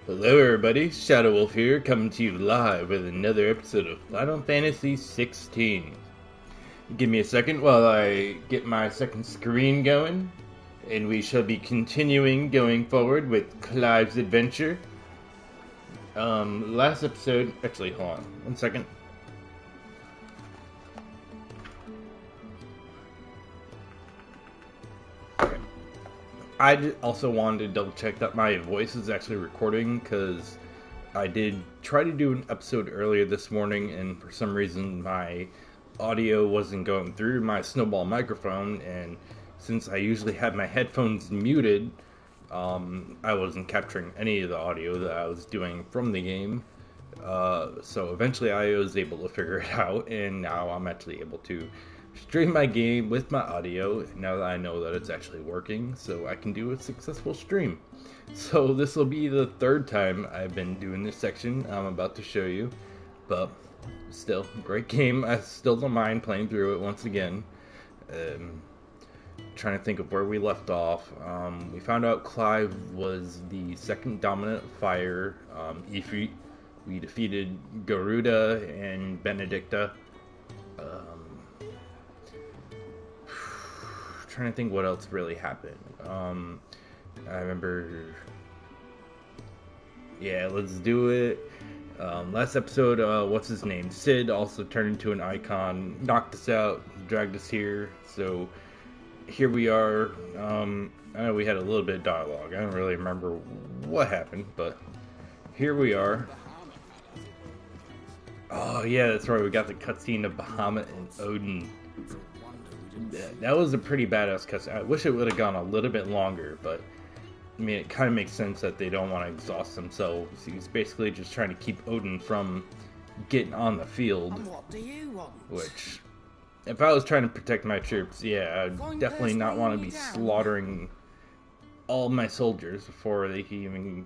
Hello everybody, Shadow Wolf here, coming to you live with another episode of Final Fantasy XVI. Give me a second while I get my second screen going, and we shall be continuing going forward with Clive's adventure. Last episode, actually, hold on, one second. I also wanted to double check that my voice is actually recording, because I did try to do an episode earlier this morning, and for some reason my audio wasn't going through my snowball microphone, and since I usually have my headphones muted, I wasn't capturing any of the audio that I was doing from the game. So eventually I was able to figure it out, and now I'm actually able to stream my game with my audio now that I know that it's actually working, so I can do a successful stream. So this will be the third time I've been doing this section I'm about to show you, but still, great game. I still don't mind playing through it once again. Trying to think of where we left off. We found out Clive was the second dominant fire Ifrit. We defeated Garuda and Benedicta. Trying to think what else really happened. I remember. Yeah, let's do it. Last episode, what's his name? Sid also turned into an icon, knocked us out, dragged us here. So here we are. I know we had a little bit of dialogue. I don't really remember what happened, but here we are. Oh yeah, that's right. We got the cutscene of Bahamut and Odin. That was a pretty badass cutscene. I wish it would have gone a little bit longer, but I mean, it kind of makes sense that they don't want to exhaust themselves. He's basically just trying to keep Odin from getting on the field. And what do you want? Which, if I was trying to protect my troops, yeah, I'd definitely not want to be slaughtering all my soldiers before they can even,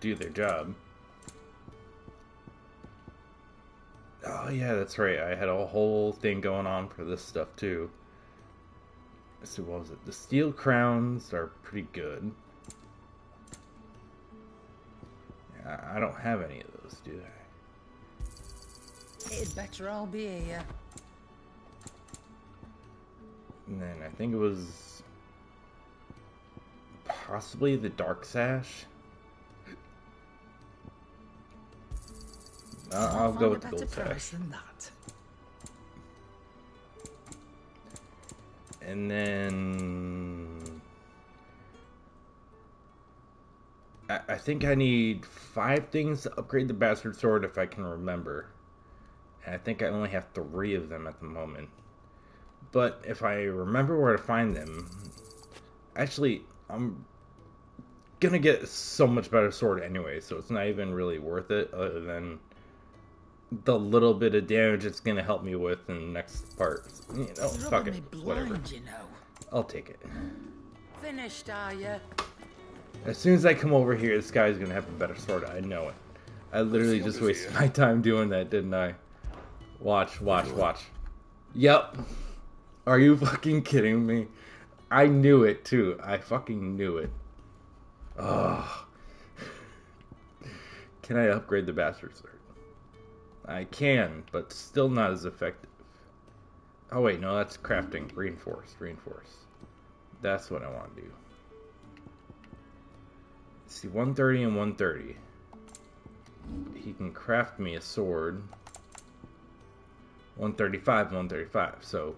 do their job. Oh yeah, that's right. I had a whole thing going on for this stuff too. So what was it? The steel crowns are pretty good. I don't have any of those, do I? It'd better all be here. And then I think it was possibly the dark sash. I'll go with the gold sash. And then I think I need 5 things to upgrade the bastard sword if I can remember. And I think I only have 3 of them at the moment. But if I remember where to find them, actually, I'm gonna get so much better sword anyway, so it's not even really worth it other than the little bit of damage it's gonna help me with in the next part. Fuck it. Whatever. I'll take it. Finished, are you? As soon as I come over here, this guy's gonna have a better sword. I know it. I literally just wasted my time doing that, didn't I? Watch. Yep. Are you fucking kidding me? I knew it too. I fucking knew it. Ugh. Can I upgrade the bastard sword? I can, but still not as effective. Oh wait, no, that's crafting. Reinforce. That's what I want to do. Let's see, 130 and 130. He can craft me a sword. 135 and 135, so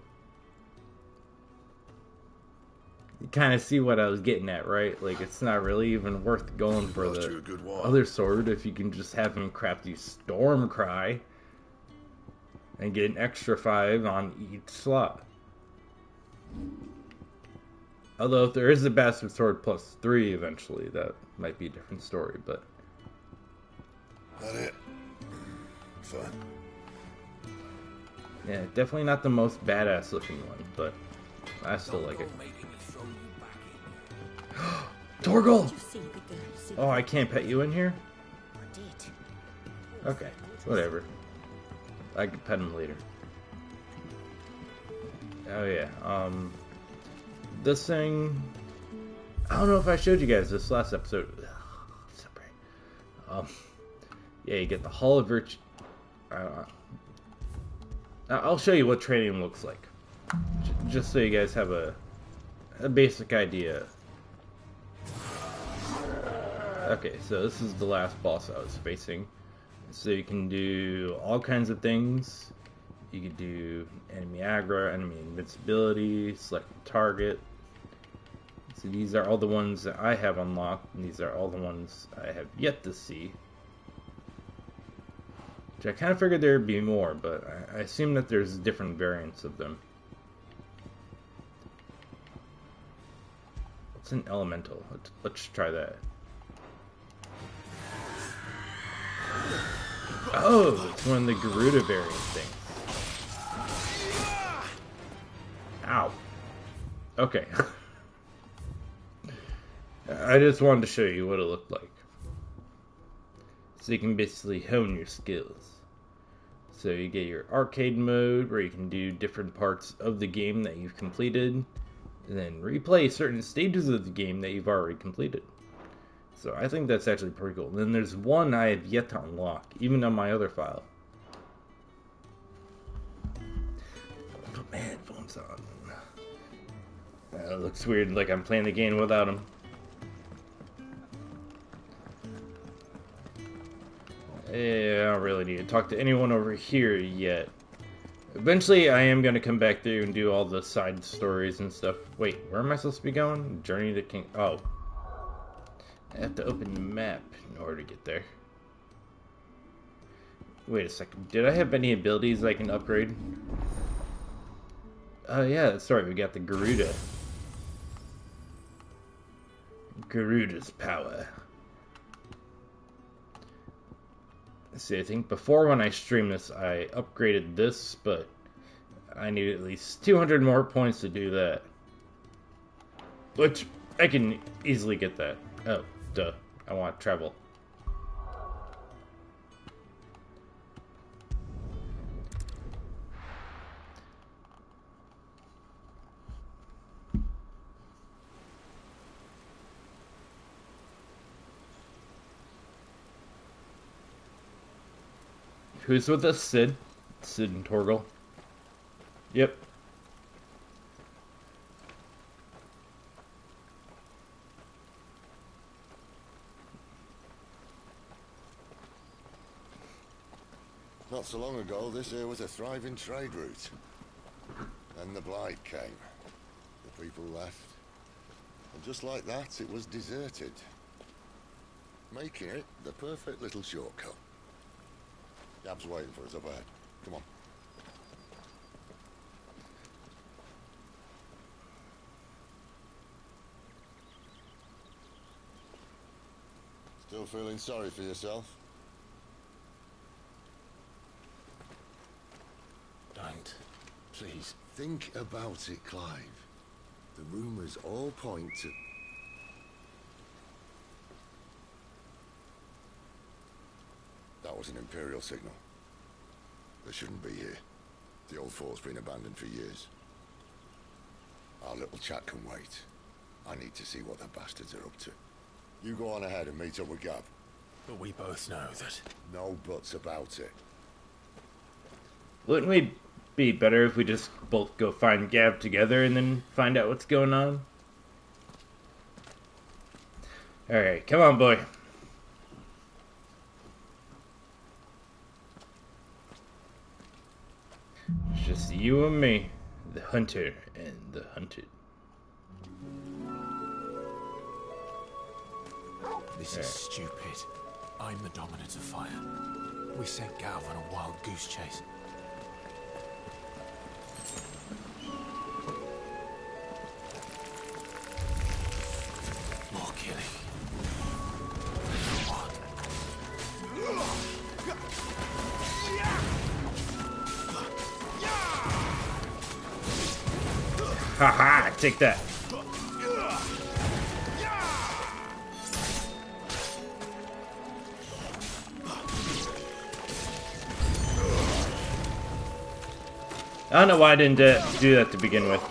you kind of see what I was getting at, right? Like, it's not really even worth going for the other sword if you can just have him craft you Stormcry and get an extra 5 on each slot. Although if there is a bastard sword plus 3 eventually, that might be a different story, but That it? Fine. yeah, definitely not the most badass looking one, but I still like it. Torgal! Oh, I can't pet you in here? Okay, whatever. I can pet him later. Oh yeah, this thing, I don't know if I showed you guys this last episode. Ugh, separate. Yeah, you get the Hall of Virtue. I'll show you what training looks like, just so you guys have a basic idea. Okay, so this is the last boss I was facing. So you can do all kinds of things. You can do enemy aggro, enemy invincibility, select a target. So these are all the ones that I have unlocked, and these are all the ones I have yet to see. Which I kind of figured there'd be more, but I assume that there's different variants of them. What's an elemental? Let's try that. Oh, it's one of the Garuda variant things. Ow. Okay. I just wanted to show you what it looked like. So you can basically hone your skills. So you get your arcade mode, where you can do different parts of the game that you've completed, and then replay certain stages of the game that you've already completed. So I think that's actually pretty cool. And then there's one I have yet to unlock, even on my other file. Put my headphones on. It looks weird, like I'm playing the game without them. Yeah, I don't really need to talk to anyone over here yet. Eventually, I am going to come back through and do all the side stories and stuff. Wait, where am I supposed to be going? Journey to King... Oh. I have to open the map in order to get there. Wait a second. Did I have any abilities I can upgrade? Oh, yeah, that's right. We got the Garuda. Garuda's power. See, I think before when I streamed this, I upgraded this, but I need at least 200 more points to do that. Which, I can easily get that. Oh, duh. I want to travel. Who's with us? Sid? Sid and Torgal? Yep. Not so long ago, this here was a thriving trade route. Then the Blight came. The people left. And just like that, it was deserted. Making it the perfect little shortcut. Gab's waiting for us up ahead. Come on. Still feeling sorry for yourself? Don't. Please. Think about it, Clive. The rumors all point to... That was an Imperial signal. They shouldn't be here. The old fort's been abandoned for years. Our little chat can wait. I need to see what the bastards are up to. You go on ahead and meet up with Gab. But we both know that... No buts about it. Wouldn't we be better if we just both go find Gab together and then find out what's going on? Alright, come on, boy. It's just you and me, the hunter and the hunted. This is stupid. I'm the dominant of fire. We sent Gav on a wild goose chase. More killing. What? Haha, take that. I don't know why I didn't do that to begin with.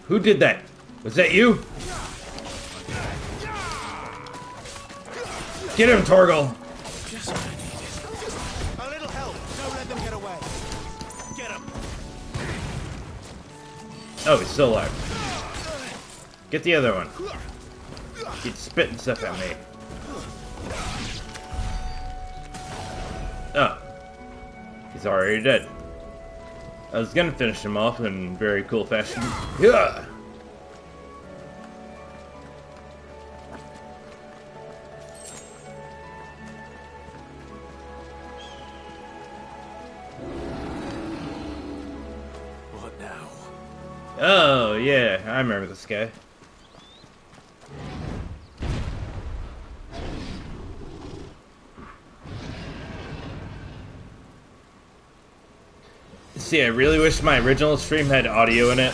Who did that? Was that you? Get him, Torgal! Just what I needed. A little help. Don't let them get away. Get him. Oh, he's still alive. Get the other one. He's spitting stuff at me. Oh. He's already dead. I was gonna finish him off in very cool fashion. Yeah! What now? Oh, yeah, I remember this guy. See, I really wish my original stream had audio in it.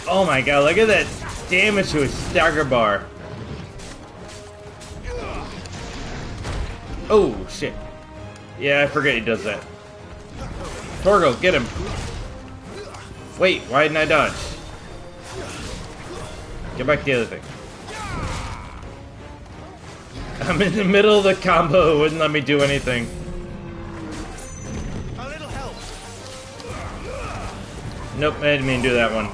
Oh my god, look at that damage to his stagger bar. Oh, shit. Yeah, I forget he does that. Torgo, get him. Wait, why didn't I dodge? Get back to the other thing. I'm in the middle of the combo, it wouldn't let me do anything. A little help. Nope, I didn't mean to do that one.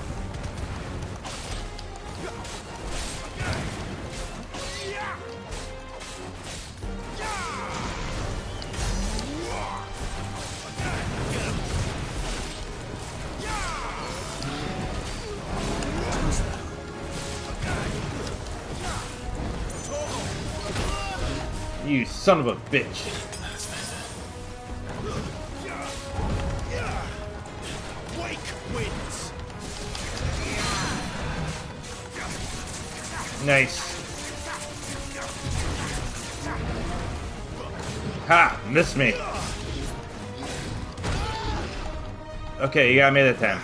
You son of a bitch. Wake wins. Nice. Ha! Missed me. Okay, you got me that time.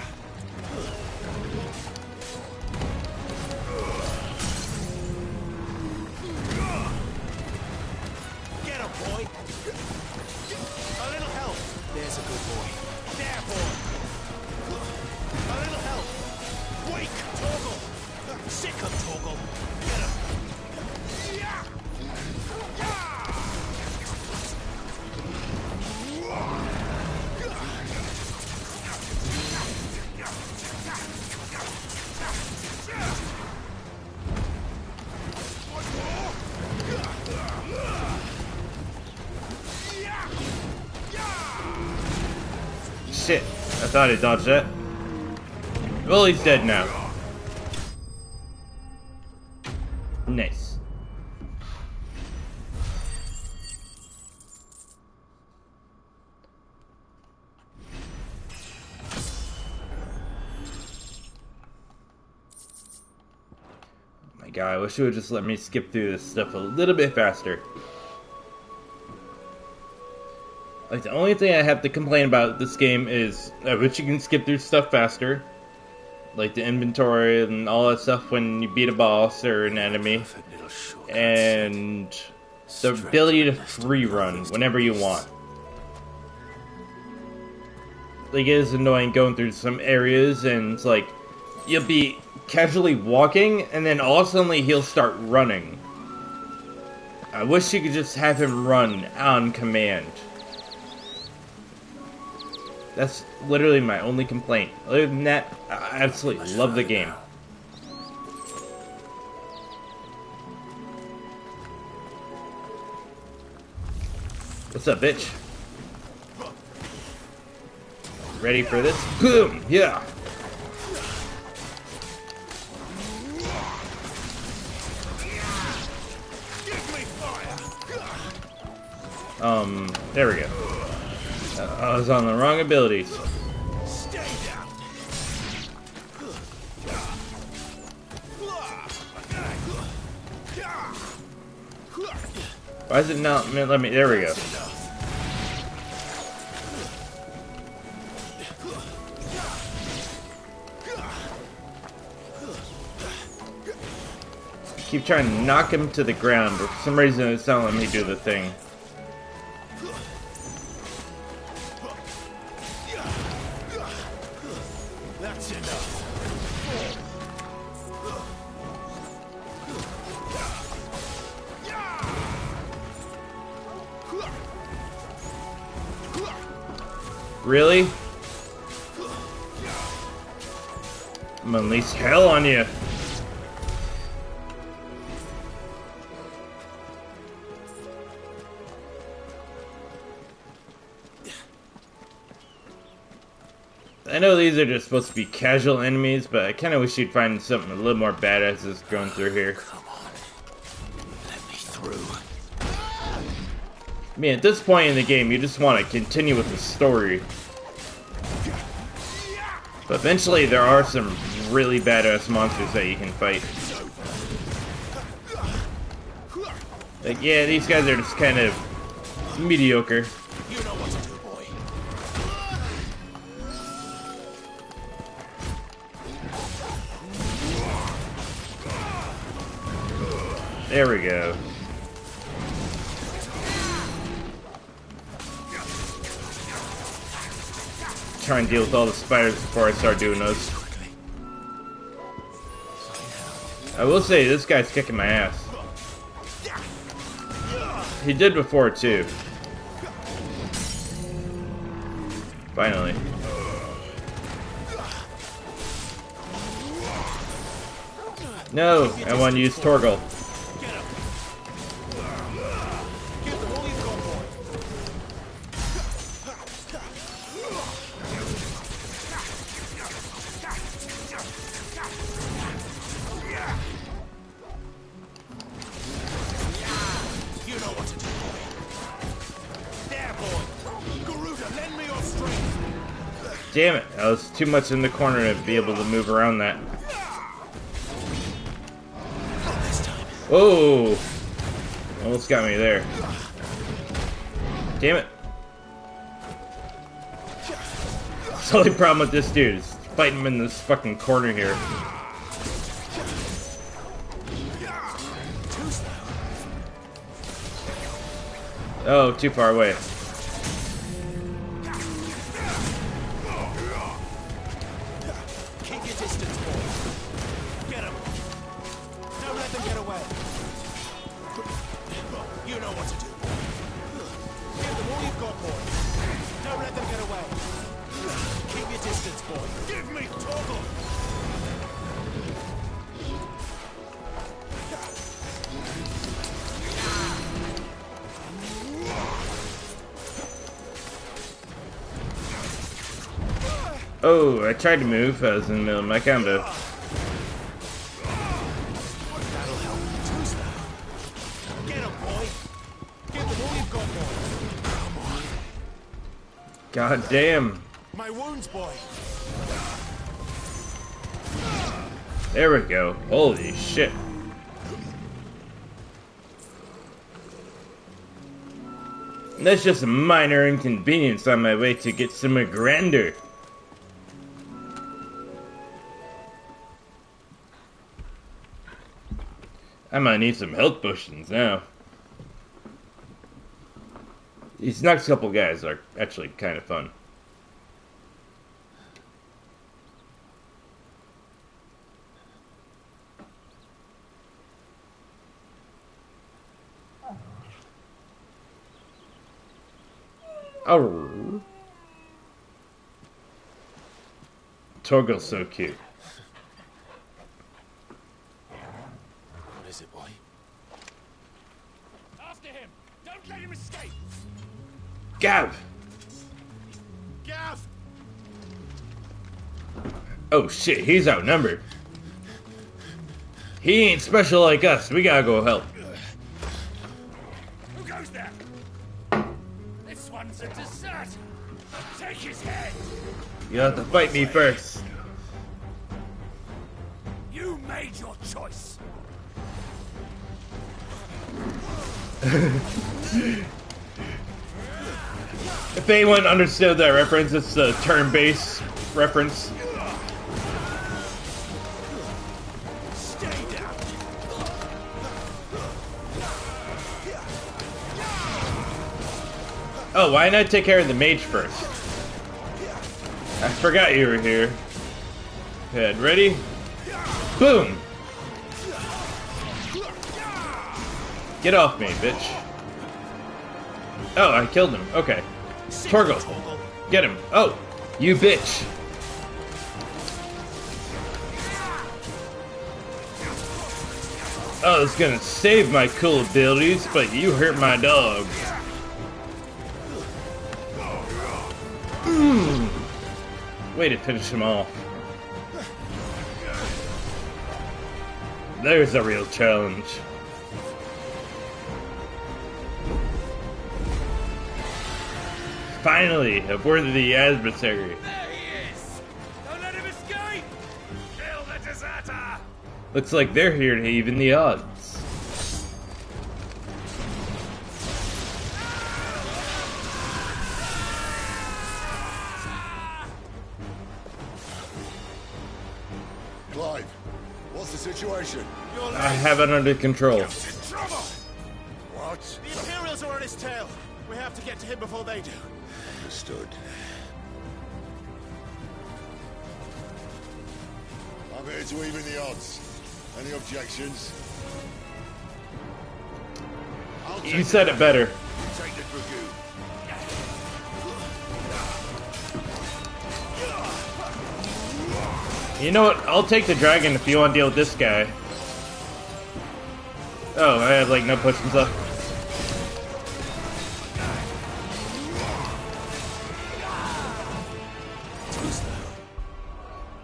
Get him, boy. A little help. There's a good boy. There, boy. A little help. Wake, Torgal. Sick of Torgal. Get him. Shit, I thought he dodged that. Well, he's dead now. Nice. Oh my god, I wish it would just let me skip through this stuff a little bit faster. Like, the only thing I have to complain about this game is I wish you can skip through stuff faster. Like the inventory and all that stuff when you beat a boss or an enemy. And the ability to free run whenever you want. Like, it is annoying going through some areas and it's like, you'll be casually walking and then all of a sudden he'll start running. I wish you could just have him run on command. That's literally my only complaint. Other than that, I absolutely love the game. What's up, bitch? Ready for this? Boom! Yeah! There we go. I was on the wrong abilities. Stay down. Why is it not let me? There we go. Keep trying to knock him to the ground, but for some reason it's not letting me do the thing. Really? I'm gonna unleash hell on you. I know these are just supposed to be casual enemies, but I kind of wish you'd find something a little more badass that's going through here. Come on. Let me through. I mean, at this point in the game, you just want to continue with the story. But eventually, there are some really badass monsters that you can fight. Like, yeah, these guys are just kind of mediocre. You know what to do, boy. There we go. Try and deal with all the spiders before I start doing those. I will say, this guy's kicking my ass. He did before, too. Finally. No, I want to use Torgal. Get him. Give them all you've got, boy. You know what to do, boy. There, boy. Garuda, lend me your strength. Damn it, I was too much in the corner to be able to move around that. Not this time. Whoa! Almost got me there. Damn it. The only problem with this dude is fighting him in this fucking corner here. Too slow. Oh, too far away. Keep your distance, boy. Get him. Don't let them get away. You know what to do. Give them all you've got, boy. Don't let them get away. Keep your distance, boy. Give me Torgal. Oh, I tried to move. I was in the middle of my combo. That'll help. Too slow. Get him, boy. Give them all you've got, boy. Come on. God damn. My wounds, boy. There we go. Holy shit. And that's just a minor inconvenience on my way to get somewhere grander. I might need some health potions now. These next couple guys are actually kind of fun. Oh, Torgal's so cute. What is it, boy? After him! Don't let him escape! Gav! Gav! Oh shit, he's outnumbered. He ain't special like us. We gotta go help. Who goes there? This one's a deserter. Take his head. You have to fight me first. You made your choice. If anyone understood that reference, it's the turn-based reference. Stay down. Oh, why didn't I take care of the mage first? I forgot you were here. Head ready? Boom! Get off me, bitch. Oh, I killed him. Okay. Torgal. Get him. Oh, you bitch. I was gonna save my cool abilities, but you hurt my dog. Way to finish him off. There's a real challenge. Finally, a worthy adversary. There he is! Don't let him escape! Kill the deserter! Looks like they're here to even the odds. Clive, what's the situation? I have it under control. In trouble! What? The Imperials are on his tail. We have to get to him before they do. Understood. I'm here to even the odds. Any objections? You said it better. Take the dragoon. You know what? I'll take the dragon if you want to deal with this guy. Oh, I have like no potions left.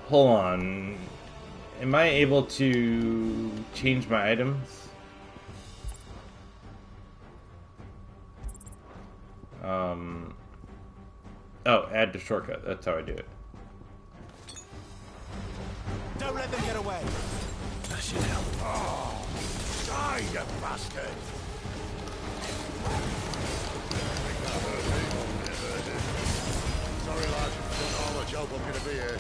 Hold on. Am I able to change my items? Oh, add to shortcut. That's how I do it. Don't let them get away. That should help. Oh, die, you bastard! Sorry, lad. Don't know how much help I'm gonna be here.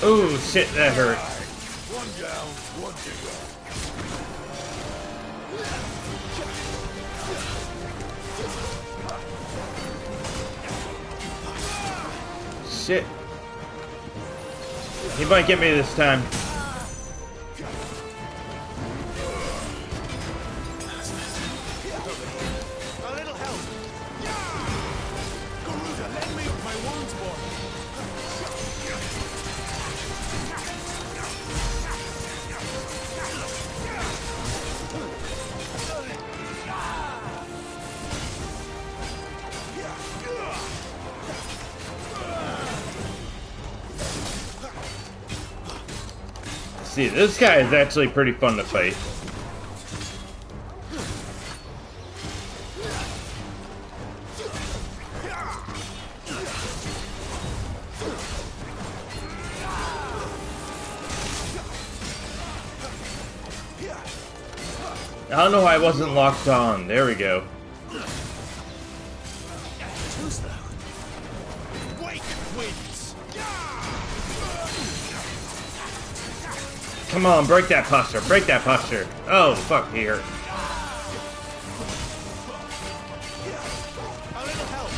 Oh shit, that hurt. One down, one to go. Shit. He might get me this time. A little help. Garuda, let me with my wounds, boy. See, this guy is actually pretty fun to fight. I don't know why I wasn't locked on. There we go. Too slow. Wake wins. Come on, break that posture. Break that posture. Oh, fuck, he hurt. A little help.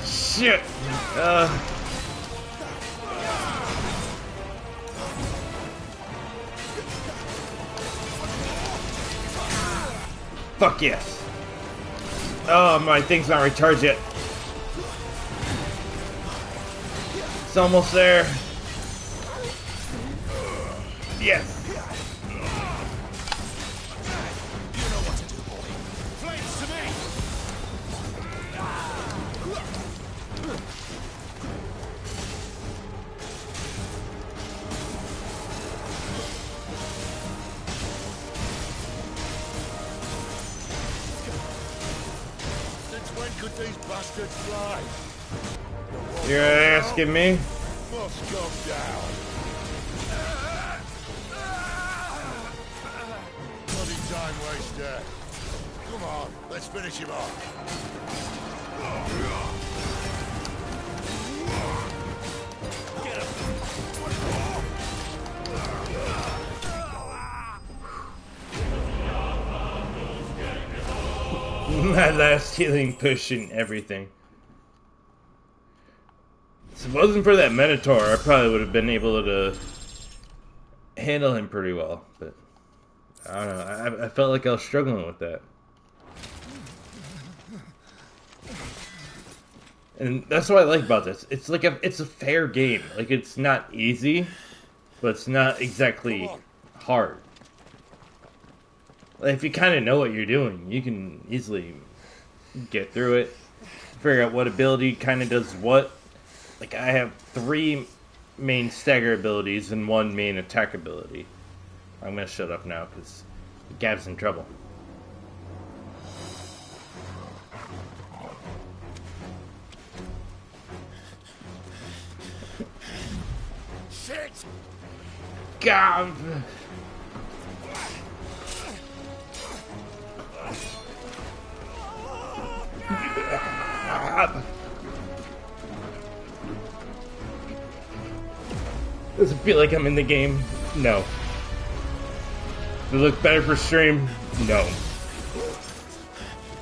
Shit. Fuck yes. Oh, my thing's not recharged yet. It's almost there. Yes. You know what to do, boy. Flames to me. Since when could these bastards fly? You're asking me? Must come down. Bloody time waster. Come on, let's finish him off. Get him. My last healing push and everything. If it wasn't for that Minotaur, I probably would have been able to handle him pretty well. But I don't know. I felt like I was struggling with that. And that's what I like about this. It's like it's a fair game. Like, it's not easy, but it's not exactly hard. Like, if you kind of know what you're doing, you can easily get through it. Figure out what ability kind of does what. Like, I have 3 main stagger abilities and 1 main attack ability. I'm gonna shut up now because Gav's in trouble. Shit! Gav! Does it feel like I'm in the game? No. Does it look better for stream? No.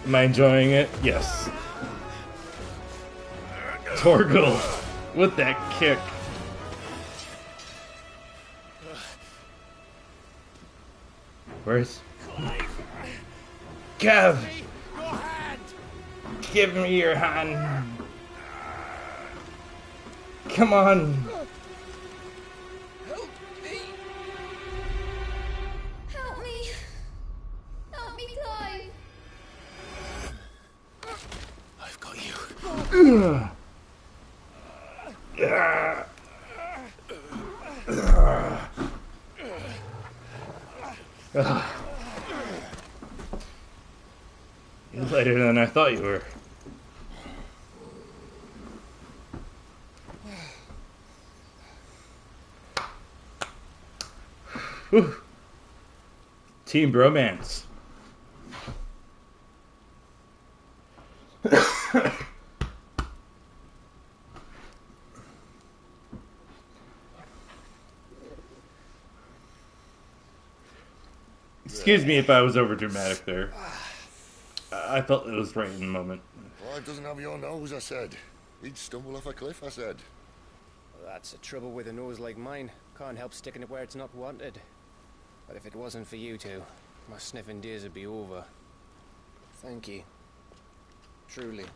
Am I enjoying it? Yes. Torgal with that kick. Where's Gav? Give me your hand. Come on. Help me! Help me! Help me, Clive! I've got you. You're lighter than I thought you were. Whew. Team bromance. Excuse me if I was over dramatic there. I felt it was right in the moment. Clive doesn't have your nose, I said. He'd stumble off a cliff, I said. Well, that's the trouble with a nose like mine. Can't help sticking it where it's not wanted. But if it wasn't for you two, my sniffing days would be over. Thank you. Truly.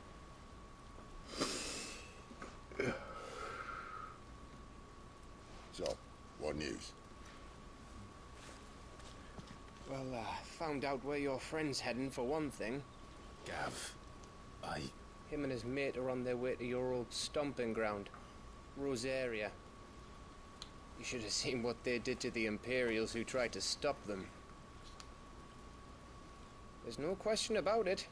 So, what news? Well, found out where your friend's heading for one thing. Gav, Him and his mate are on their way to your old stomping ground, Rosaria. You should have seen what they did to the Imperials who tried to stop them. There's no question about it.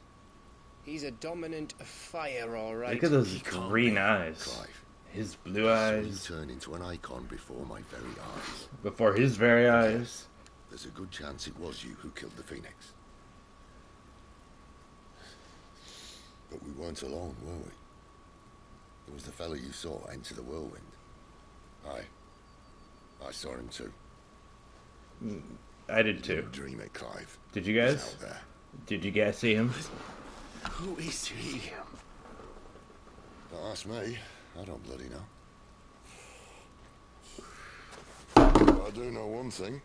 He's a dominant fire, all right. Look at those He can't green be. eyes. Clive. His blue Saw you eyes. turn into an icon before my very eyes. Before his very eyes. There's a good chance it was you who killed the Phoenix. But we weren't alone, were we? There was the fellow you saw enter the whirlwind. I saw him too. I did too. Didn't dream it, Clive. Did you He's guys? out there. Did you guys see him? who is he? Don't ask me. I don't bloody know. But I do know one thing.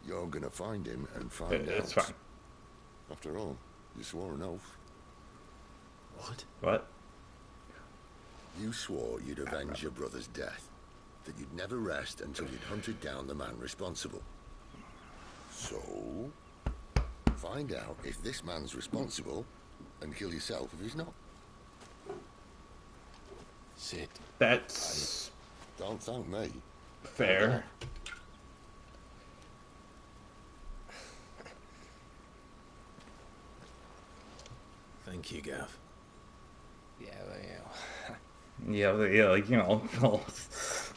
You're gonna find him and find out. It's fine. After all, you swore an oath. What? What? You swore you'd avenge your brother's death. That you'd never rest until you'd hunted down the man responsible. So, find out if this man's responsible and kill yourself if he's not. Sid. That's Don't thank me. fair. Thank you, Gav. Yeah, well, yeah. Yeah, like, you know.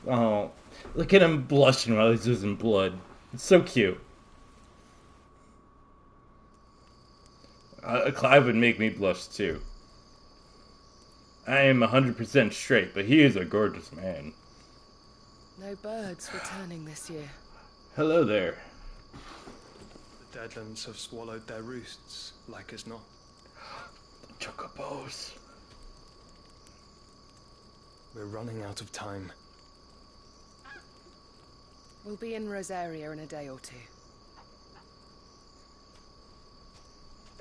Oh, look at him blushing while he's losing blood. It's so cute. Clive would make me blush too. I am 100% straight, but he is a gorgeous man. No birds returning this year. Hello there. The Deadlands have swallowed their roosts, like as not. Chocobos. We're running out of time. We'll be in Rosaria in a day or two.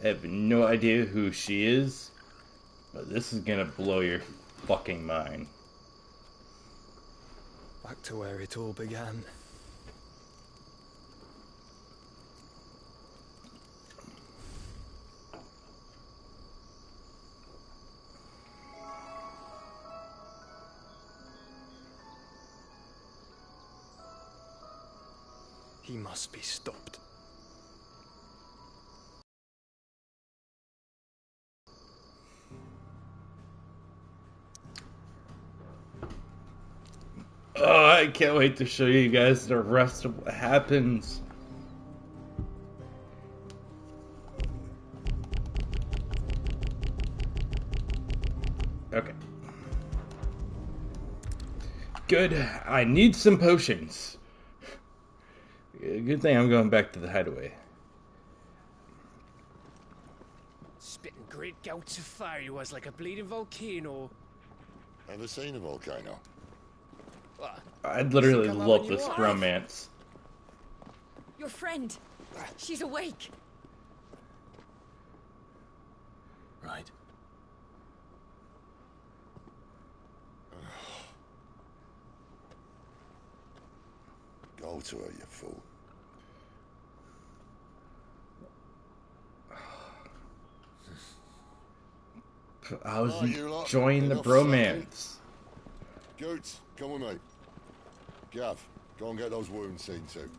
I have no idea who she is, but this is gonna blow your fucking mind. Back to where it all began. He must be stopped. Oh, I can't wait to show you guys the rest of what happens. Okay. Good. I need some potions. Good thing I'm going back to the hideaway. Spitting great gouts of fire he was like a bleeding volcano. Ever seen a volcano? What? I'd literally Come on love when you this want. romance. Your friend. She's awake. Right. Go to her, you fool. I was Oh, you lot, enjoying the enough sucking. bromance. Goots, come with me. Gav, go and get those wounds seen to.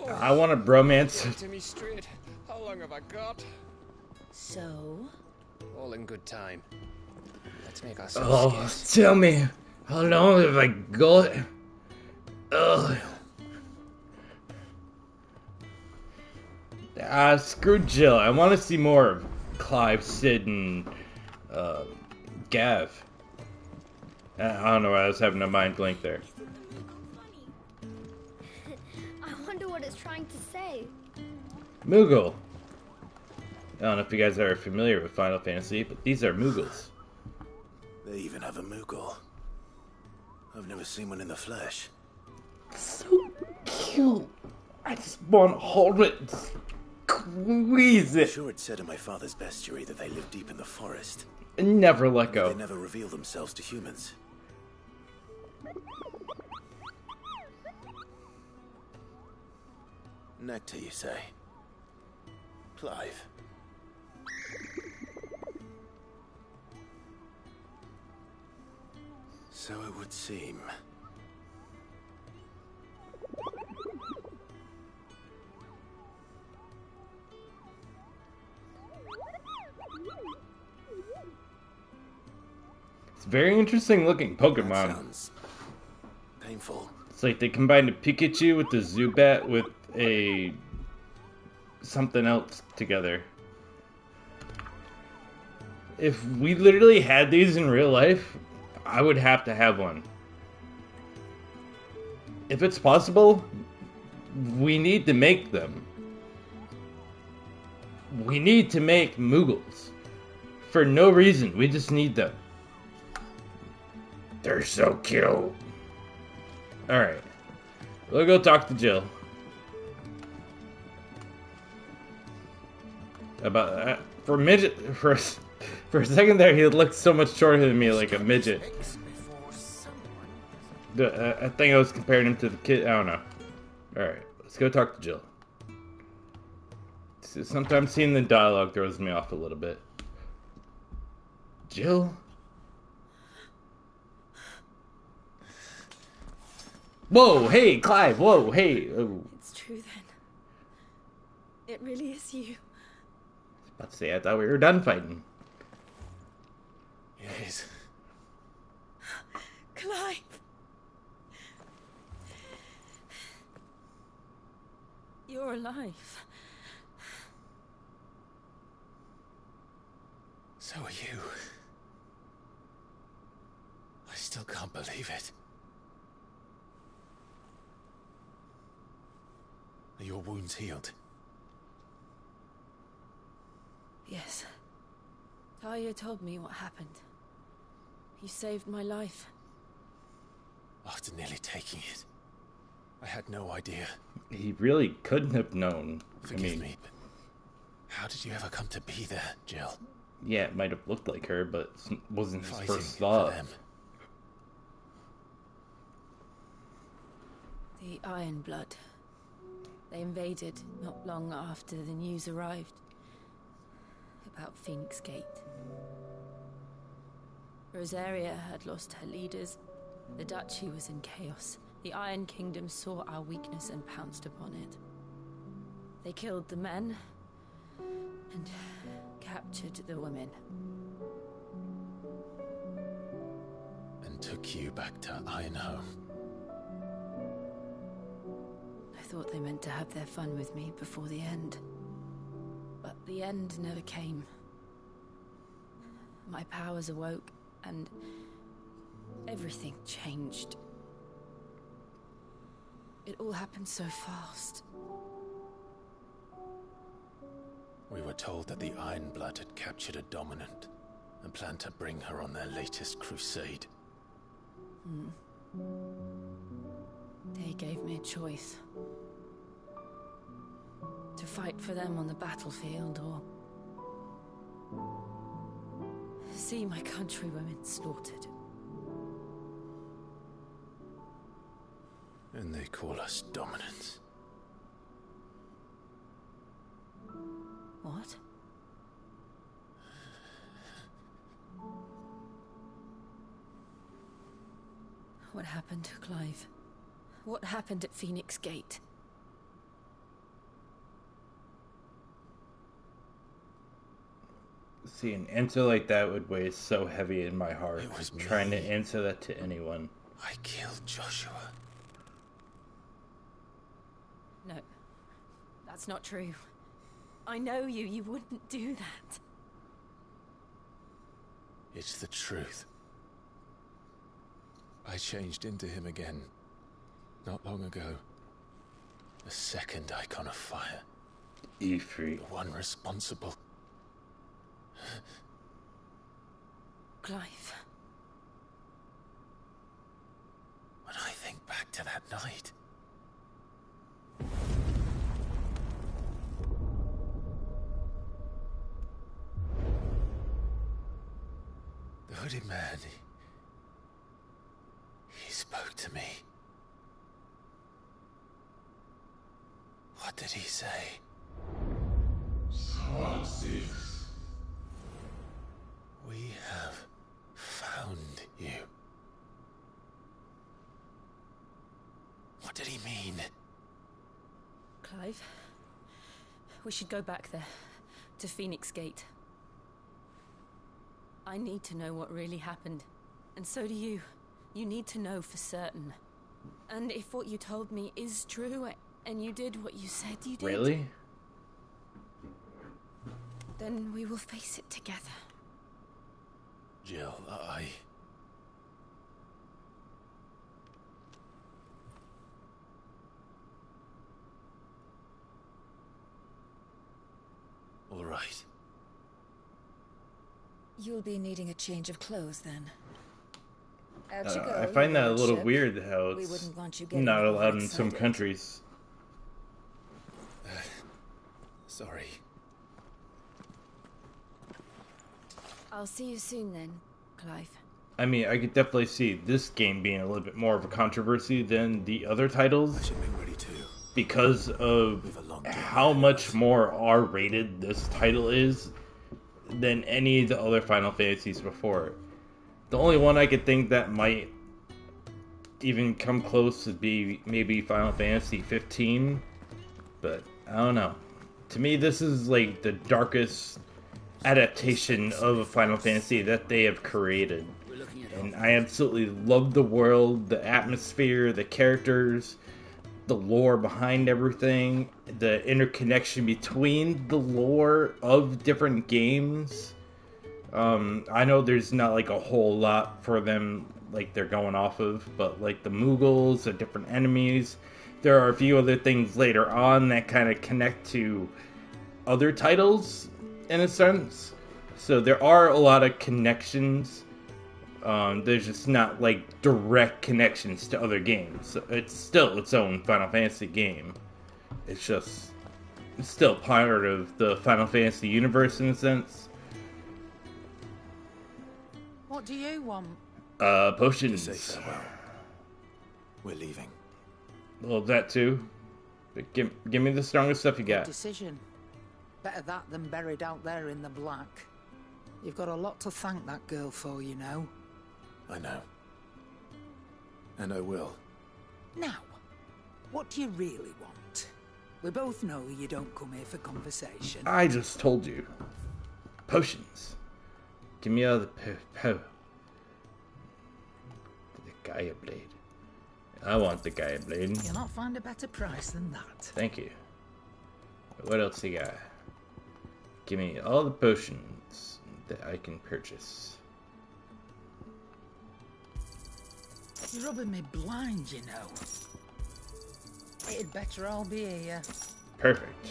I want a bromance. Give it to me straight. How long have I got? So? All in good time. Let's make ourselves Oh, scarce. tell me, how long have I got? Ugh. Screw Jill. I want to see more of Clive, Sid, and Gav. I don't know why I was having a mind blank there. I wonder what it's trying to say. Moogle. I don't know if you guys are familiar with Final Fantasy, but these are Moogles. They even have a Moogle. I've never seen one in the flesh. So cute. I just want to hold it, and squeeze I'm it, sure it said in my father's bestiary that they live deep in the forest. and never let They go. never reveal themselves to humans. Nectar, you say? Clive. So it would seem. It's very interesting looking That Pokemon. sounds painful. It's like they combined a Pikachu with the Zubat with a something else together. If we literally had these in real life, I would have to have one. If it's possible, we need to make them. We need to make Moogles. For no reason, we just need them. They're so cute. Alright. We'll go talk to Jill. About for midget for a second there he looked so much shorter than me, like a midget. I think I was comparing him to the kid. I don't know. Alright, let's go talk to Jill. Sometimes seeing the dialogue throws me off a little bit. Jill? Whoa, hey, Clive, whoa, hey. Oh. It's true then. It really is you. About to say, I thought we were done fighting. Yes. Clive! You're alive. So are you. I still can't believe it. Are your wounds healed? Yes. Talia told me what happened. You saved my life. After nearly taking it, I had no idea. He really couldn't have known. Forgive me, but how did you ever come to be there, Jill? Yeah, it might have looked like her, but it wasn't his Fighting first for thought. them. The Iron Blood. They invaded not long after the news arrived about Phoenix Gate. Rosaria had lost her leaders. The Duchy was in chaos. The Iron Kingdom saw our weakness and pounced upon it. They killed the men and captured the women. And took you back to Ironhome. I thought they meant to have their fun with me before the end. But the end never came. My powers awoke, and everything changed. It all happened so fast. We were told that the Iron Blood had captured a dominant and planned to bring her on their latest crusade. They gave me a choice. To fight for them on the battlefield, or see my countrywomen slaughtered. And they call us dominants. What? What happened to Clive? What happened at Phoenix Gate? See, an answer like that would weigh so heavy in my heart. It was trying to me. answer that to anyone. I killed Joshua. No, that's not true. I know you. You wouldn't do that. It's the truth. I changed into him again, not long ago. The second icon of fire. Ifrit. The one responsible. Clive. When I think back to that night... The hooded man, he spoke to me. What did he say? We have found you. What did he mean? Clive, we should go back there, to Phoenix Gate. I need to know what really happened, and so do you. You need to know for certain. And if what you told me is true, and you did what you said you did... Really? Then we will face it together. Jill, All right. You'll be needing a change of clothes then. Out you go, I find that a little lordship. weird how We it's wouldn't want you getting not allowed in some overexcited. countries. Sorry. I'll see you soon then, Clive. I mean, I could definitely see this game being a little bit more of a controversy than the other I titles should be ready too. because of We've a long day how ahead of much us. more R-rated this title is than any of the other Final Fantasies before it. The only one I could think that might even come close would be maybe Final Fantasy 15, but I don't know. To me, this is like the darkest adaptation of a Final Fantasy that they have created. And I absolutely love the world, the atmosphere, the characters, the lore behind everything, the interconnection between the lore of different games. I know there's not like a whole lot for them like they're going off of, but like the Mughals, the different enemies, there are a few other things later on that kind of connect to other titles in a sense. So there are a lot of connections There's just not like direct connections to other games. So it's still its own Final Fantasy game. It's still part of the Final Fantasy universe in a sense. What do you want? Potions. To say farewell. We're leaving. Well, that too. But give me the strongest stuff you got. Decision. Better that than buried out there in the black. You've got a lot to thank that girl for, you know. I know. And I will. Now, what do you really want? We both know you don't come here for conversation. I just told you. Potions. Give me all the the Gaia Blade. I want the Gaia Blade. You'll not find a better price than that. Thank you. What else you got? Give me all the potions that I can purchase. You're rubbing me blind, you know. It'd better all be here. Perfect.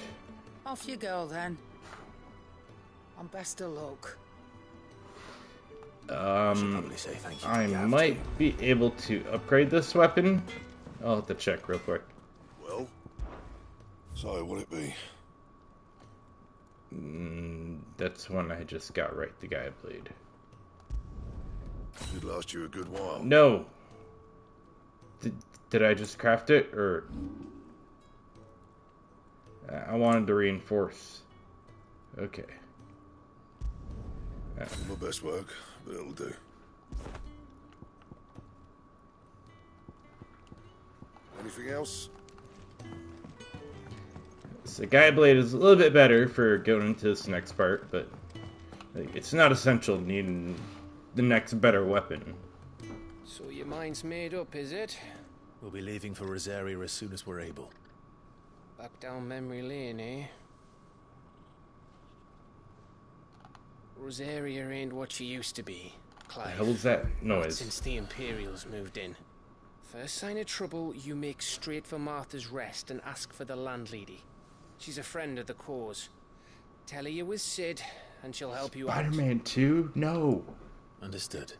Off you go, then. And best of luck. Should probably say thank you to I Gav, might too. be able to upgrade this weapon. I'll have to check real quick. Well, so what'd it be? That's one I just got right, the Gaia Blade. Should last you a good while. No! Did I just craft it, or... I wanted to reinforce. Okay. My best work, but it'll do. Anything else? So Gaia Blade is a little bit better for going into this next part, but it's not essential needing the next better weapon. So your mind's made up, is it? We'll be leaving for Rosaria as soon as we're able. Back down memory lane, eh? Rosaria ain't what she used to be, Clive. The hell was that noise? Since the Imperials moved in. First sign of trouble, you make straight for Martha's Rest and ask for the landlady. She's a friend of the cause. Tell her you was Sid, and she'll help you out. Spider-Man 2? No. Understood.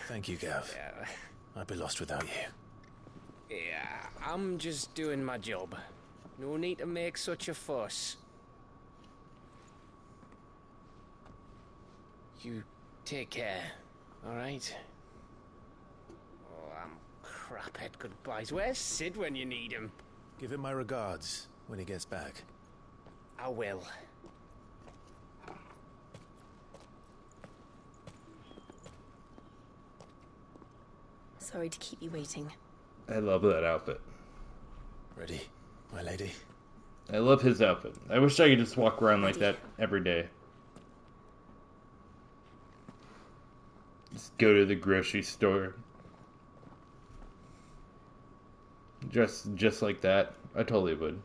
Thank you, Gav. Yeah. I'd be lost without you. Yeah, I'm just doing my job. No need to make such a fuss. You take care, alright? Oh, I'm crap at goodbyes. Where's Sid when you need him? Give him my regards when he gets back. I will. Sorry to keep you waiting. I love that outfit. Ready, my lady? I love his outfit. I wish I could just walk around like that every day. Just go to the grocery store. Just like that. I totally would.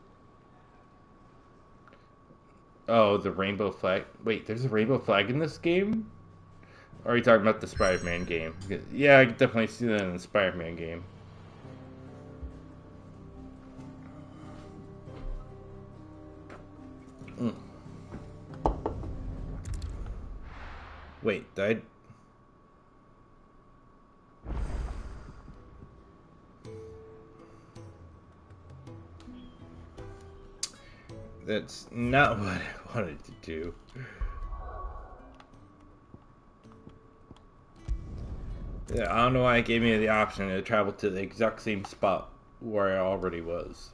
Oh, the rainbow flag. Wait, there's a rainbow flag in this game? Or are you talking about the Spider-Man game? Yeah, I can definitely see that in the Spider-Man game. Wait, did That's not what I wanted to do. Yeah, I don't know why it gave me the option to travel to the exact same spot where I already was.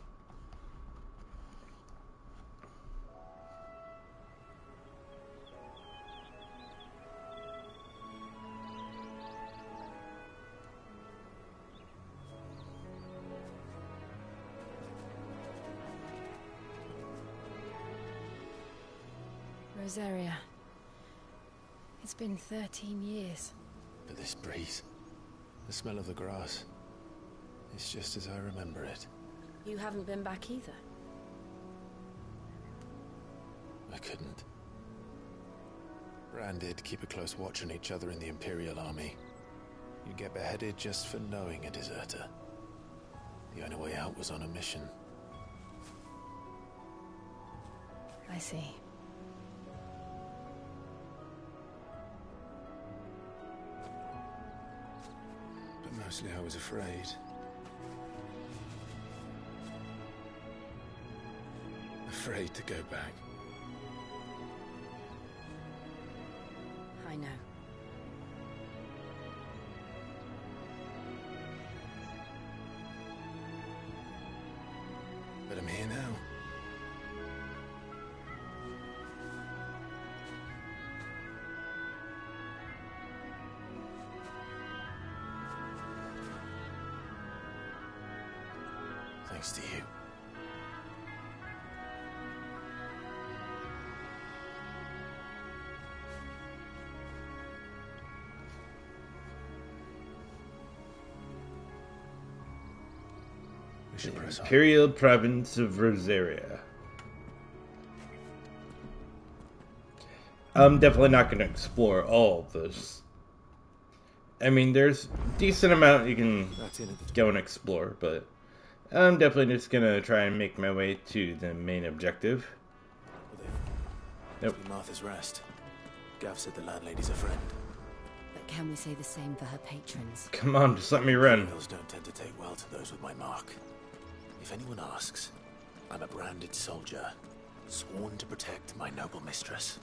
Rosaria. It's been 13 years. But this breeze, the smell of the grass, it's just as I remember it. You haven't been back either. I couldn't. Bran did keep a close watch on each other in the Imperial Army. You'd get beheaded just for knowing a deserter. The only way out was on a mission. I see. Mostly I was afraid. Afraid to go back. I know. But I'm here now. Thanks to you. We should press on. Imperial Province of Rosaria. I'm definitely not going to explore all of this. I mean, there's a decent amount you can go and explore, but I'm definitely just going to try and make my way to the main objective. Nope. Martha's Rest. Gav said the landlady's a friend. But can we say the same for her patrons? Come on, just let me run. Females don't tend to take well to those with my mark. If anyone asks, I'm a branded soldier, sworn to protect my noble mistress.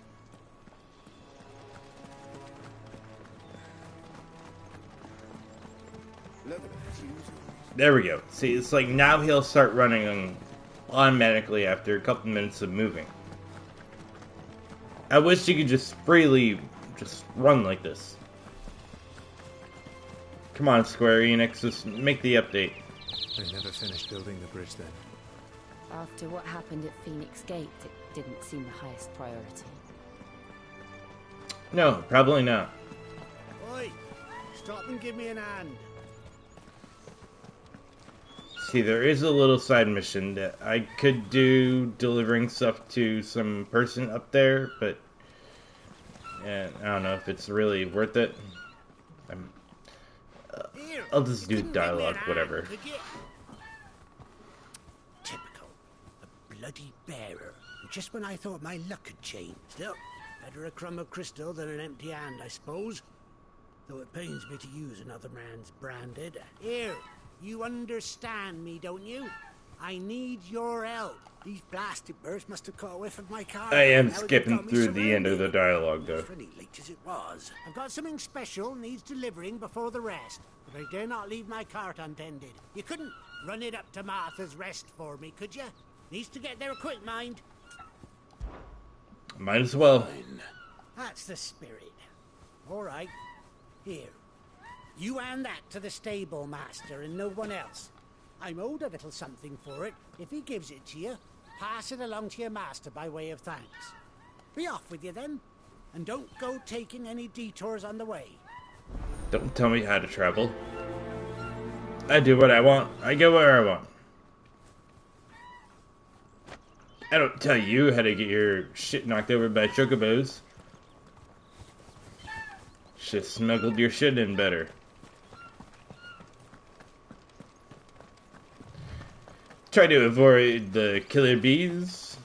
There we go. See, it's like now he'll start running automatically after a couple minutes of moving. I wish you could just freely just run like this. Come on, Square Enix, just make the update. They never finished building the bridge then. After what happened at Phoenix Gate, it didn't seem the highest priority. No, probably not. Oi! Stop and give me an hand. See, there is a little side mission that I could do, delivering stuff to some person up there, but I don't know if it's really worth it. I'll just do dialogue, whatever. Typical. A bloody bearer. Just when I thought my luck had changed. Still, better a crumb of crystal than an empty hand, I suppose. Though it pains me to use another man's branded. Here, you understand me, don't you? I need your help. These blasted birds must have caught a whiff of my car. I am Now they've skipping got me through the end of the dialogue, though. Pretty late as it was. I've got something special needs delivering before the rest, but I dare not leave my cart untended. You couldn't run it up to Martha's Rest for me, could you? Needs to get there quick, mind. Might as well. Fine. That's the spirit. All right. Here. You hand that to the stable master and no one else. I'm owed a little something for it. If he gives it to you, pass it along to your master by way of thanks. Be off with you then, and don't go taking any detours on the way. Don't tell me how to travel. I do what I want. I go where I want. I don't tell you how to get your shit knocked over by chocobos. Should've smuggled your shit in better. Try to avoid the killer bees.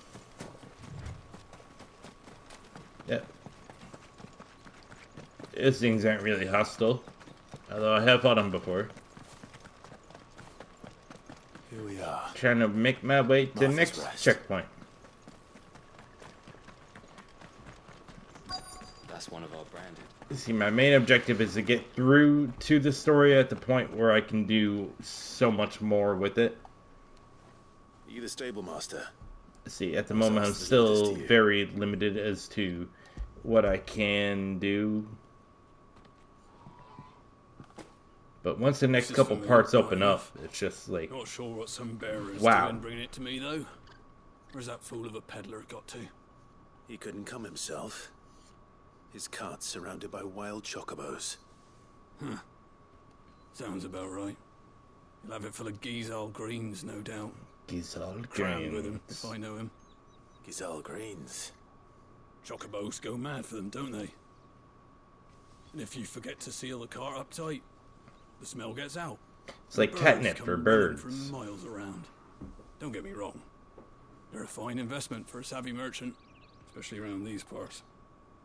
Yep. Those things aren't really hostile. Although I have fought them before. Here we are. Trying to make my way to the next Rest. checkpoint. That's one of our branded. See, my main objective is to get through to the story at the point where I can do so much more with it. Are you the stable master? See, at the moment I'm still very limited as to what I can do. But once the next couple parts open up, it's just like, Not sure what some bearer is wow. doing bringing it to me, though. Where's that fool of a peddler got to? He couldn't come himself. His cart's surrounded by wild chocobos. Huh. Sounds about right. He'll have it full of Gizal greens, no doubt. Gizal Crammed with him, greens. if I know him. Gizal greens. Chocobos go mad for them, don't they? And if you forget to seal the cart up tight, the smell gets out. It's like Birds catnip come for running birds. From miles around. Don't get me wrong. They're a fine investment for a savvy merchant, especially around these parts.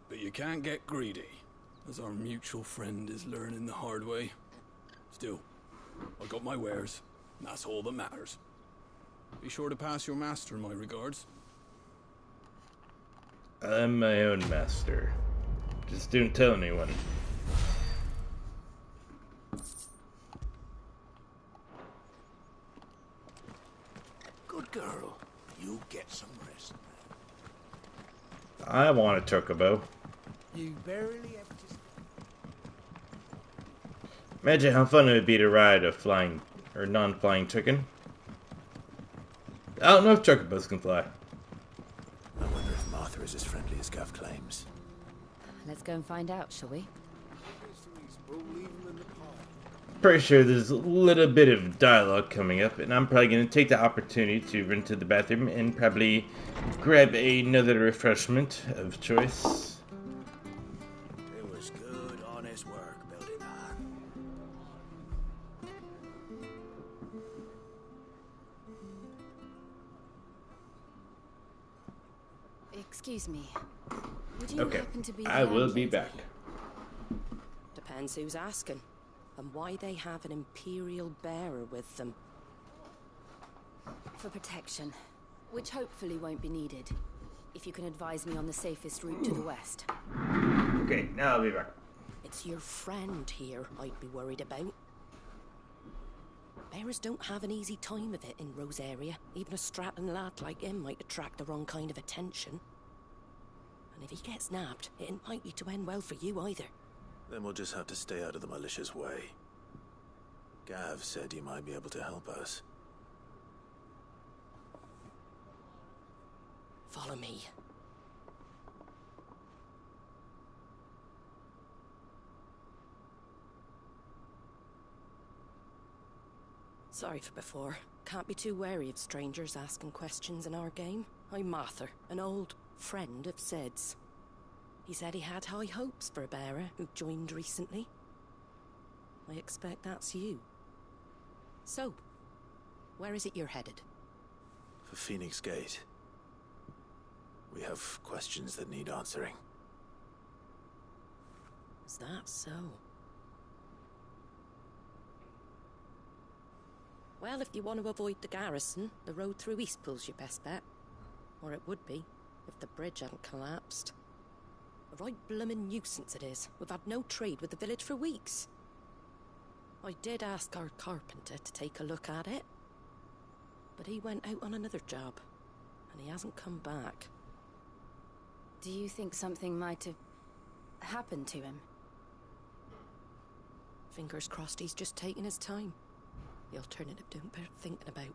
But you can't get greedy, as our mutual friend is learning the hard way. Still, I got my wares, and that's all that matters. Be sure to pass your master my regards. I'm my own master. Just don't tell anyone. Good girl. You get some rest. I want a chocobo. You barely have to... Imagine how fun it would be to ride a flying or non-flying chicken. I don't know if chocobos can fly. I wonder if Martha is as friendly as Gav claims. Let's go and find out, shall we? Pretty sure there's a little bit of dialogue coming up, and I'm probably going to take the opportunity to run to the bathroom and probably grab another refreshment of choice. It was good, honest work building that. Excuse me. Would you Okay, happen to be I will be back. Depends who's asking, and why they have an Imperial bearer with them. For protection, which hopefully won't be needed. If you can advise me on the safest route to the west. Okay, now I'll be back. It's your friend here I'd be worried about. Bearers don't have an easy time of it in Rose area. Even a Stratton lad like him might attract the wrong kind of attention. And if he gets nabbed, it ain't likely to end well for you either. Then we'll just have to stay out of the malicious way. Gav said he might be able to help us. Follow me. Sorry for before. Can't be too wary of strangers asking questions in our game. I'm Martha, an old friend of Sid's. He said he had high hopes for a bearer who joined recently. I expect that's you. So, where is it you're headed? For Phoenix Gate. We have questions that need answering. Is that so? Well, if you want to avoid the garrison, the road through Eastpool's your best bet. Or it would be, if the bridge hadn't collapsed. A right bloomin' nuisance it is. We've had no trade with the village for weeks. I did ask our carpenter to take a look at it. But he went out on another job, and he hasn't come back. Do you think something might have happened to him? Fingers crossed he's just taking his time. The alternative don't bear thinking about.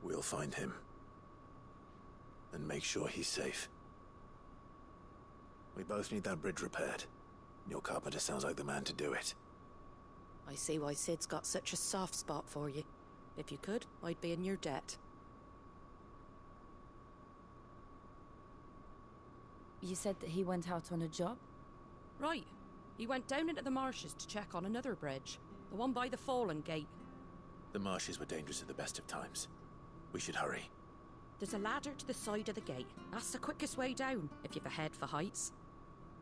We'll find him. And make sure he's safe. We both need that bridge repaired. Your carpenter sounds like the man to do it. I see why Sid's got such a soft spot for you. If you could, I'd be in your debt. You said that he went out on a job? Right. He went down into the marshes to check on another bridge. The one by the Fallen Gate. The marshes were dangerous at the best of times. We should hurry. There's a ladder to the side of the gate. That's the quickest way down, if you've a head for heights.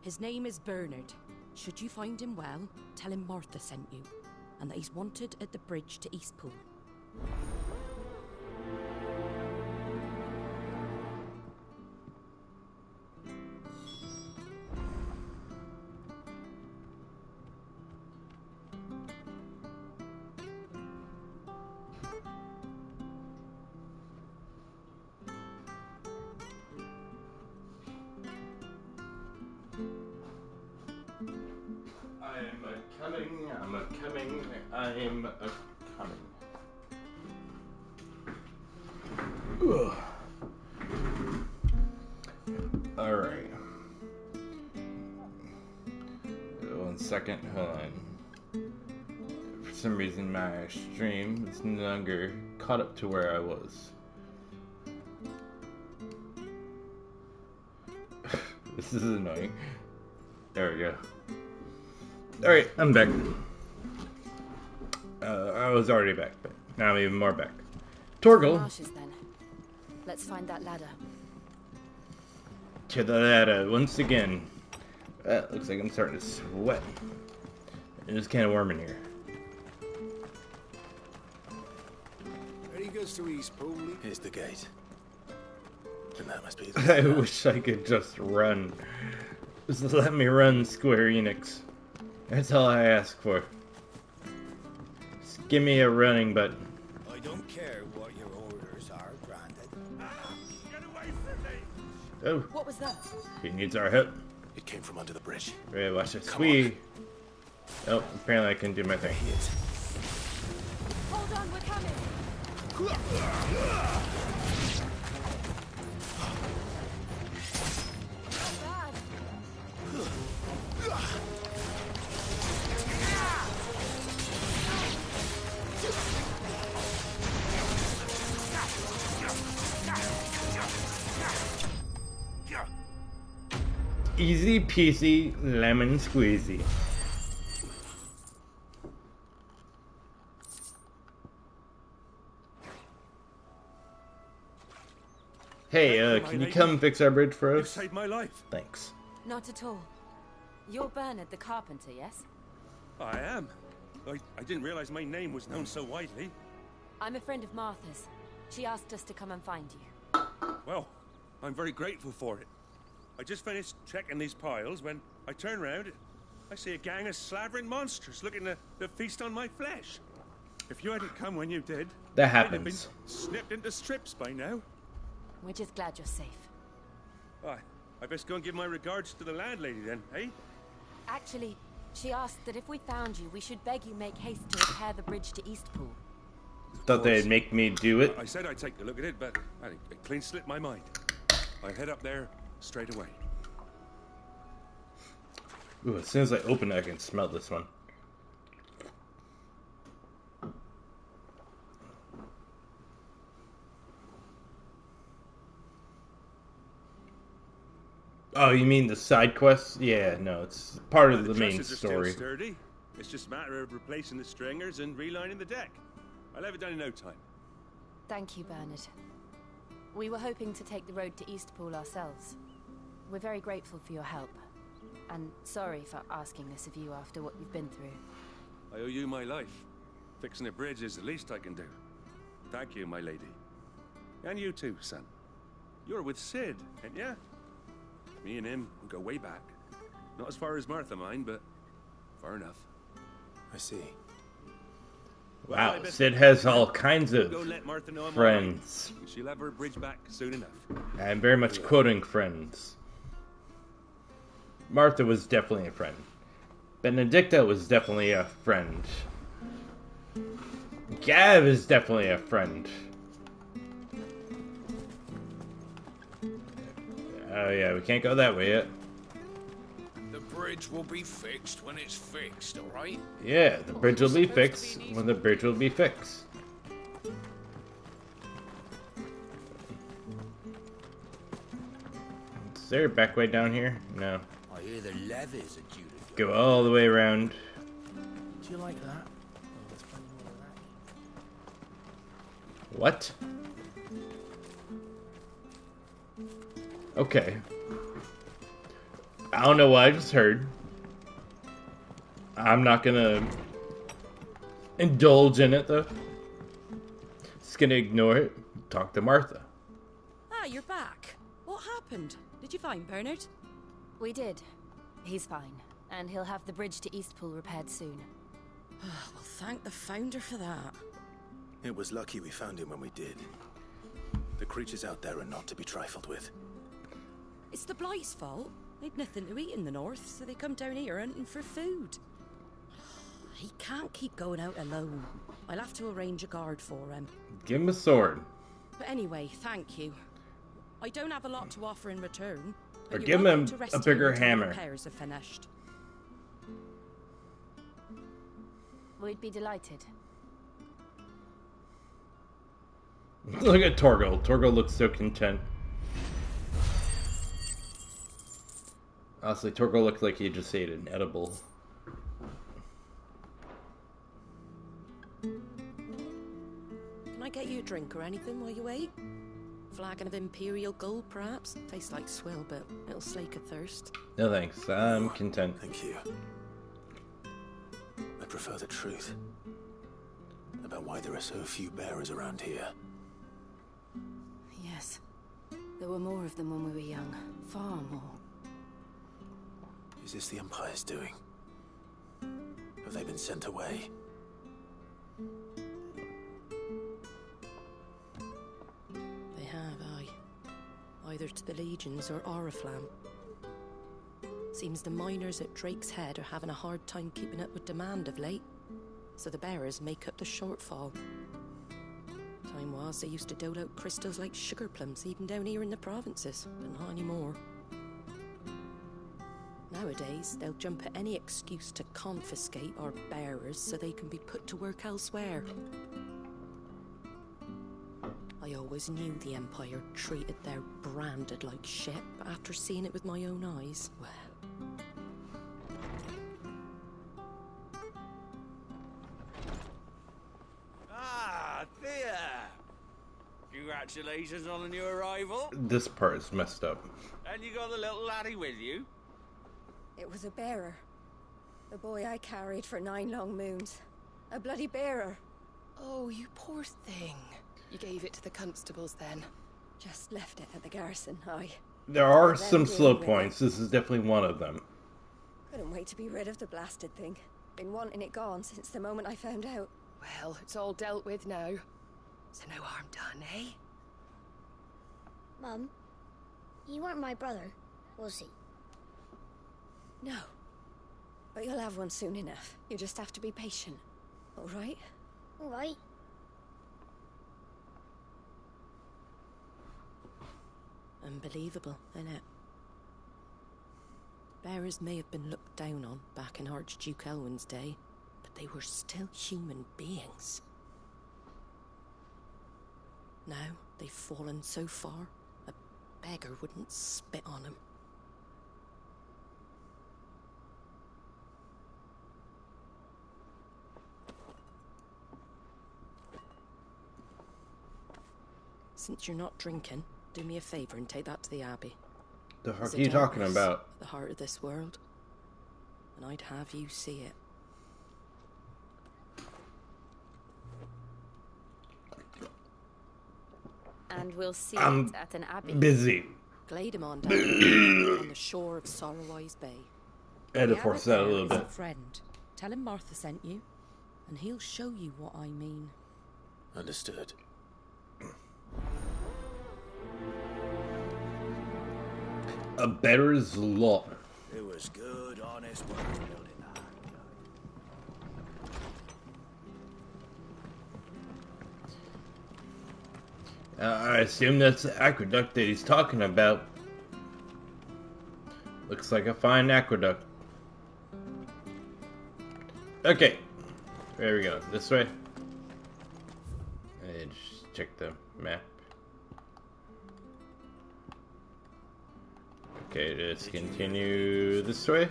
His name is Bernard. Should you find him well, tell him Martha sent you, and that he's wanted at the bridge to Eastpool. I'm coming. Alright. 1 second, hold on. For some reason my stream is no longer caught up to where I was. This is annoying. There we go. Alright, I'm back. I was already back, but now I'm even more back. Torgal. Marshes, then. Let's find that ladder. To the ladder once again. Looks like I'm starting to sweat. It is kind of warm in here. Ready goes to East Pool. Here's the gate. And that must be I wish I could just run. Just let me run, Square Enix. That's all I ask for. Just give me a running button. I don't care what your orders are, Brandon. Get away from me! Oh. What was that? He needs our help. It came from under the bridge. Right, watch it. Squee. Oh, apparently I can do my thing. Hold on, we're coming. Easy peasy, lemon squeezy. Hey, can you come fix our bridge for us? You saved my life. Thanks. Not at all. You're Bernard the carpenter, yes? I am. I didn't realize my name was known so widely. I'm a friend of Martha's. She asked us to come and find you. Well, I'm very grateful for it. I just finished checking these piles when I turn around. I see a gang of slavering monsters looking to feast on my flesh. If you hadn't come when you did, that I'd have been happens. snipped into strips by now. We're just glad you're safe. I best go and give my regards to the landlady then, eh? Actually, she asked that if we found you, we should beg you make haste to repair the bridge to Eastpool. Thought they'd make me do it. I said I'd take a look at it, but it clean slipped my mind. I'll head up there straight away. Ooh, as soon as I open it, I can smell this one. Oh, you mean the side quests? Yeah, no, it's part of the main trusses are story. Still sturdy. It's just a matter of replacing the stringers and relining the deck. I'll have it done in no time. Thank you, Bernard. We were hoping to take the road to Eastpool ourselves. We're very grateful for your help. And sorry for asking this of you after what you've been through. I owe you my life. Fixing a bridge is the least I can do. Thank you, my lady. And you too, son. You're with Sid, ain't ya? Me and him go way back. Not as far as Martha, mind, but far enough. I see. Wow, Sid has all kinds of Go let Martha know I'm friends. all right. She'll have her bridge back soon enough. I'm very much quoting friends. Martha was definitely a friend. Benedicta was definitely a friend. Gav is definitely a friend. Oh yeah, we can't go that way yet. The bridge will be fixed when it's fixed, alright? Yeah, the bridge will be fixed when the bridge will be fixed. Is there a back way down here? No. I hear the levies are due to Go all the way around. Do you like that? What? Okay. I don't know what I just heard. I'm not gonna indulge in it though. Just gonna ignore it. Talk to Martha. Ah, you're back. What happened? Did you find Bernard? We did. He's fine. And he'll have the bridge to Eastpool repaired soon. Well, thank the Founder for that. It was lucky we found him when we did. The creatures out there are not to be trifled with. It's the Blight's fault. They'd nothing to eat in the north, so they come down here hunting for food. He can't keep going out alone. I'll have to arrange a guard for him. Give him a sword. But anyway, thank you. I don't have a lot to offer in return. Or But give you're him welcome to rest a here bigger until the hammer. repairs are finished. We'd be delighted. Look at Torgal. Torgal looks so content. Honestly, Torgal looked like he just ate an edible. Can I get you a drink or anything while you wait? Flagon of Imperial Gold, perhaps? Tastes like swill, but it'll slake a thirst. No thanks. I'm content. Thank you. prefer the truth about why there are so few bearers around here. Yes. There were more of them when we were young. Far more. Is this the Empire's doing? Have they been sent away? They have, aye. Either to the Legions or Oriflamme. Seems the miners at Drake's Head are having a hard time keeping up with demand of late, so the bearers make up the shortfall. Time was they used to dole out crystals like sugar plums even down here in the provinces, but not anymore. Nowadays, they'll jump at any excuse to confiscate our bearers so they can be put to work elsewhere. I always knew the Empire treated their branded like shit, but after seeing it with my own eyes, well... Ah, there! Congratulations on the new arrival. This part is messed up. And you got the little laddie with you? It was a bearer. The boy I carried for 9 long moons. A bloody bearer. Oh, you poor thing. You gave it to the constables then? Just left it at the garrison, aye. There are some slow points. This is definitely one of them. Couldn't wait to be rid of the blasted thing. Been wanting it gone since the moment I found out. Well, it's all dealt with now. So no harm done, eh? Mum, you weren't my brother, was he? No. But you'll have one soon enough. You just have to be patient. All right? All right. Unbelievable, innit? Bearers may have been looked down on back in Archduke Elwin's day, but they were still human beings. Now they've fallen so far, a beggar wouldn't spit on them. Since you're not drinking, do me a favour and take that to the Abbey. The fuck are you talking about? The heart of this world. And I'd have you see it. And we'll see I'm it at an abbey. Busy. Glide him on down on the shore of Sorrowwise Bay. I had to force that a little Is a bit. friend. Tell him Martha sent you, and he'll show you what I mean. Understood. A better's law. It was good, honest work building that. I assume that's the aqueduct that he's talking about. Looks like a fine aqueduct. Okay. There we go. This way. I just check the map. Okay, just continue this way.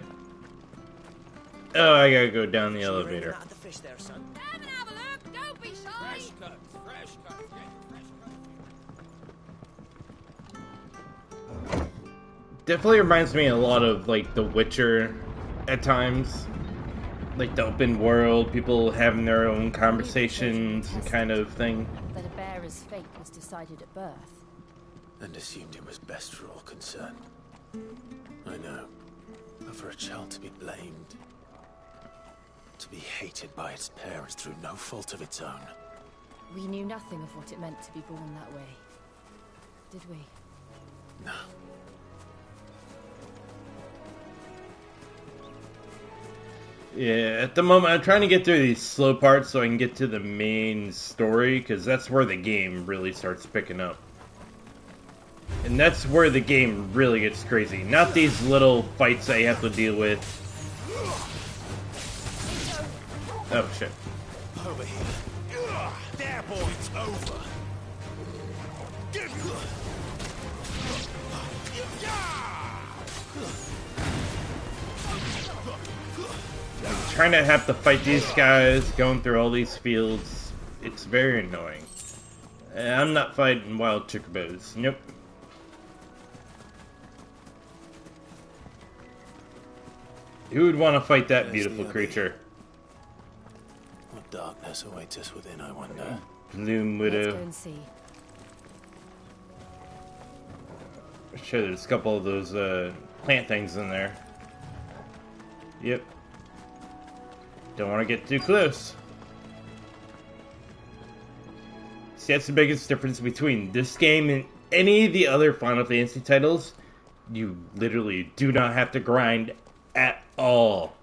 Oh, I gotta go down the elevator. The fish there, son. Come and have a look. Don't be shy. Fresh cuts, fresh cuts. Definitely reminds me a lot of like The Witcher at times. Like the open world, people having their own conversations kind of thing. That a bearer's fate was decided at birth. And assumed it was best for all concerned. I know. But for a child to be blamed, to be hated by its parents through no fault of its own. We knew nothing of what it meant to be born that way. Did we? No. Yeah, at the moment I'm trying to get through these slow parts so I can get to the main story, because that's where the game really starts picking up. And that's where the game really gets crazy. Not these little fights I have to deal with. Oh shit. Over here. There, boy, it's over. I'm trying to have to fight these guys, going through all these fields. It's very annoying. I'm not fighting wild chocobos. Nope. Who would want to fight that beautiful creature? darkness awaits us within, I wonder? Bloom Let's Widow. go and see. Sure, there's a couple of those plant things in there. Yep. Don't want to get too close. See, that's the biggest difference between this game and any of the other Final Fantasy titles. You literally do not have to grind at all.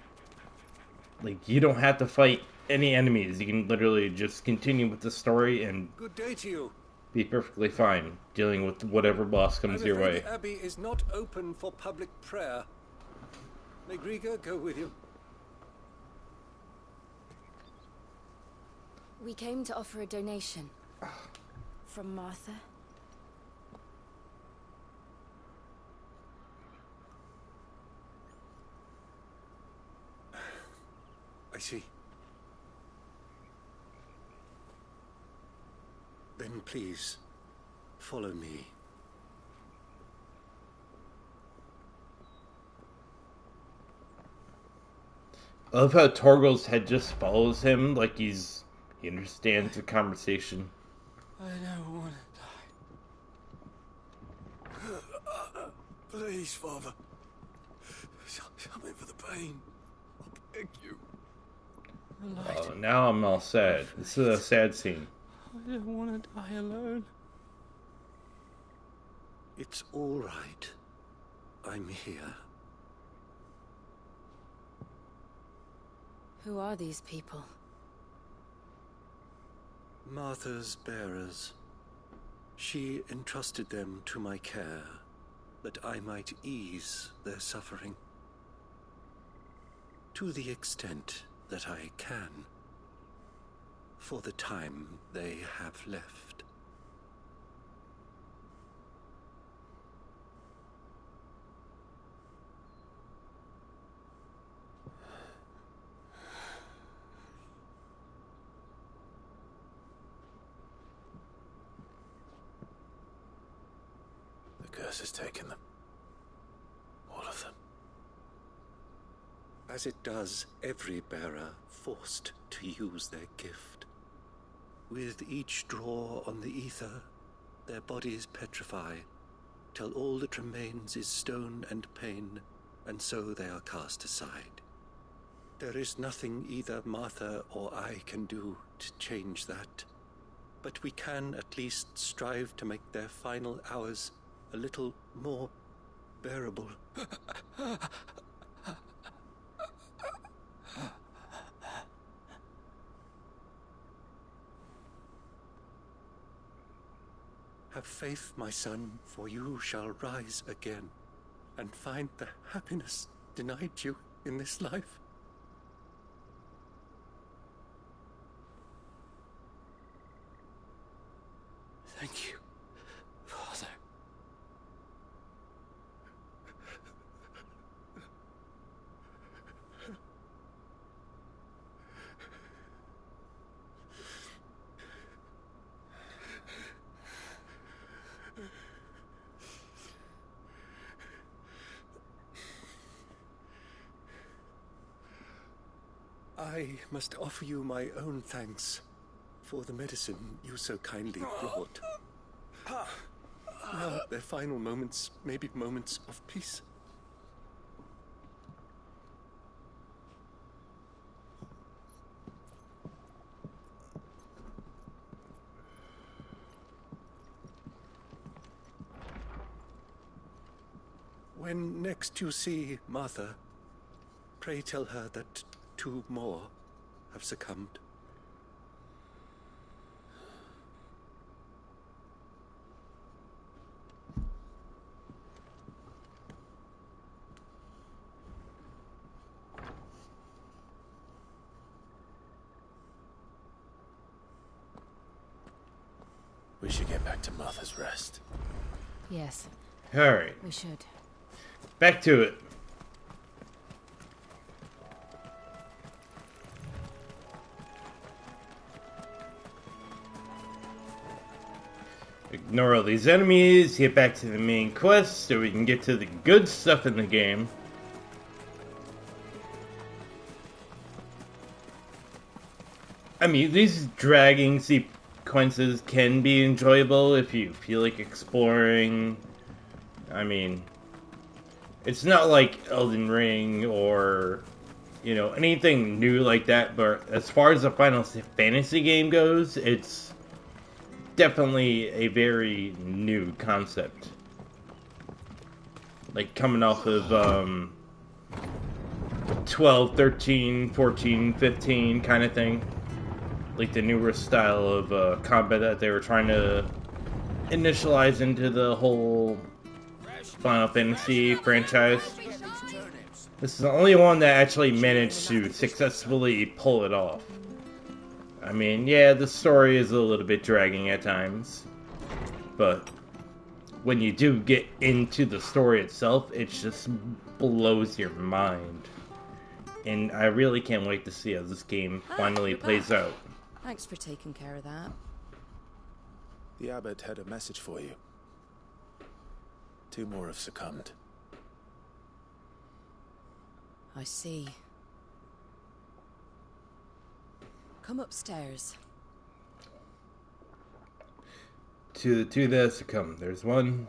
Like, you don't have to fight any enemies. You can literally just continue with the story and Good day to you. be perfectly fine dealing with whatever boss comes your way. The Abbey is not open for public prayer. May Griga go with you. We came to offer a donation. From Martha. I see. Then please, follow me. I love how Torgal's head just follows him like he understands the conversation. I don't want to die. Please, Father. Help me for the pain. I beg you. Oh, now I'm all sad. This is a sad scene. I don't want to die alone. It's all right. I'm here. Who are these people? Martha's bearers. She entrusted them to my care, that I might ease their suffering. To the extent that I can, for the time they have left. The curse has taken them. All of them. As it does every bearer forced to use their gift. With each draw on the ether, their bodies petrify, till all that remains is stone and pain, and so they are cast aside. There is nothing either Martha or I can do to change that, but we can at least strive to make their final hours a little more bearable. Have faith, my son, for you shall rise again, and find the happiness denied you in this life. Thank you, Father. I must offer you my own thanks for the medicine you so kindly brought. Now, their final moments may be moments of peace. When next you see Martha, pray tell her that 2 more have succumbed. We should get back to Martha's Rest. Yes. Alright. We should. Back to it. Ignore all these enemies, get back to the main quest so we can get to the good stuff in the game. I mean, these dragging sequences can be enjoyable if you feel like exploring. I mean, it's not like Elden Ring or, you know, anything new like that, but as far as a Final Fantasy game goes, it's definitely a very new concept. Like, coming off of, 12, 13, 14, 15 kind of thing. Like the newer style of combat that they were trying to initialize into the whole Final Fantasy franchise. This is the only one that actually managed to successfully pull it off. I mean, yeah, the story is a little bit dragging at times, but when you do get into the story itself, it just blows your mind. And I really can't wait to see how this game finally plays out. Thanks for taking care of that. The abbot had a message for you. 2 more have succumbed. I see. Come upstairs. To the 2 that succumb, there's 1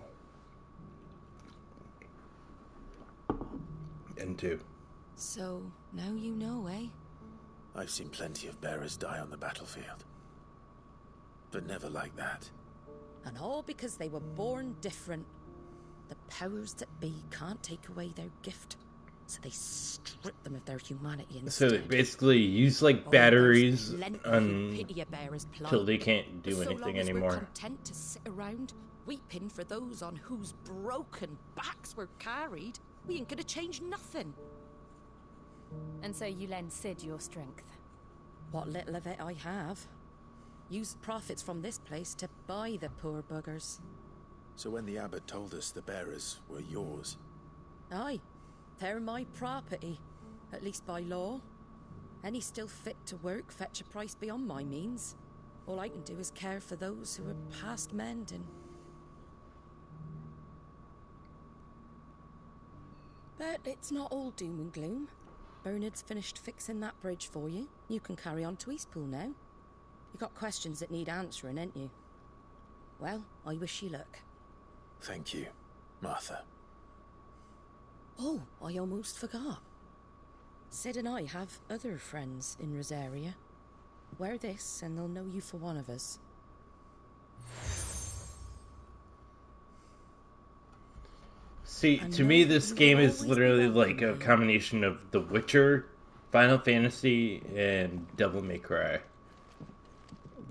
and 2. So, now you know, eh? I've seen plenty of bearers die on the battlefield. But never like that. And all because they were born different. The powers that be can't take away their gift, so they strip them of their humanity instead. So they basically use like batteries until they can't do anything anymore. We're content to sit around weeping for those on whose broken backs we're carried, we ain't gonna change nothing. And so you lend Cid your strength? What little of it I have. Use the profits from this place to buy the poor buggers. So when the abbot told us the bearers were yours... Aye, they're my property, at least by law. Any still fit to work fetch a price beyond my means. All I can do is care for those who are past mending. But it's not all doom and gloom. Bernard's finished fixing that bridge for you. You can carry on to Eastpool now. You got questions that need answering, ain't you? Well, I wish you luck. Thank you, Martha. Oh, I almost forgot. Cid and I have other friends in Rosaria. Wear this and they'll know you for one of us. See, to me this game is literally like a combination of The Witcher, Final Fantasy, and Devil May Cry. A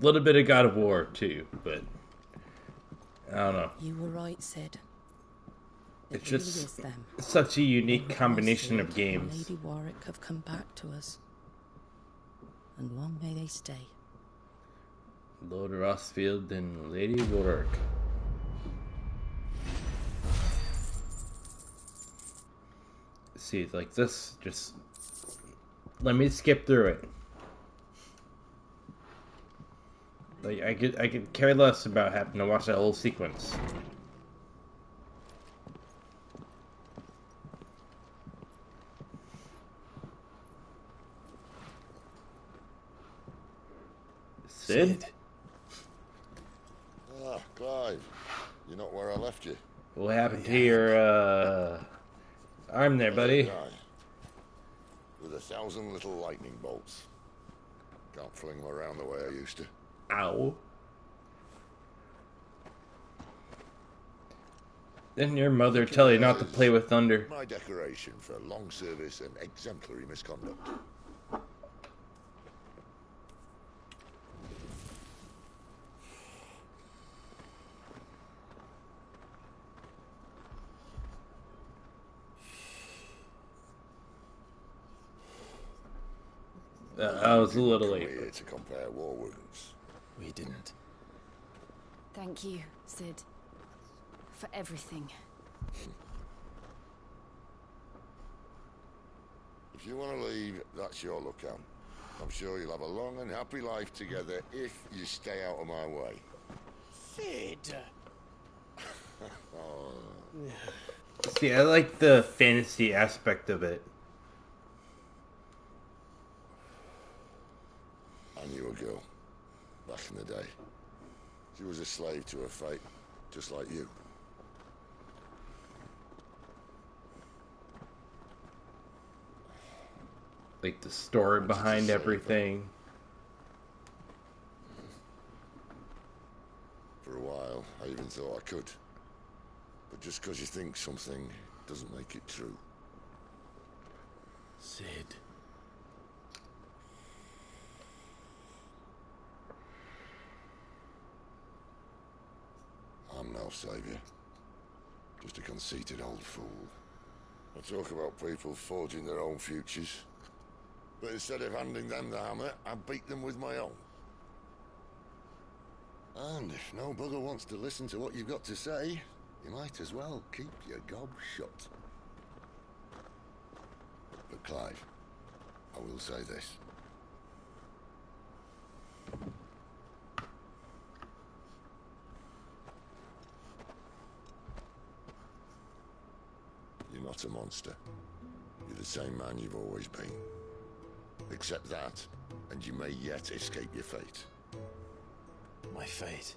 little bit of God of War too, but I don't know. You were right, Cid. It's just such a unique combination of games. Lady Warwick have come back to us. And long may they stay. Lord Rossfield and Lady Warwick. See, like this, just let me skip through it. Like I could care less about having to watch that whole sequence. Cid? Ah, Clive. You're not where I left you. What happened to your arm there, buddy? With 1,000 little lightning bolts. Can't fling them around the way I used to. Ow. Didn't your mother tell you not to play with thunder? My decoration for long service and exemplary misconduct. I was a little late. Here to compare war wounds. We didn't. Thank you, Cid, for everything. If you want to leave, that's your lookout. I'm sure you'll have a long and happy life together if you stay out of my way. Cid! Oh. See, I like the fantasy aspect of it. I knew knew a girl back in the day. She was a slave to her fate, just like you. Like the story behind everything. For a while, I even thought I could. But just because you think something doesn't make it true. Sid. I'm no savior. Just a conceited old fool. I talk about people forging their own futures. But instead of handing them the hammer, I beat them with my own. And if no bugger wants to listen to what you've got to say, you might as well keep your gob shut. But Clive, I will say this. You're not a monster. You're the same man you've always been. Accept that, and you may yet escape your fate. My fate?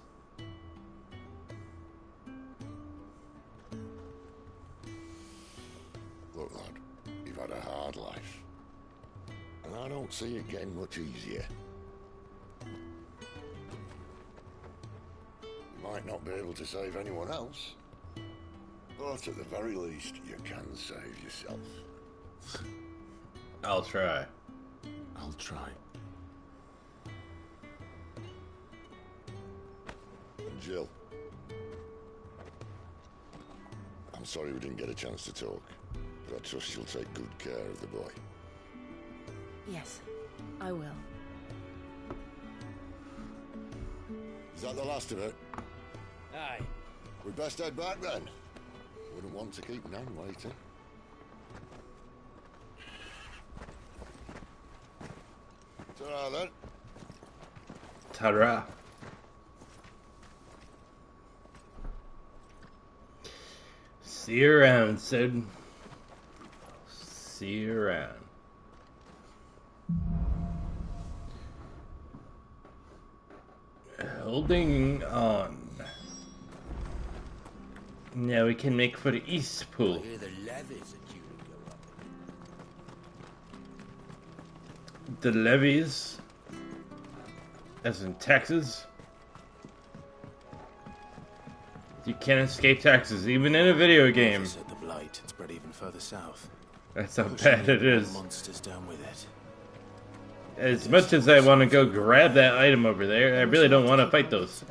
Look, lad, you've had a hard life. And I don't see it getting much easier. You might not be able to save anyone else, but at the very least, you can save yourself. I'll try. I'll try. And Jill, I'm sorry we didn't get a chance to talk, but I trust you'll take good care of the boy. Yes, I will. Is that the last of it? Aye. We'd best head back then. Wouldn't want to keep Nan waiting. Ta-ra then. Ta-ra. See you around, Sid. See you around. Holding on. Now we can make for the East Pool. The levees, as in taxes. You can't escape taxes, even in a video game. Said the blight spread even further south. That's how bad it is. Monsters down with it. As much as I want to go grab that item over there, I really don't want to fight those.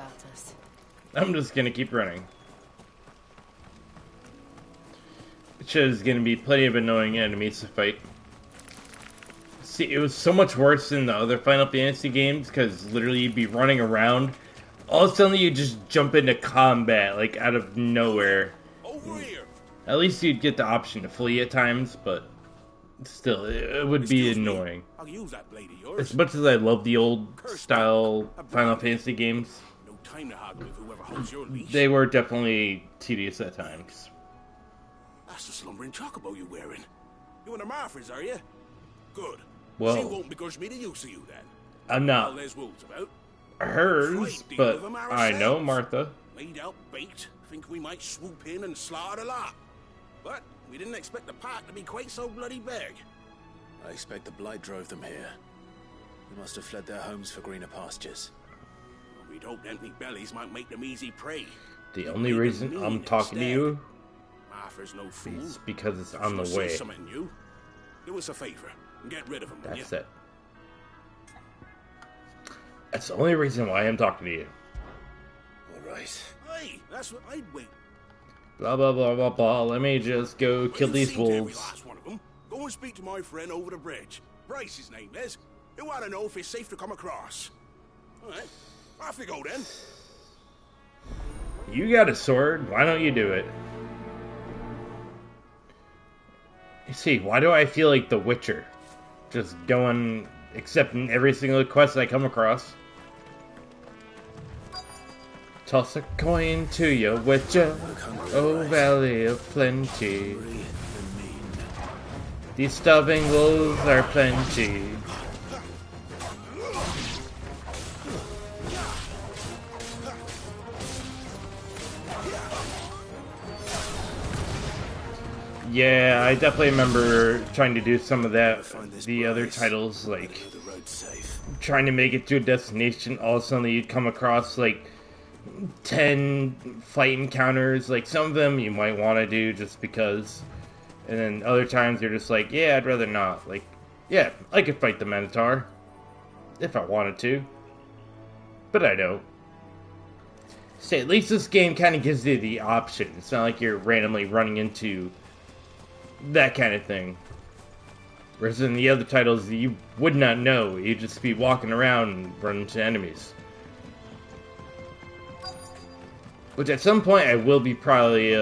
I'm just gonna keep running. Which is gonna be plenty of annoying enemies to fight. See, it was so much worse than the other Final Fantasy games, because literally you'd be running around, all of a sudden you just jump into combat, like, out of nowhere. At least you'd get the option to flee at times, but still, it would be annoying. As much as I love the old style Final Fantasy games, they were definitely tedious at times. That's the slumbering chocobo you're wearing. You one of Martha's, are you? Good. Well, she won't begrudge me the use of you then. I'm not there's wolves about. hers, but I know Martha. Made out baked, think we might swoop in and slaughter the lot. But we didn't expect the park to be quite so bloody big. I expect the blight drove them here. They must have fled their homes for greener pastures. We'd hoped empty bellies might make them easy prey. The only reason I'm talking to you Martha's no fool. is because it's on the way. Something new. Do us a favor and get rid of them. That's it. That's the only reason why I'm talking to you. All right. Hey, that's what I'd wait. Blah blah blah blah blah. Let me just go kill these wolves. One of them. Go and speak to my friend over the bridge. Bryce, his name is. He'll want to know if it's safe to come across. All right, off you go then. You got a sword. Why don't you do it? You see, why do I feel like The Witcher? Just going, accepting every single quest I come across. Toss a coin to your Witcher, oh valley of plenty. These starving wolves are plenty. Yeah, I definitely remember trying to do some of that. The other titles, like trying to make it to a destination, all of a sudden you'd come across like 10 fight encounters. Like some of them you might want to do just because, and then other times you're just like, yeah, I'd rather not. Like, yeah, I could fight the Minotaur if I wanted to, but I don't. Say, at least this game kind of gives you the option. It's not like you're randomly running into that kind of thing. Whereas in the other titles, you would not know. You'd just be walking around and run into enemies. Which at some point I will be probably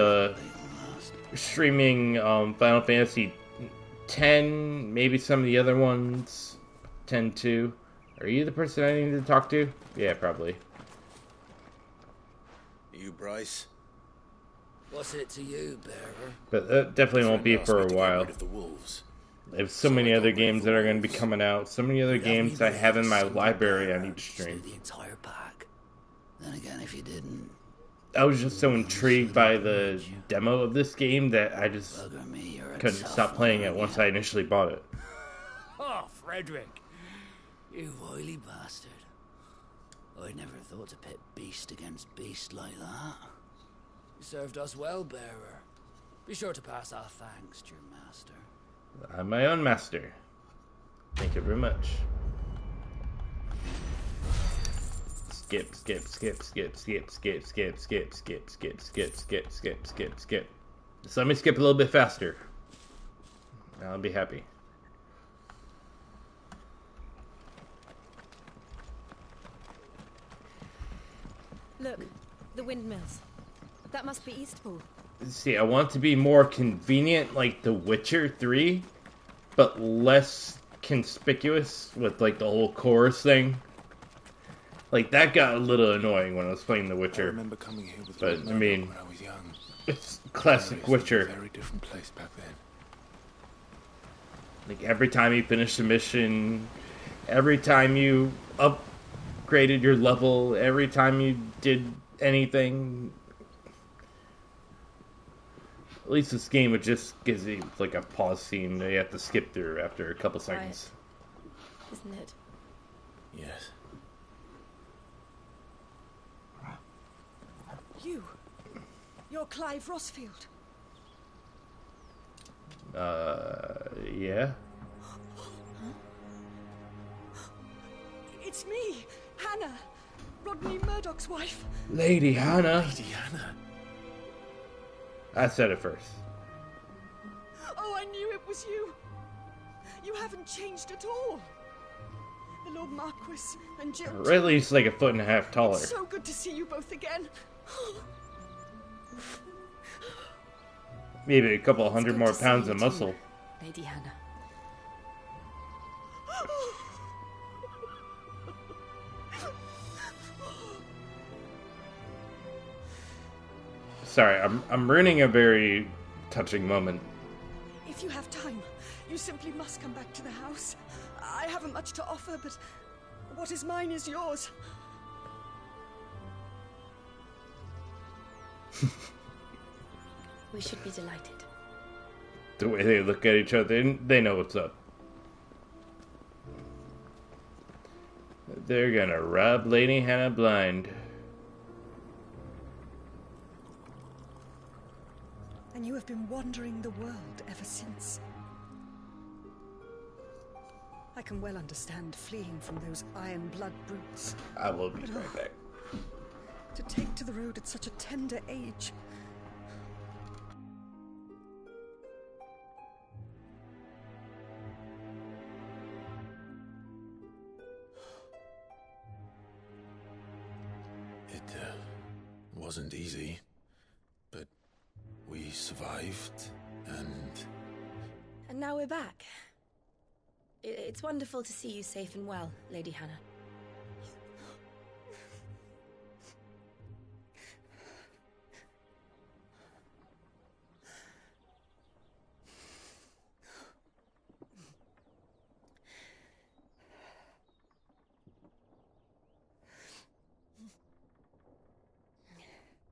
streaming Final Fantasy 10, maybe some of the other ones. 10-2. Are you the person I need to talk to? Yeah, probably. You, Bryce? What's it to you, Bearer? But that definitely won't be for a while. Rid of the wolves. There's so many other games that are going to be coming out. So many other games I have in my library I need to stream. The entire pack. Then again, if you didn't, I was just so intrigued by the demo of this game that I just couldn't stop playing it once I initially bought it. Oh, Frederick! You wily bastard. I'd never thought to pit beast against beast like that. You served us well, Bearer. Be sure to pass our thanks to your master. I'm my own master. Thank you very much. Skip, skip, skip, skip, skip, skip, skip, skip, skip, skip, skip, skip, skip, skip, skip. Just let me skip a little bit faster. I'll be happy. Look, the windmills. That must be Eastpool. See, I want it to be more convenient, like The Witcher 3, but less conspicuous with, like, the whole chorus thing. Like, that got a little annoying when I was playing The Witcher. I remember coming here with but, I mean, when I was young. it's classic Witcher. A very different place back then. Like, every time you finished a mission, every time you upgraded your level, every time you did anything. At least this game, it just gives you, like, a pause scene that you have to skip through after a couple seconds. Right. Isn't it? Yes. You're Clive Rossfield. Yeah? It's me, Hannah, Rodney Murdoch's wife. Lady Hannah. Lady Hannah. I said it first. Oh, I knew it was you. You haven't changed at all. The Lord Marquis and Jill. Or at least like a foot and a half taller. It's so good to see you both again. Maybe a couple hundred more pounds of muscle. Lady Hannah. Sorry, I'm ruining a very touching moment. If you have time, you simply must come back to the house. I haven't much to offer, but what is mine is yours. We should be delighted. The way they look at each other, they know what's up. They're gonna rob Lady Hannah blind. And you have been wandering the world ever since. I can well understand fleeing from those iron blood brutes. I will be right back. To take to the road at such a tender age. It wasn't easy, but we survived, and... And now we're back. It's wonderful to see you safe and well, Lady Hannah.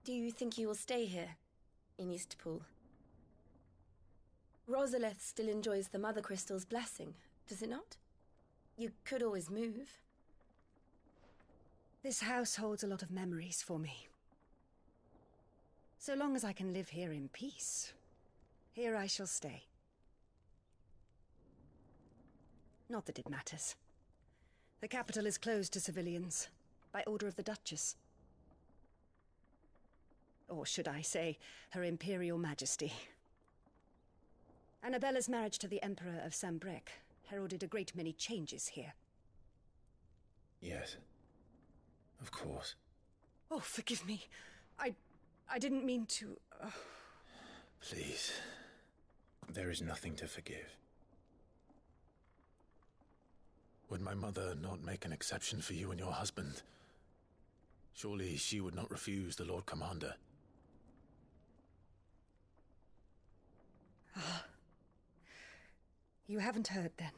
Do you think you will stay here, in Eastpool? Rosalith still enjoys the Mother Crystal's blessing, does it not? You could always move. This house holds a lot of memories for me. So long as I can live here in peace, here I shall stay. Not that it matters. The capital is closed to civilians, by order of the Duchess. Or should I say, Her Imperial Majesty. Annabella's marriage to the Emperor of Sambrec heralded a great many changes here. Yes. Of course. Oh, forgive me. I didn't mean to... Please. There is nothing to forgive. Would my mother not make an exception for you and your husband? Surely she would not refuse the Lord Commander. You haven't heard, then.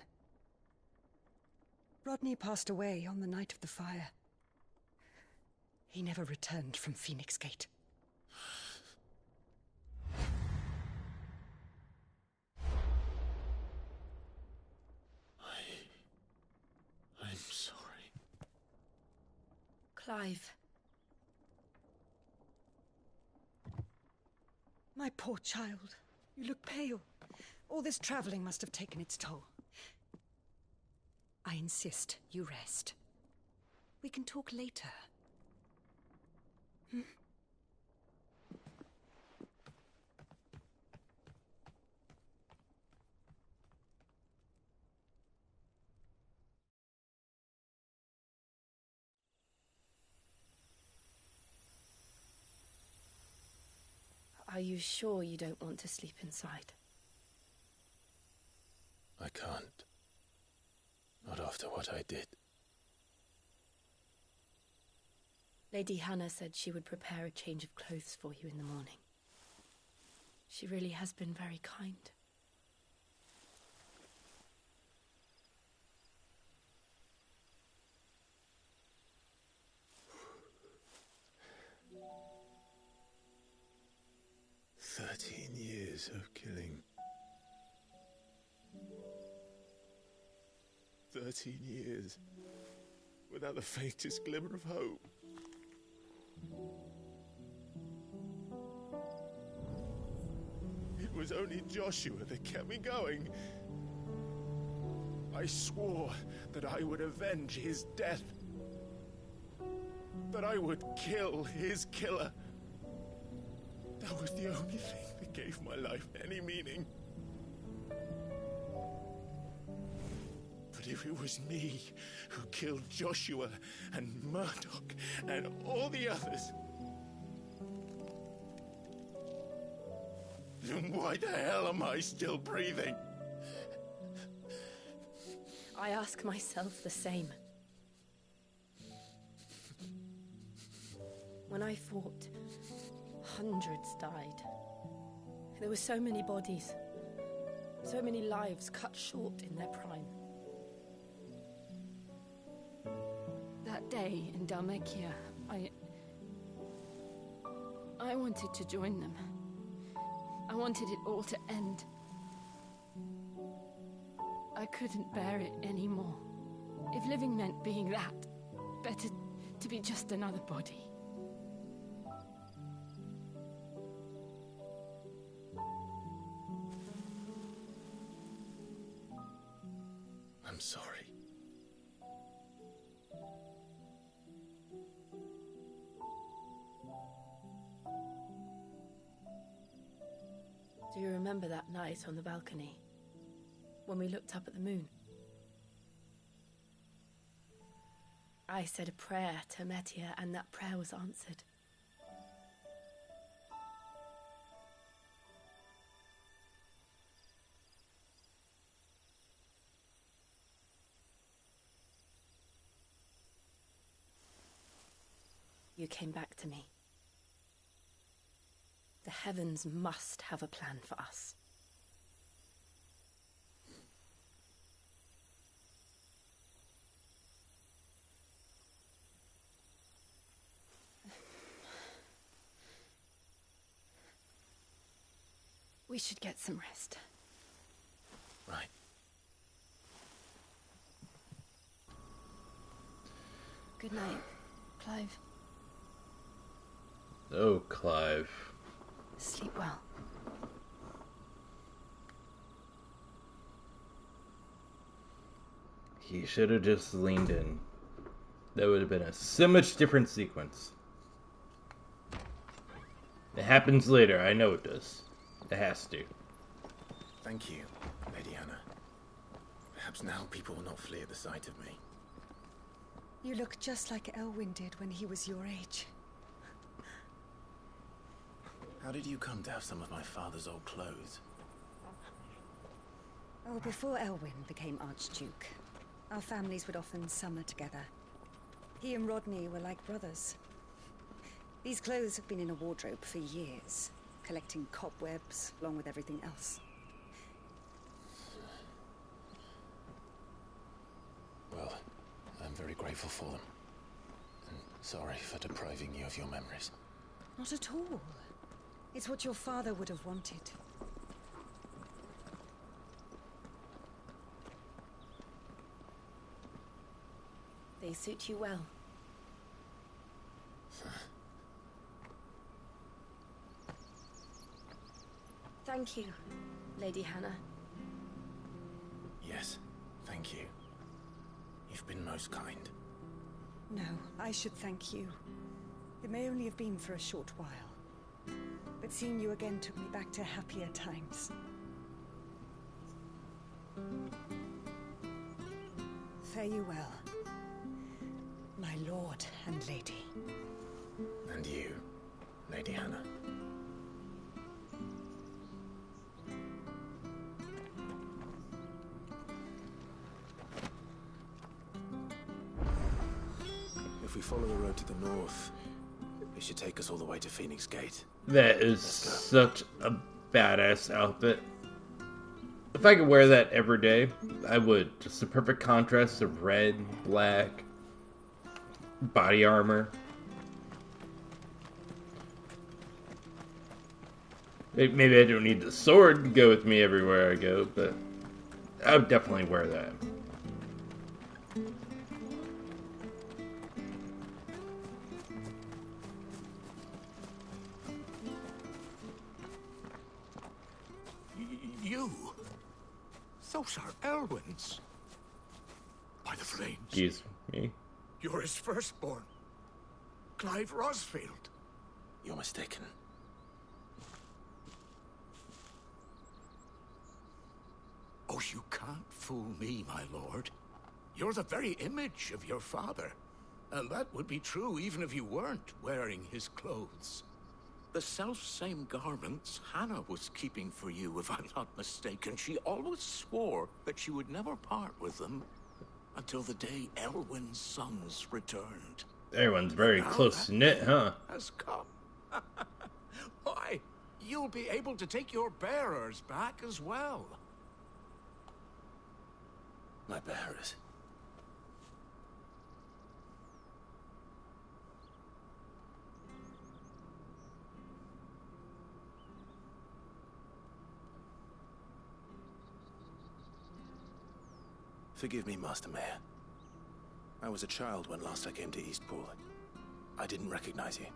Rodney passed away on the night of the fire. He never returned from Phoenix Gate. I'm sorry. Clive. My poor child. You look pale. All this traveling must have taken its toll. I insist you rest. We can talk later. Hmm? Are you sure you don't want to sleep inside? I can't. Not after what I did. Lady Hannah said she would prepare a change of clothes for you in the morning. She really has been very kind. Years of killing. 13 years without the faintest glimmer of hope. It was only Joshua that kept me going. I swore that I would avenge his death. That I would kill his killer. That was the only thing that gave my life any meaning. But if it was me who killed Joshua and Murdoch and all the others, then why the hell am I still breathing? I ask myself the same. When I fought, hundreds died. There were so many bodies, so many lives cut short in their prime. That day in Dalmekia, I wanted to join them. I wanted it all to end. I couldn't bear it anymore. If living meant being that, better to be just another body. I'm sorry. Do you remember that night on the balcony, when we looked up at the moon? I said a prayer to Metia, and that prayer was answered. You came back to me. The heavens must have a plan for us. We should get some rest. Good night, Clive. Oh, Clive. Sleep well. He should have just leaned in. That would have been a so much different sequence. It happens later, I know it does. It has to. Thank you, Lady Hannah. Perhaps now people will not flee at the sight of me. You look just like Elwyn did when he was your age. How did you come to have some of my father's old clothes? Oh, before Elwyn became Archduke, our families would often summer together. He and Rodney were like brothers. These clothes have been in a wardrobe for years, collecting cobwebs along with everything else. Well, I'm very grateful for them. And sorry for depriving you of your memories. Not at all. It's what your father would have wanted. They suit you well. Thank you, Lady Hannah. Yes, thank you. You've been most kind. No, I should thank you. It may only have been for a short while, but seeing you again took me back to happier times. Fare you well, my lord and lady. And you, Lady Hannah. If we follow the road to the north, it should take us all the way to Phoenix Gate. That is such a badass outfit. If I could wear that every day, I would. Just the perfect contrast of red, black, body armor. Maybe I don't need the sword to go with me everywhere I go, but I would definitely wear that. You? Those are Elwyn's. By the flames. Excuse me. You're his firstborn. Clive Rosfield. You're mistaken. Oh, you can't fool me, my lord. You're the very image of your father. And that would be true even if you weren't wearing his clothes. The self-same garments Hannah was keeping for you, if I'm not mistaken. She always swore that she would never part with them until the day Elwyn's sons returned. Everyone's very close-knit, huh? Has come. Why, you'll be able to take your bearers back as well. My bearers? Forgive me, Master Mayor. I was a child when last I came to Eastpool. I didn't recognize you.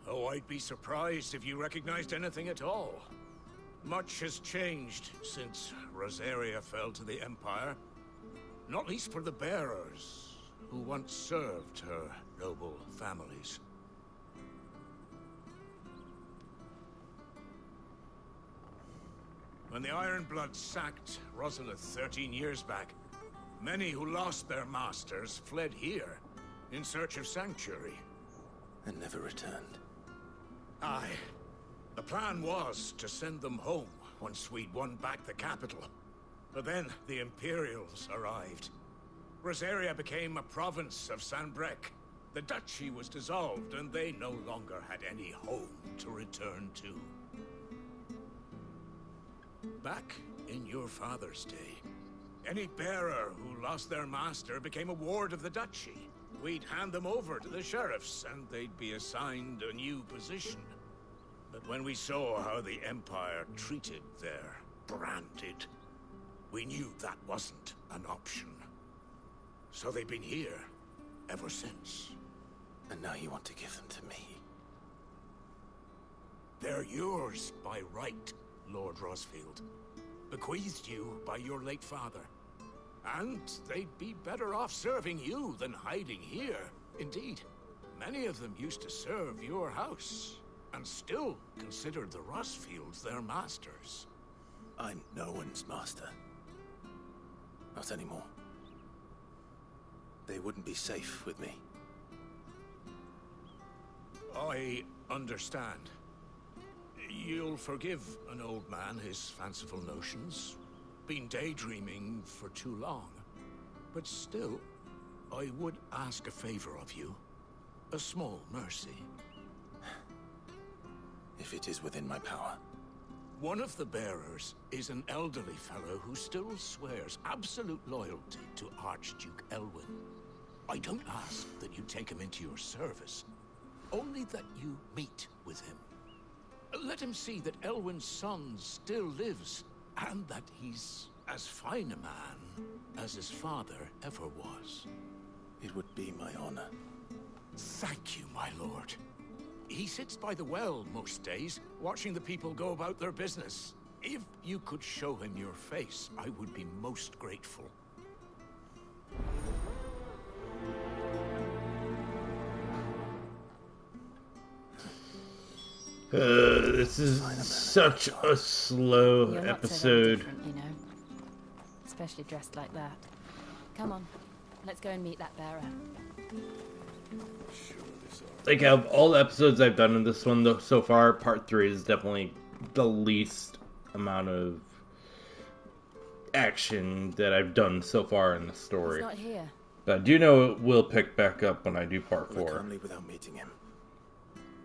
Oh, I'd be surprised if you recognized anything at all. Much has changed since Rosaria fell to the Empire. Not least for the bearers, who once served her noble families. When the Ironbloods sacked Rosalith 13 years back, many who lost their masters fled here in search of sanctuary. And never returned. Aye. The plan was to send them home once we'd won back the capital. But then the Imperials arrived. Rosaria became a province of Sanbreque. The duchy was dissolved, and they no longer had any home to return to. Back in your father's day, any bearer who lost their master became a ward of the duchy. We'd hand them over to the sheriffs, and they'd be assigned a new position. But when we saw how the Empire treated their branded, we knew that wasn't an option. So they've been here, ever since. And now you want to give them to me? They're yours by right, Lord Rosfield. Bequeathed you by your late father. And they'd be better off serving you than hiding here. Indeed, many of them used to serve your house, and still considered the Rosfields their masters. I'm no one's master. Not anymore. They wouldn't be safe with me. I understand. You'll forgive an old man his fanciful notions. Been daydreaming for too long. But still, I would ask a favor of you. A small mercy. If it is within my power. One of the bearers is an elderly fellow who still swears absolute loyalty to Archduke Elwyn. I don't ask that you take him into your service, only that you meet with him. Let him see that Elwyn's son still lives, and that he's as fine a man as his father ever was. It would be my honor. Thank you, my lord. He sits by the well most days, watching the people go about their business. If you could show him your face, I would be most grateful. This is such a slow You're not episode. so very different, you know. Especially dressed like that. Come on, let's go and meet that bearer. Like, out of all the episodes I've done in this one though, so far, part 3 is definitely the least amount of action that I've done so far in the story. He's not here. But I do know it will pick back up when I do part 4. I can't leave without meeting him.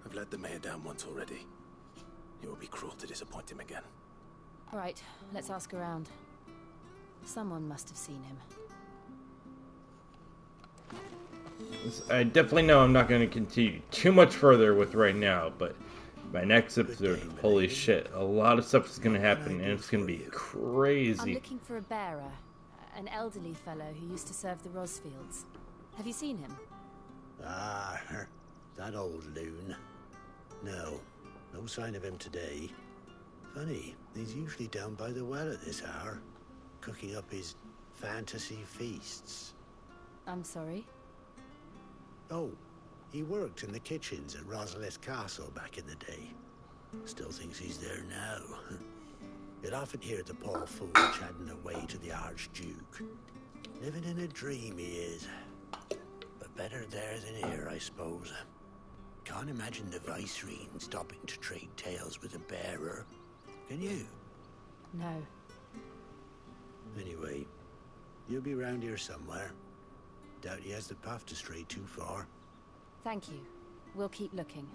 I've let the mayor down once already. It would be cruel to disappoint him again. Right, let's ask around. Someone must have seen him. I definitely know I'm not going to continue too much further with right now, but my next episode, holy shit, a lot of stuff is going to happen, and it's going to be I'm crazy. looking for a bearer, an elderly fellow who used to serve the Rosfields. Have you seen him? Ah, that old loon. No sign of him today. Funny, he's usually down by the well at this hour, cooking up his fantasy feasts. I'm sorry? Oh, he worked in the kitchens at Rosalith Castle back in the day. Still thinks he's there now. You'd often hear the poor fool chatting away to the Archduke. Living in a dream he is. But better there than here, I suppose. Can't imagine the Viceroy stopping to trade tales with a bearer. Can you? No. Anyway, you'll be round here somewhere. Doubt he has the path to stray too far. Thank you. We'll keep looking.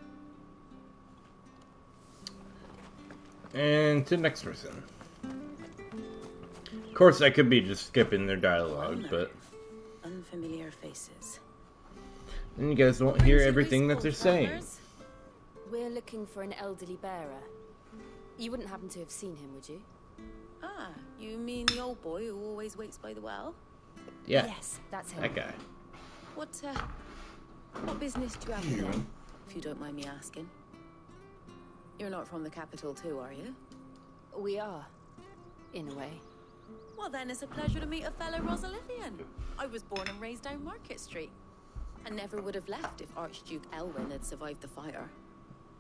And to the next person. Of course, I could be just skipping their dialogue, but Unfamiliar faces. then you guys won't hear everything that they're saying. We're looking for an elderly bearer. You wouldn't happen to have seen him, would you? Ah, you mean the old boy who always waits by the well? Yeah. Yes, that's him. That guy. What business do you have with him, if you don't mind me asking? You're not from the capital too, are you? We are, in a way. Well then, it's a pleasure to meet a fellow Rosalithian. I was born and raised down Market Street. I never would have left if Archduke Elwyn had survived the fire.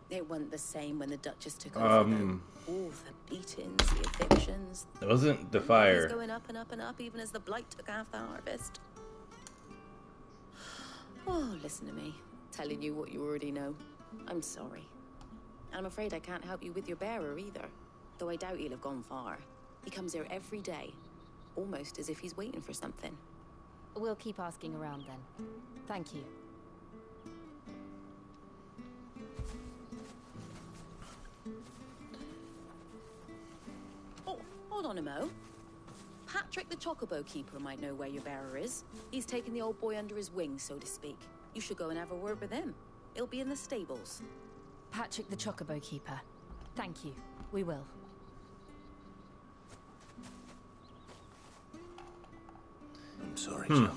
It wasn't the same when the Duchess took over, though. All the beatings, the evictions. It wasn't the It's fire. going up and up and up, even as the blight took half the harvest. Oh, listen to me. Telling you what you already know. I'm sorry. I'm afraid I can't help you with your bearer either. Though I doubt he'll have gone far. He comes here every day. Almost as if he's waiting for something. We'll keep asking around then. Thank you. Oh, hold on a mo. Patrick the Chocobo Keeper might know where your bearer is. He's taken the old boy under his wing, so to speak. You should go and have a word with him. He'll be in the stables. Patrick the Chocobo Keeper. Thank you. We will. I'm sorry, Joe.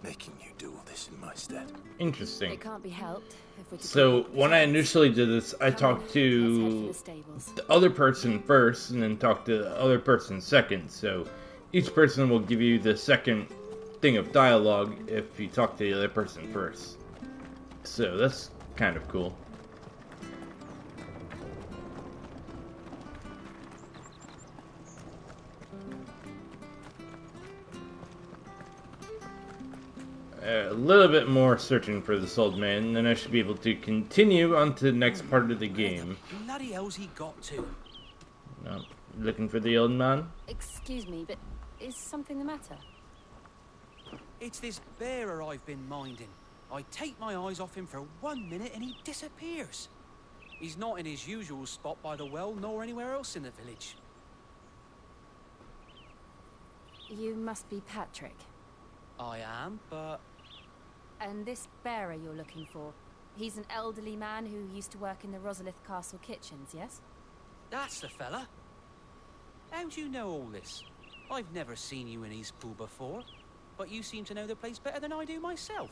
making you do all this in my stead. Interesting. It can't be helped if we're to So keep up when I the chance. initially did this, I talked Let's head for to the stables. the other person first, and then talked to the other person second. So each person will give you the second thing of dialogue if you talk to the other person first. So that's kind of cool. A little bit more searching for this old man, and then I should be able to continue on to the next part of the game. Bloody hell's he got to? No, looking for the old man? Excuse me, but is something the matter? It's this bearer I've been minding. I take my eyes off him for 1 minute and he disappears. He's not in his usual spot by the well, nor anywhere else in the village. You must be Patrick. I am, but... And this bearer you're looking for, he's an elderly man who used to work in the Rosalith Castle kitchens, yes? That's the fella. How do you know all this? I've never seen you in Eastpool before, but you seem to know the place better than I do myself.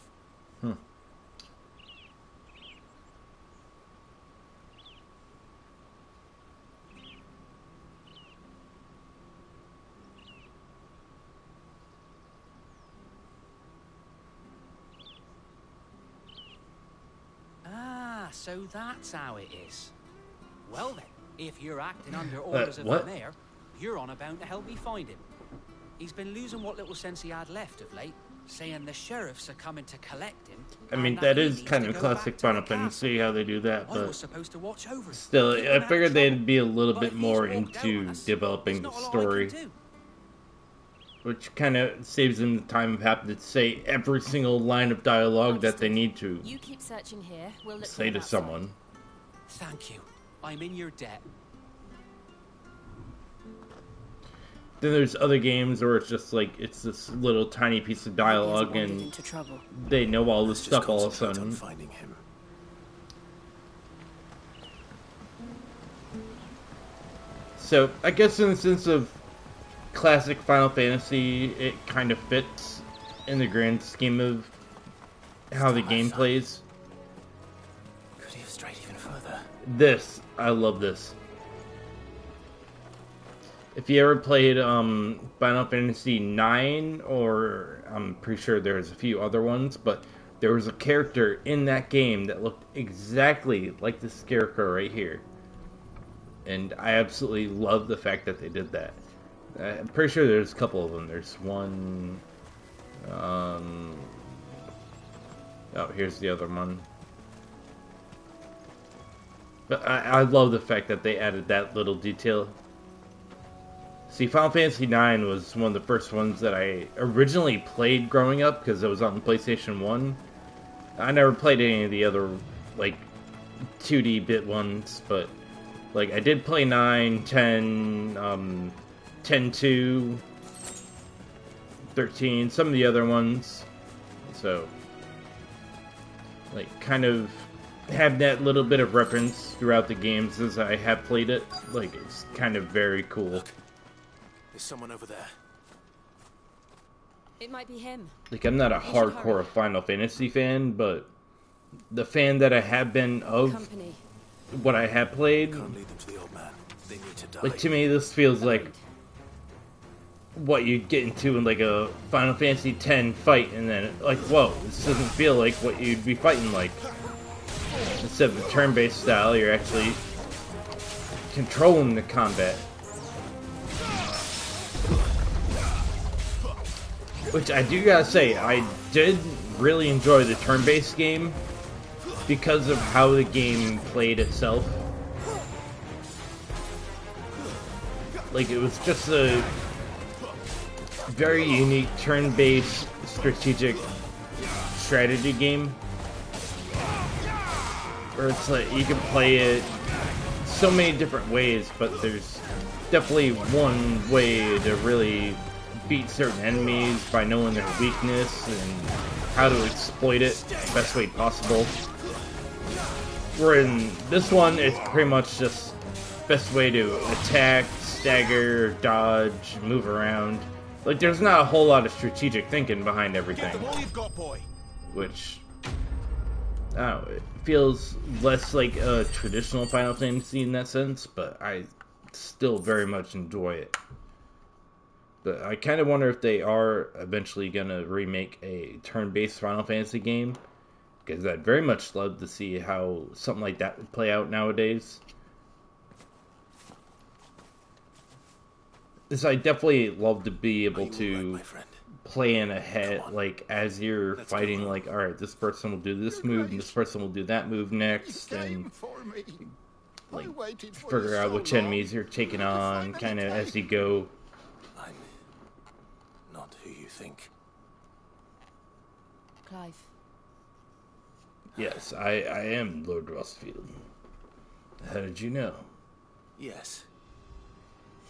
So that's how it is. Well then, if you're acting under orders of the mayor, you're on about to help me find him. He's been losing what little sense he had left of late, saying the sheriffs are coming to collect him. I mean, that is kind of classic Final Fantasy how they do that, I was but supposed to watch over him. still, I figured they'd be a little bit more into developing the story. Which kind of saves them the time of having to say every single line of dialogue that they need to You keep searching here. We'll look say to someone. Thank you. I'm in your debt. Then there's other games where it's just like, it's this little tiny piece of dialogue and they know all this stuff all of a sudden. Finding him. So, I guess in the sense of classic Final Fantasy, it kind of fits in the grand scheme of how the game plays. Could he have strayed even further? This, I love this. If you ever played Final Fantasy IX, or I'm pretty sure there's a few other ones, but there was a character in that game that looked exactly like the Scarecrow right here. And I absolutely love the fact that they did that. I'm pretty sure there's a couple of them. There's one... oh, here's the other one. But I love the fact that they added that little detail. See, Final Fantasy IX was one of the first ones that I originally played growing up, because it was on the PlayStation 1. I never played any of the other, like, 2D bit ones, but, like, I did play 9, 10, 10-2, 13, some of the other ones. So, like, kind of have that little bit of reference throughout the games as I have played it. Like, it's kind of very cool. Look, there's someone over there. It might be him. Like, I'm not a hardcore Final Fantasy fan, but the fan that I have been of what I have played, Can't lead them to the old man. They need to die. like, to me, this feels like what you'd get into in, like, a Final Fantasy X fight, and then, like, whoa, this doesn't feel like what you'd be fighting like. Instead of the turn-based style, you're actually controlling the combat. Which I do gotta say, I did really enjoy the turn-based game because of how the game played itself. Like, it was just a very unique turn-based strategic strategy game. Where it's like, you can play it so many different ways, but there's definitely one way to really beat certain enemies by knowing their weakness and how to exploit it the best way possible. Where in this one, it's pretty much just best way to attack, stagger, dodge, move around. Like, there's not a whole lot of strategic thinking behind everything. Get them all you've got, boy. Which, I don't know, it feels less like a traditional Final Fantasy in that sense, but I still very much enjoy it. But I kind of wonder if they are eventually going to remake a turn-based Final Fantasy game, because I'd very much love to see how something like that would play out nowadays. Because I definitely love to be able to play in ahead, like, as you're fighting, like, alright, this person will do this move, and this person will do that move next, and like, figure out which enemies you're taking on, kind of as you go. I'm not who you think. Clive. Yes, I am Lord Rustfield. How did you know? Yes.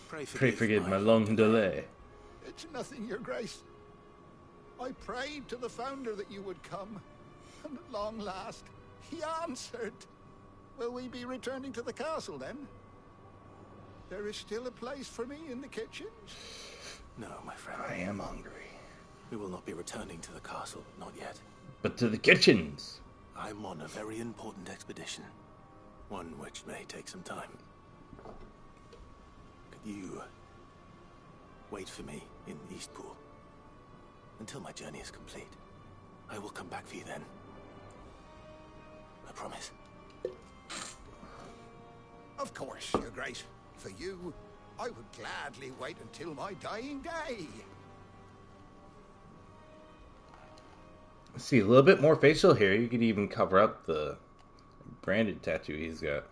Pray forgive my long delay. It's nothing, Your Grace. I prayed to the Founder that you would come, and at long last, he answered. Will we be returning to the castle, then? There is still a place for me in the kitchens? No, my friend. I am hungry. We will not be returning to the castle, not yet. But to the kitchens! I'm on a very important expedition. One which may take some time. Could you wait for me in Eastpool until my journey is complete? I will come back for you then. I promise. Of course, Your Grace. For you, I would gladly wait until my dying day. See, a little bit more facial hair. You could even cover up the branded tattoo he's got.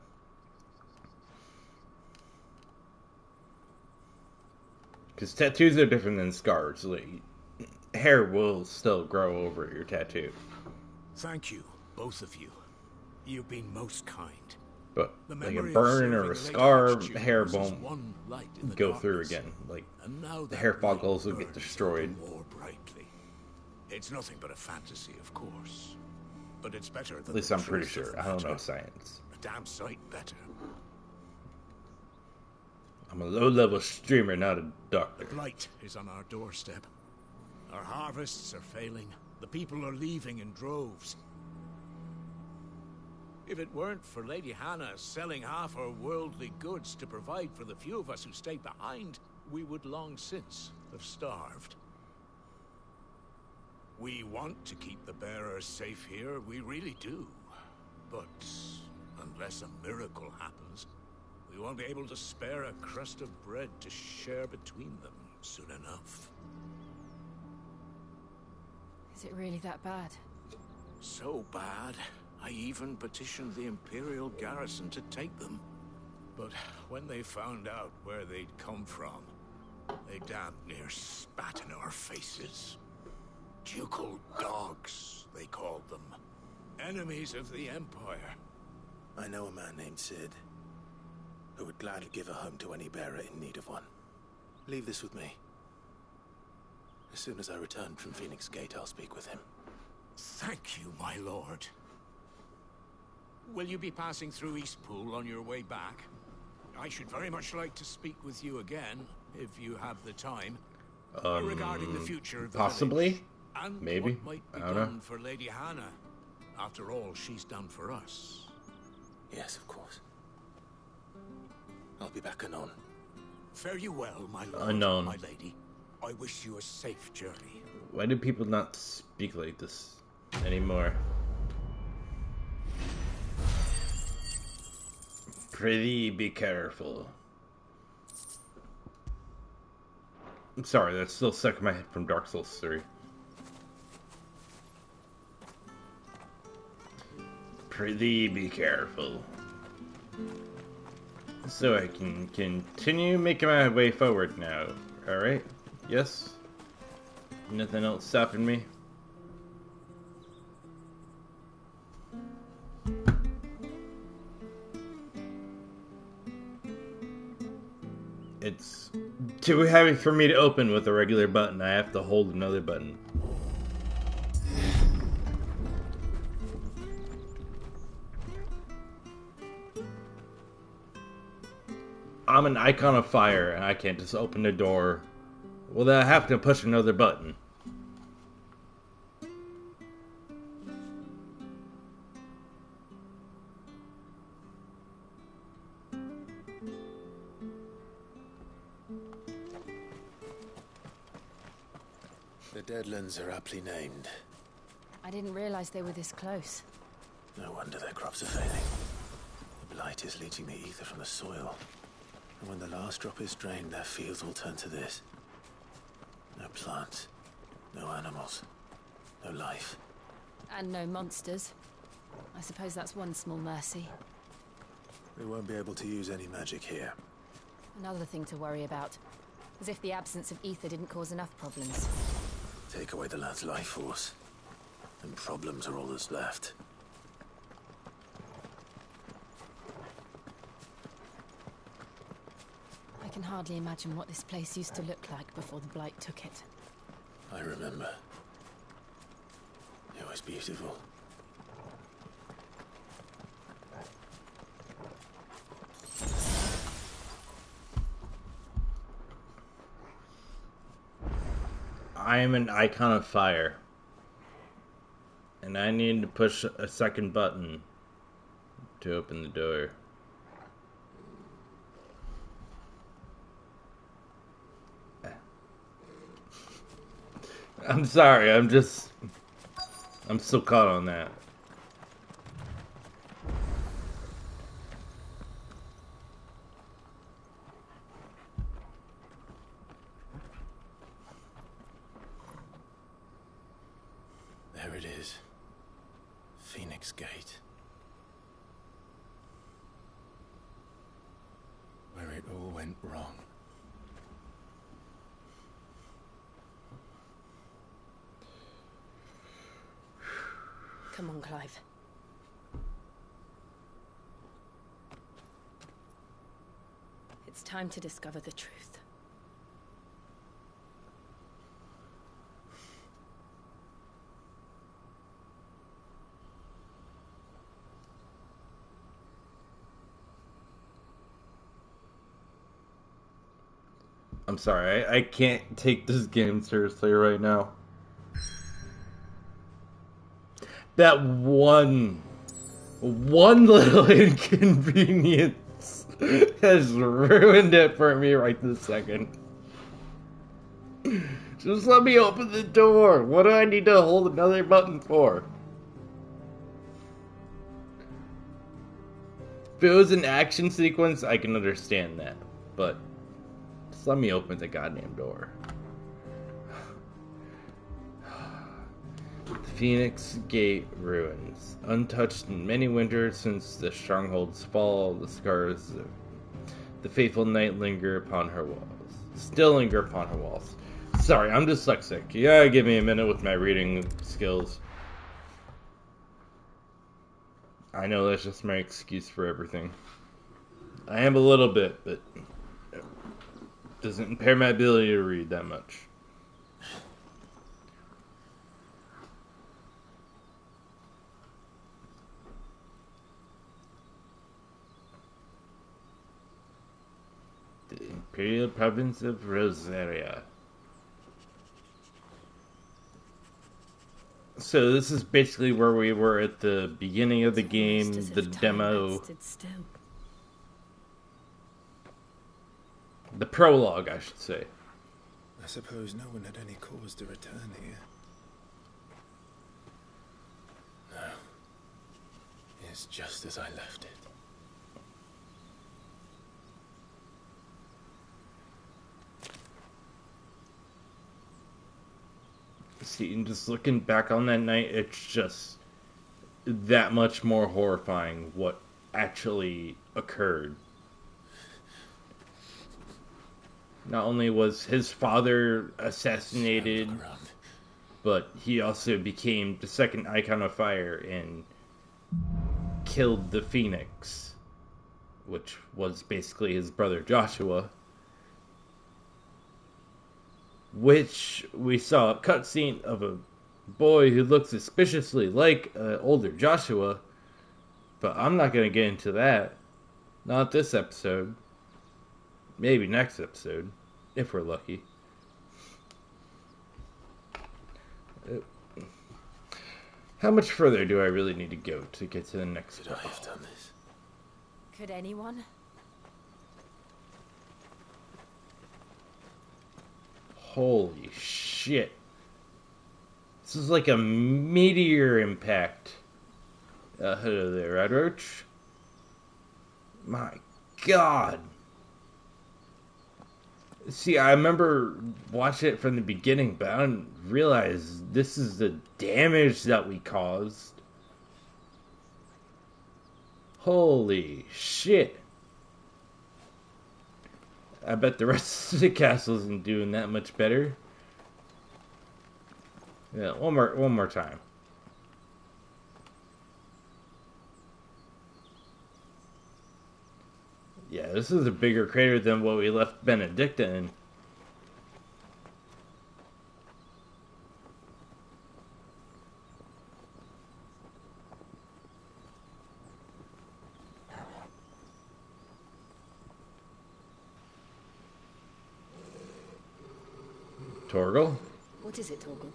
Because tattoos are different than scars. Like, hair will still grow over your tattoo. Thank you, both of you. You've been most kind. But like a burn or a scar, hair won't go through again. Like, the hair follicles will get destroyed. More brightly. It's nothing but a fantasy, of course. But it's better than At least I'm pretty sure. I don't know science. A damn sight better. I'm a low-level streamer, not a doctor. The blight is on our doorstep. Our harvests are failing. The people are leaving in droves. If it weren't for Lady Hannah selling half her worldly goods to provide for the few of us who stayed behind, we would long since have starved. We want to keep the bearers safe here, we really do. But unless a miracle happens, we won't be able to spare a crust of bread to share between them soon enough. Is it really that bad? So bad, I even petitioned the Imperial garrison to take them. But when they found out where they'd come from, they damn near spat in our faces. Ducal dogs, they called them. Enemies of the Empire. I know a man named Sid, who would gladly give a home to any bearer in need of one. Leave this with me. As soon as I return from Phoenix Gate, I'll speak with him. Thank you, my lord. Will you be passing through Eastpool on your way back? I should very much like to speak with you again, if you have the time, regarding the future of the possibly? village, and maybe. what might be I don't done know. for Lady Hannah. After all, she's done for us. Yes, of course. I'll be back anon. Fare you well, my lord, Anon. my lady. I wish you a safe journey. Why do people not speak like this anymore? Prithee, be careful. I'm sorry, that's still stuck in my head from Dark Souls 3. Prithee, be careful. So I can continue making my way forward now. Alright? Yes? Nothing else stopping me? It's too heavy for me to open with a regular button. I have to hold another button. I'm an icon of fire, and I can't just open the door Well, I have to push another button. The Deadlands are aptly named. I didn't realize they were this close. No wonder their crops are failing. The blight is leaching the ether from the soil. And when the last drop is drained, their fields will turn to this. No plants, no animals, no life. And no monsters. I suppose that's one small mercy. We won't be able to use any magic here. Another thing to worry about. As if the absence of ether didn't cause enough problems. Take away the lad's life force, and problems are all that's left. I can hardly imagine what this place used to look like before the Blight took it. I remember. It was beautiful. I am an icon of fire. And I need to push a second button to open the door. I'm sorry, I'm still caught on that. There it is. Phoenix Gate. Where it all went wrong. Come on, Clive. It's time to discover the truth. I'm sorry, I can't take this game seriously right now. That one little inconvenience has ruined it for me right this second. Just let me open the door. What do I need to hold another button for? If it was an action sequence, I can understand that. But just let me open the goddamn door. The Phoenix Gate ruins. Untouched in many winters since the stronghold's fall, the scars of the faithful night linger upon her walls. Still linger upon her walls. Sorry, I'm dyslexic. You gotta give me a minute with my reading skills. I know that's just my excuse for everything. I am a little bit, but it doesn't impair my ability to read that much. The Imperial Province of Rosaria. So this is basically where we were at the beginning of the game, the demo. The prologue, I should say. I suppose no one had any cause to return here. No. It's just as I left it. See, and just looking back on that night, it's just that much more horrifying what actually occurred. Not only was his father assassinated, but he also became the second icon of fire and killed the Phoenix, which was basically his brother Joshua. Which we saw a cutscene of a boy who looked suspiciously like older Joshua, but I'm not going to get into that. Not this episode. Maybe next episode, if we're lucky. How much further do I really need to go to get to the next Could I have done this? Could anyone? Holy shit. This is like a meteor impact. Hello there, Red Roach. My god. See, I remember watching it from the beginning, but I didn't realize this is the damage that we caused. Holy shit. I bet the rest of the castle isn't doing that much better. Yeah, one more time. Yeah, this is a bigger crater than what we left Benedicta in. Torgal? What is it, Torgal?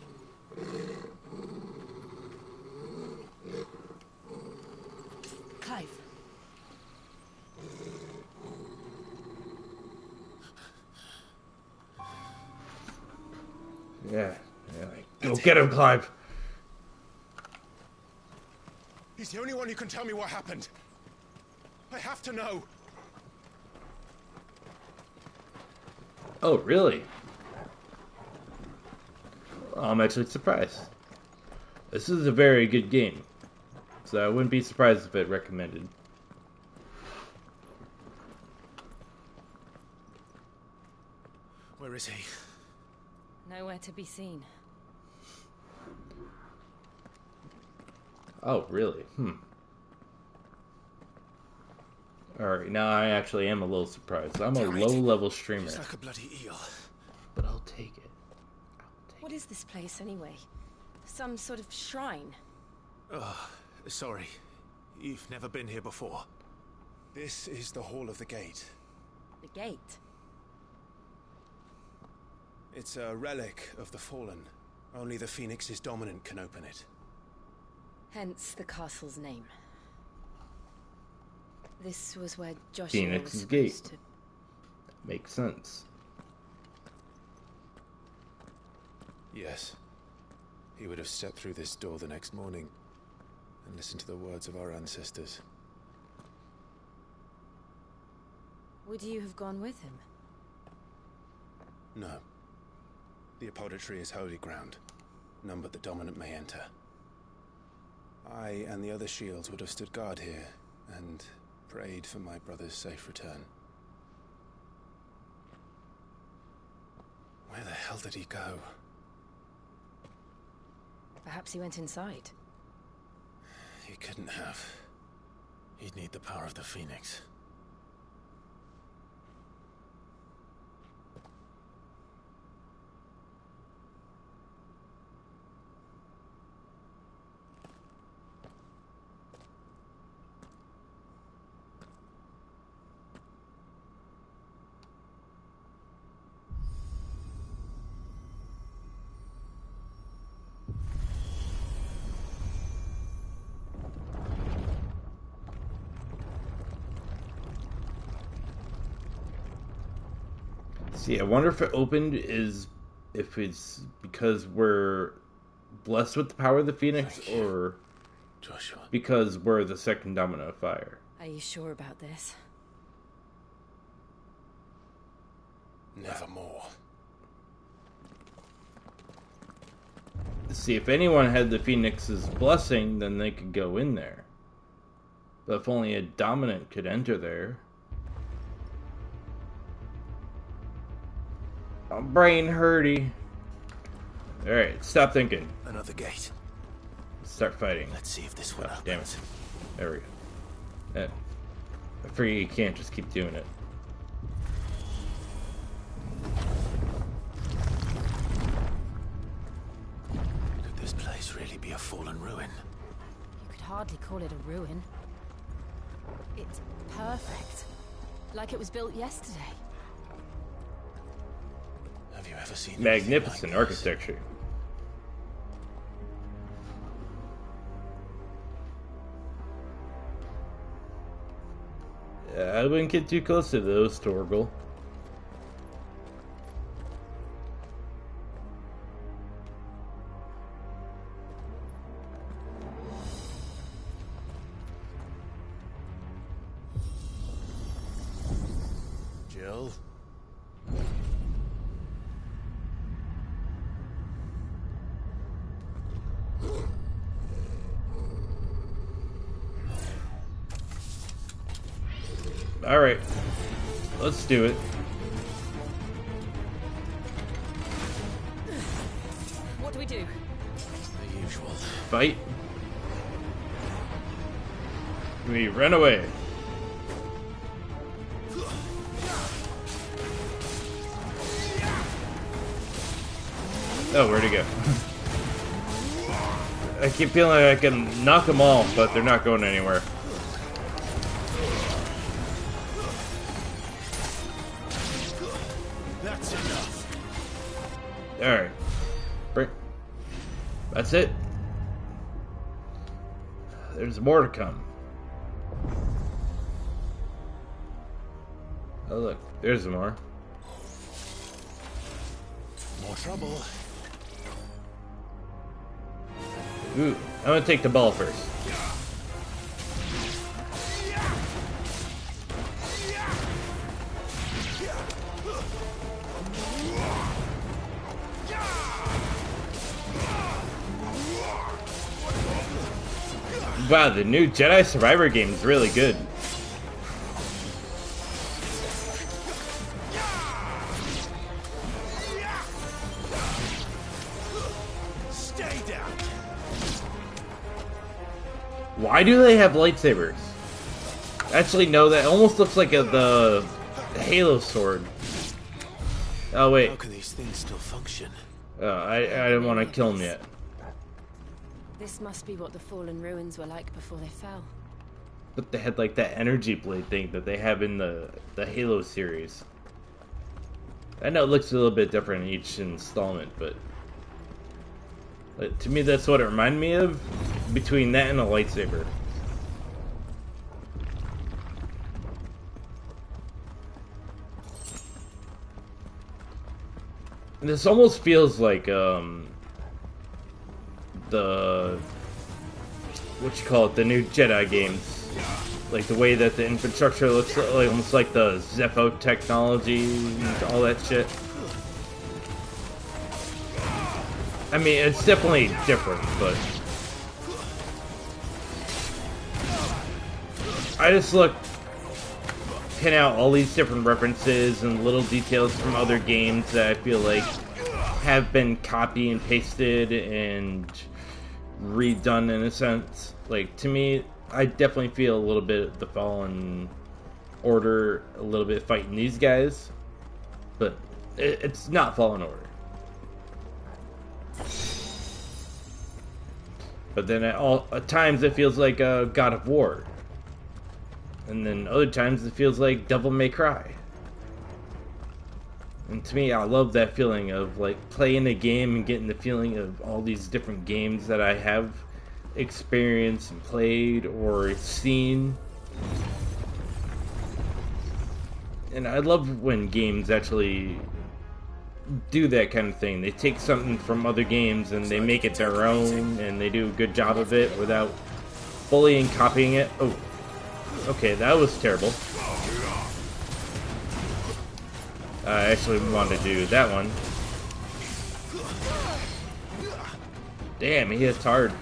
Clive. Yeah. Go get him, Clive. He's the only one who can tell me what happened. I have to know. Oh, really? I'm actually surprised. This is a very good game, so I wouldn't be surprised if it recommended. Where is he? Nowhere to be seen. Oh, really? Alright, now I actually am a little surprised. I'm a low-level streamer. He's like a bloody eel. But I'll take it. What is this place, anyway? Some sort of shrine? Oh, sorry. You've never been here before. This is the Hall of the Gate. The gate? It's a relic of the Fallen. Only the Phoenix's dominant can open it. Hence the castle's name. This was where Joshua Phoenix's was supposed Gate. to... Makes sense. Yes. He would have stepped through this door the next morning and listened to the words of our ancestors. Would you have gone with him? No. The apodatory is holy ground. None but the dominant may enter. I and the other shields would have stood guard here and prayed for my brother's safe return. Where the hell did he go? Perhaps he went inside. He couldn't have. He'd need the power of the Phoenix. See, I wonder if it opened if it's because we're blessed with the power of the Phoenix, or Joshua, because we're the second domino of fire. Are you sure about this? Nevermore. See, if anyone had the Phoenix's blessing, then they could go in there. But if only a dominant could enter there. I'm brain hurty. Alright, stop thinking. Another gate. Let's start fighting. Let's see if this one opens. Damn it. There we go. I forget you can't just keep doing it. Could this place really be a fallen ruin? You could hardly call it a ruin. It's perfect. Like it was built yesterday. Have you ever seen Magnificent anything like architecture. I wouldn't get too close to those, Torgal. Jill? Alright. Let's do it. What do we do? The usual. Fight. We run away. Oh, where'd he go? I keep feeling like I can knock them off, but they're not going anywhere. That's enough. Alright. That's it. There's more to come. Oh look, there's more. More trouble. Ooh, I'm gonna take the ball first. Wow, the new Jedi Survivor game is really good. Stay down. Why do they have lightsabers? Actually, no, that almost looks like the Halo sword. Oh wait. How can these things still function? I didn't want to kill him yet. This must be what the fallen ruins were like before they fell. But they had like that energy blade thing that they have in the Halo series. I know it looks a little bit different in each installment, but to me that's what it reminded me of, between that and a lightsaber. And this almost feels like the the new Jedi games, like the way that the infrastructure looks like, almost like the Zepho technology and all that shit. I mean, it's definitely different, but I just pin out all these different references and little details from other games that I feel like have been copy and pasted and redone in a sense. Like, to me, I definitely feel a little bit of the Fallen Order, a little bit fighting these guys, but it's not Fallen Order. But then at times it feels like God of War, and then other times it feels like Devil May Cry. And to me, I love that feeling of like playing a game and getting the feeling of all these different games that I have experienced and played or seen. And I love when games actually do that kind of thing. They take something from other games and they make it their own, and they do a good job of it without fully copying it. Oh, okay, that was terrible. I actually wanted to do that one. Damn, he hits hard.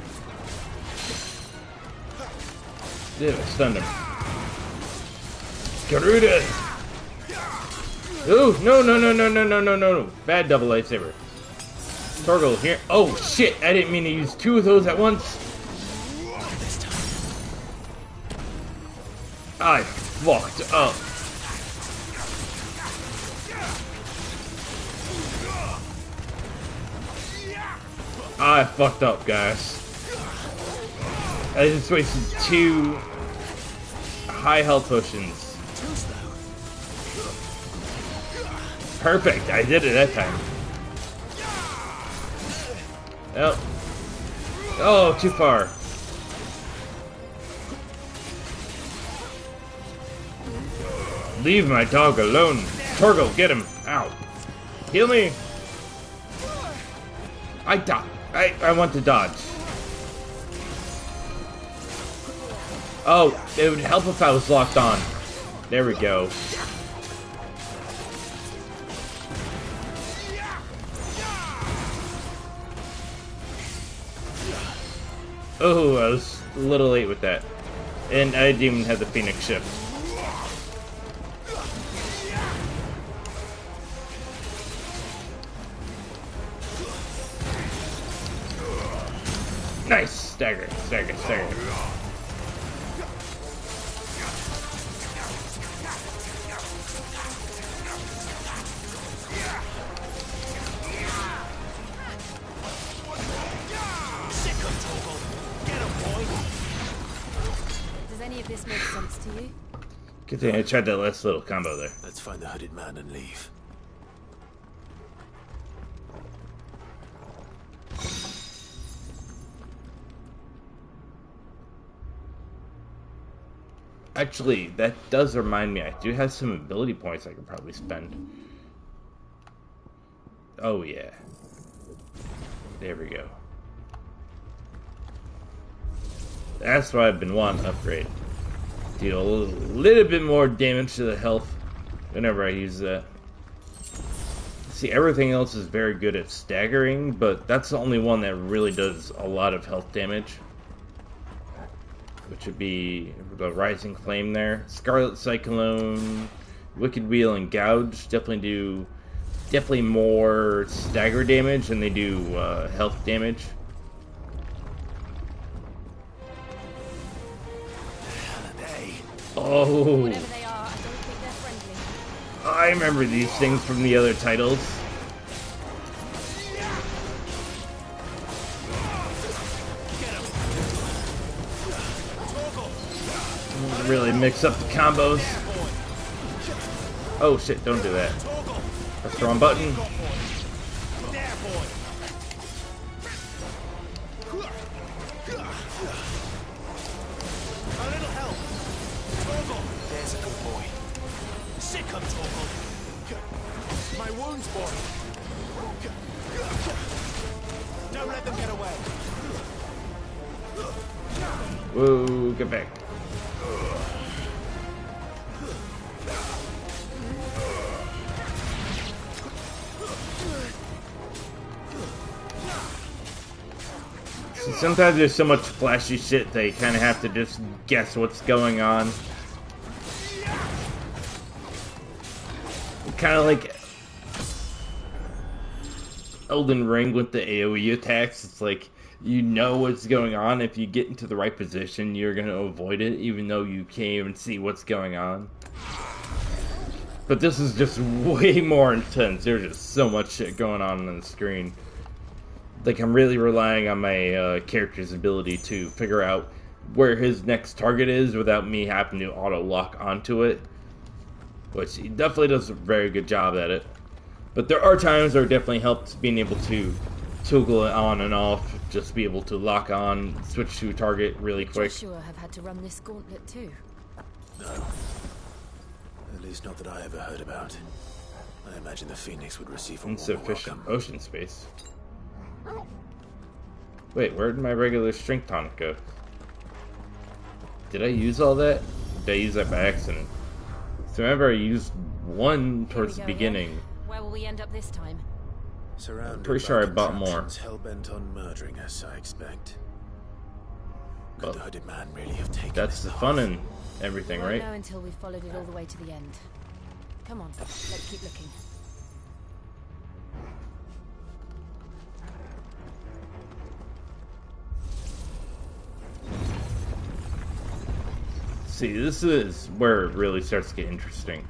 Dude, I stunned him. Garuda! Ooh, no. Bad double lightsaber. Torgal here. Oh, shit, I didn't mean to use two of those at once. I fucked up. I fucked up, guys. I just wasted 2 high health potions. Perfect, I did it that time. Oh. Oh, too far. Leave my dog alone. Torgal, get him. Ow. Heal me. I want to dodge. Oh, it would help if I was locked on. There we go. Oh, I was a little late with that. And I didn't even have the Phoenix shift. Nice! Stagger, stagger, stagger. Does any of this make sense to you? Good thing I tried that last little combo there. Let's find the hooded man and leave. Actually, that does remind me, I do have some ability points I could probably spend. Oh yeah. There we go. That's what I've been wanting to upgrade. Deal a little bit more damage to the health whenever I use that. See, everything else is very good at staggering, but that's the only one that really does a lot of health damage. Which would be the Rising Flame there. Scarlet Cyclone, Wicked Wheel, and Gouge definitely more stagger damage than they do health damage. Oh, Whatever they are, I don't think they're friendly. I remember these things from the other titles. Really mix up the combos. Oh shit, don't do that. Press the wrong button. A little help. Torgal. There's a good boy. Sick of Torgal. My wounds, boy. Don't let them get away. Whoa, get back. See, sometimes there's so much flashy shit that you kind of have to just guess what's going on. Kind of like Elden Ring with the AoE attacks. It's like, you know what's going on. If you get into the right position, you're going to avoid it, even though you can't even see what's going on. But this is just way more intense. There's just so much shit going on the screen. Like, I'm really relying on my character's ability to figure out where his next target is without me having to auto-lock onto it. Which he definitely does a very good job at it. But there are times where it definitely helps being able to toggle it on and off, just be able to lock on, switch to a target really quick. Joshua have had to run this gauntlet too. No. At least not that I ever heard about. I imagine the Phoenix would receive a warm Insufficient welcome. ocean space. Wait, where did my regular strength tonic go? Did I use all that? Did I use that by accident? So remember I used one towards the beginning. Where will we end up this time? Surrounded Pretty by sure I bought more. contraptions hell-bent on murdering us, I expect. Could the hooded man really have taken That's the fun and everything, We won't right? know until we've followed it all the way to the end. Come on, let's keep looking. See, this is where it really starts to get interesting.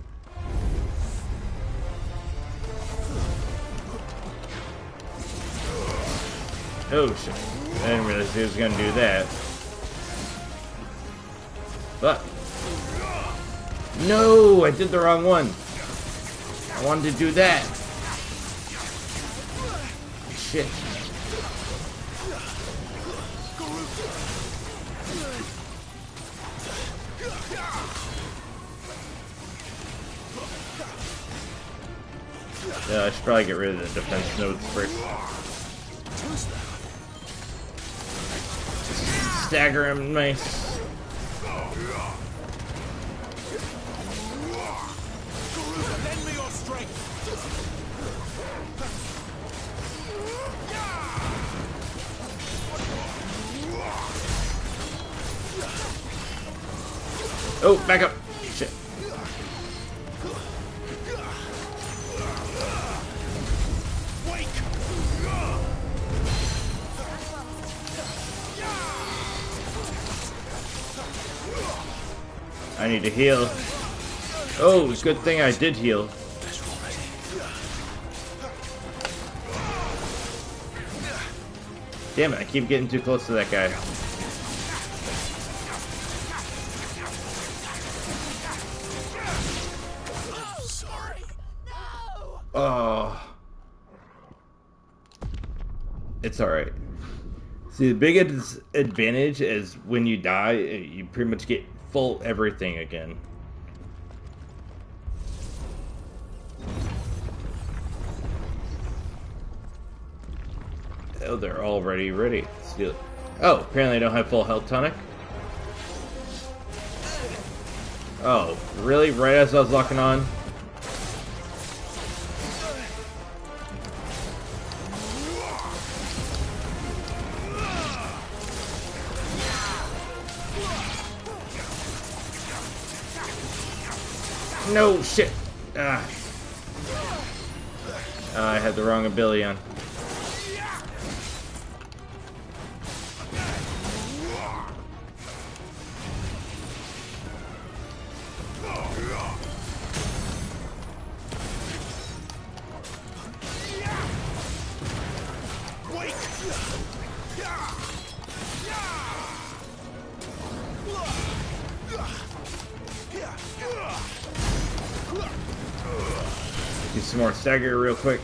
Oh shit. I didn't realize he was gonna do that. But no, I did the wrong one. I wanted to do that. Shit. Yeah, I should probably get rid of the defense nodes first. Stagger him, nice. Lend me your strength. Oh, back up. Shit. I need to heal. Oh, good thing I did heal. Damn it, I keep getting too close to that guy. Oh. It's alright. See, the biggest advantage is when you die, you pretty much get full everything again. Oh, they're already ready. Let's do it. Oh, apparently I don't have full health tonic. Oh, really? Right as I was locking on? No, shit. Ah. I had the wrong ability on. Do some more stagger real quick.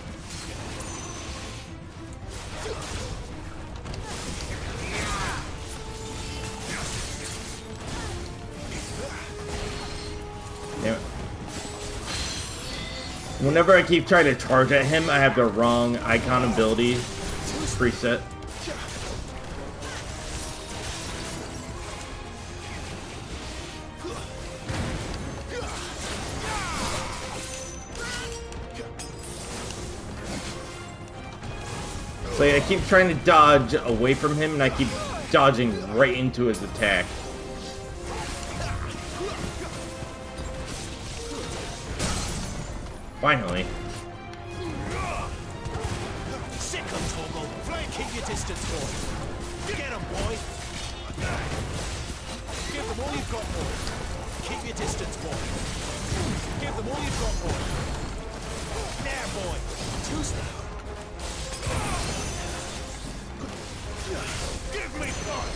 Damn it. Whenever I keep trying to charge at him, I have the wrong icon ability preset. So I keep trying to dodge away from him, and I keep dodging right into his attack. Finally. Sick of Torgal. Try and keep your distance, boy. Get him, boy. Give them all you've got, boy. Keep your distance, boy. Give them all you've got, boy. There, boy. Too slow. Give me fun!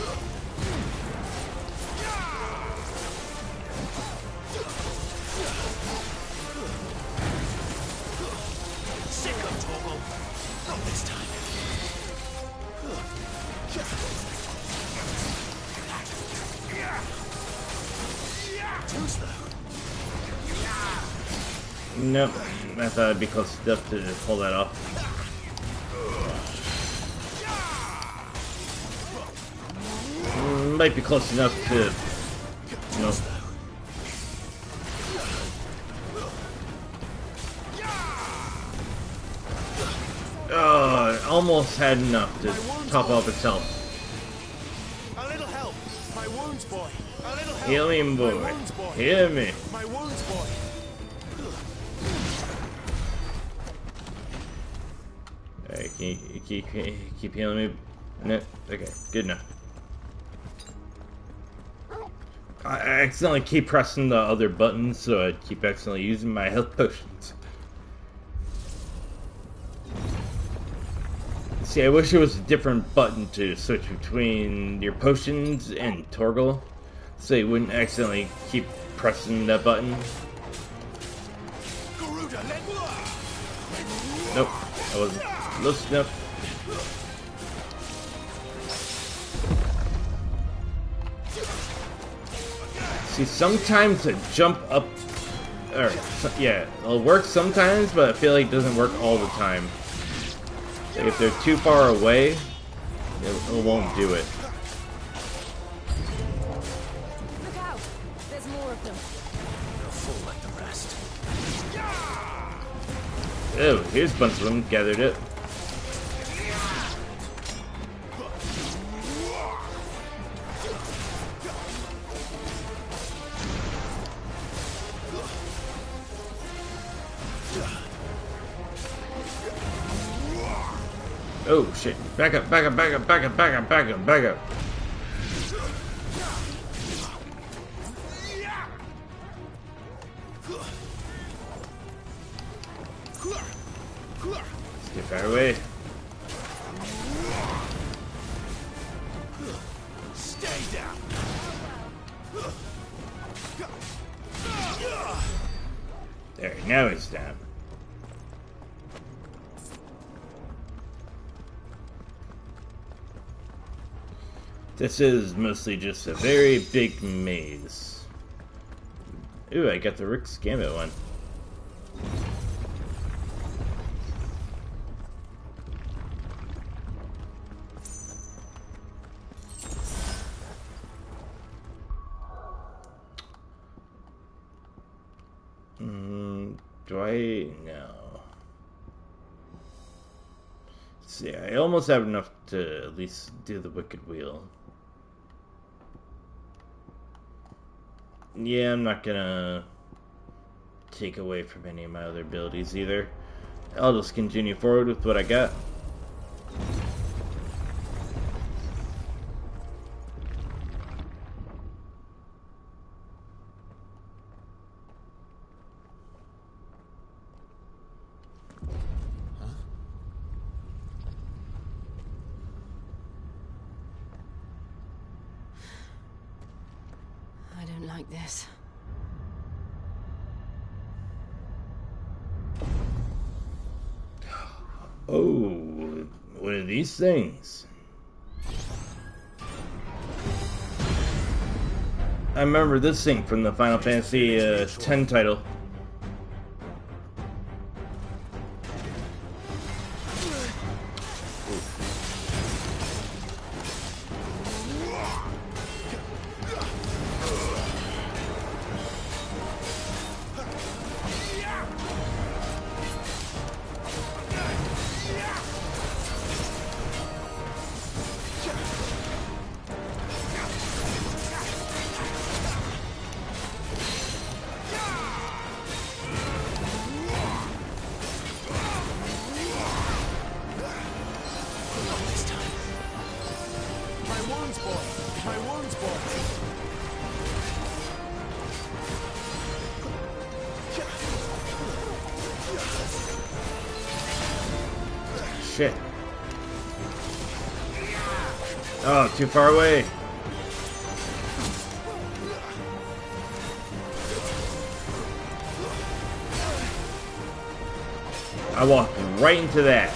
Sick of Torgal. Not this time. Too slow. Nope. I thought I'd be close enough to pull that off. Might be close enough to, you know. Almost had enough to top off its health. A little help. My wounds, boy. A little help. Heal me, boy. Heal me. My wounds, boy. Alright, can you keep healing me? No? Okay, good enough. I accidentally keep pressing the other buttons, so I keep accidentally using my health potions. See, I wish it was a different button to switch between your potions and Torgal, so you wouldn't accidentally keep pressing that button. Nope, I wasn't close enough. See, sometimes the jump up or yeah, it'll work sometimes, but I feel like it doesn't work all the time. Like if they're too far away, it won't do it. Look out! There's more of them. They'll fall like the rest. Oh, here's a bunch of them. Gathered it. Oh shit. Back up, back up, back up, back up, back up, back up, back up. Get far away. Stay down. There, now he's down. This is mostly just a very big maze. Ooh, I got the Rick's Gambit one. Do I? No. See, I almost have enough to at least do the Wicked Wheel. Yeah, I'm not gonna take away from any of my other abilities either. I'll just continue forward with what I got. I don't like this. Oh, what are these things? I remember this thing from the Final Fantasy X title. Shit. Oh, too far away. I walked right into that.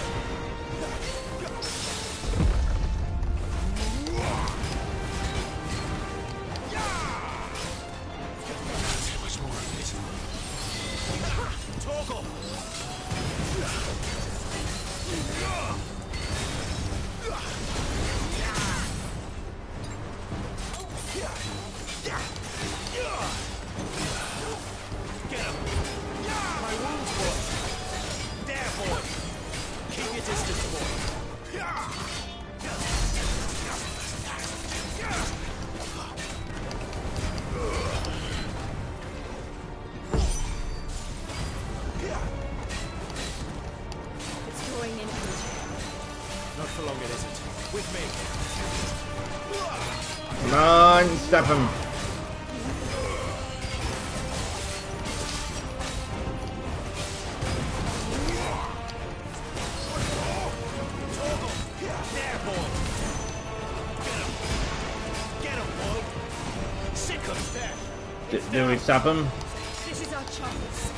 Not for long, it isn't. With me. Come on, stop him. There, boy. Get him, boy. Sick of that. Did we stop him? This is our chance.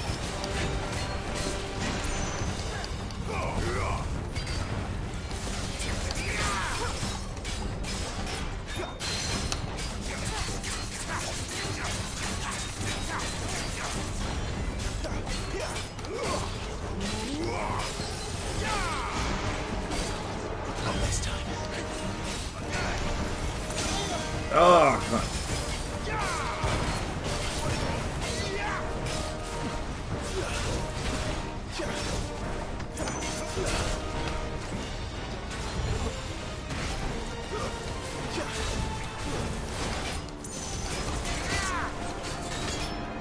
Oh, come on.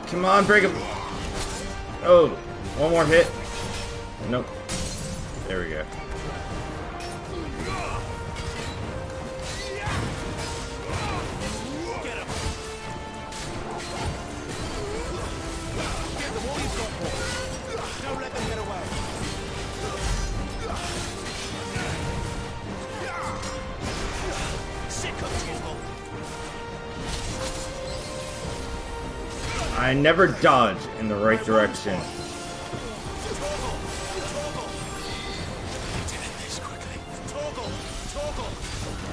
Come on, break him. Oh, one more hit. Nope. There we go. I never dodge in the right direction.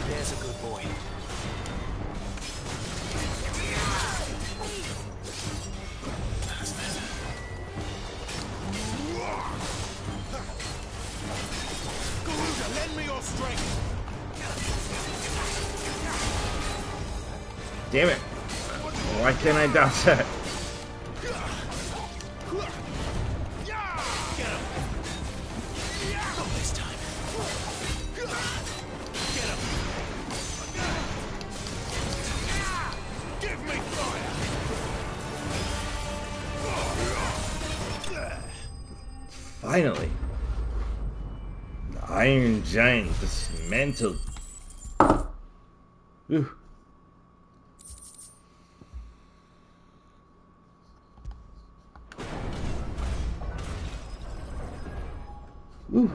There's a good boy. Garuda, lend me your strength. Damn it. Why can't I dodge that? Finally. The Iron Giant dismantled. Ooh. Ooh.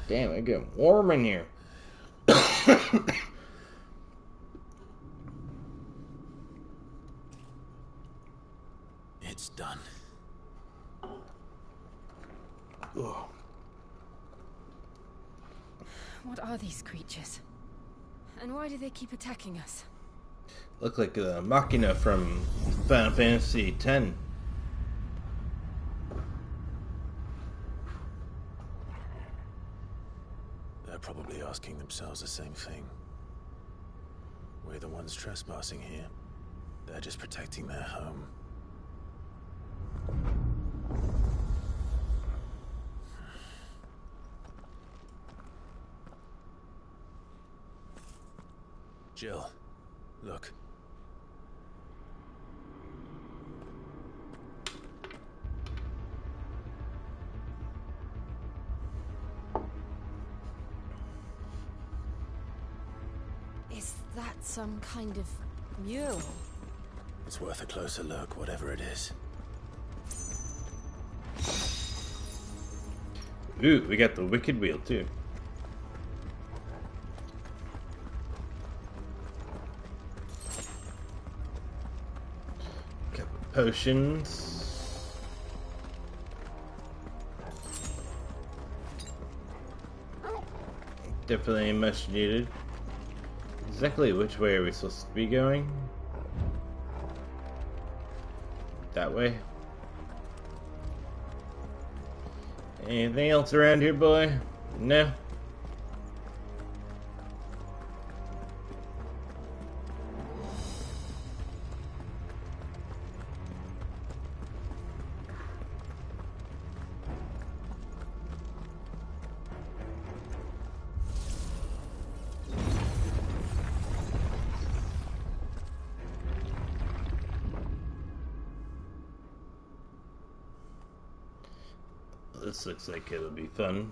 Damn, it get warm in here. It's done. Ugh. What are these creatures? And why do they keep attacking us? Look like the Machina from Final Fantasy X. They're probably asking themselves the same thing. We're the ones trespassing here. They're just protecting their home. Jill, look. Is that some kind of mural? It's worth a closer look, whatever it is. Ooh, we got the Wicked Wheel too. Got potions. Definitely much needed. Exactly which way are we supposed to be going? That way? Anything else around here, boy? No? This looks like it'll be fun.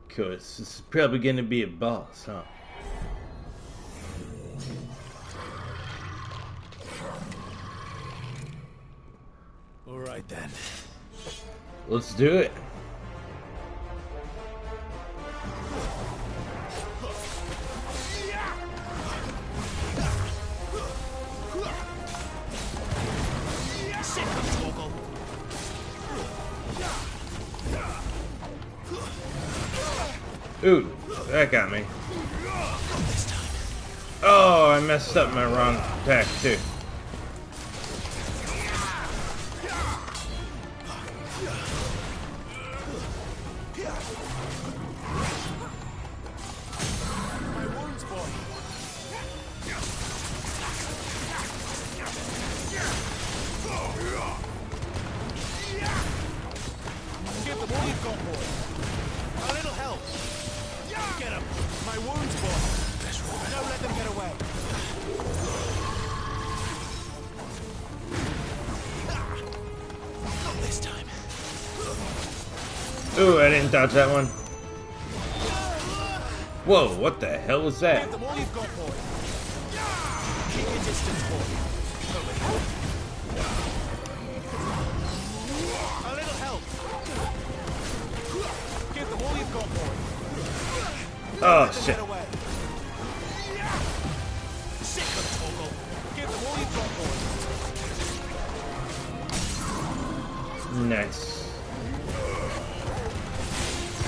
Cool, this is probably gonna be a boss, huh? Alright then. Let's do it. Ooh, that got me. Oh, I messed up my wrong attack too. Give them all you've got, boy. A little help. Get him. My wounds, boy. Don't let them get away. Not this time. Ooh, I didn't dodge that one. Whoa, what the hell was that? Give them all you've got, boy. Keep your distance, boy. A little help. Give them all you've got, boy. Oh, shit. Sick of Toggle. Give them all you've got, boy. Nice.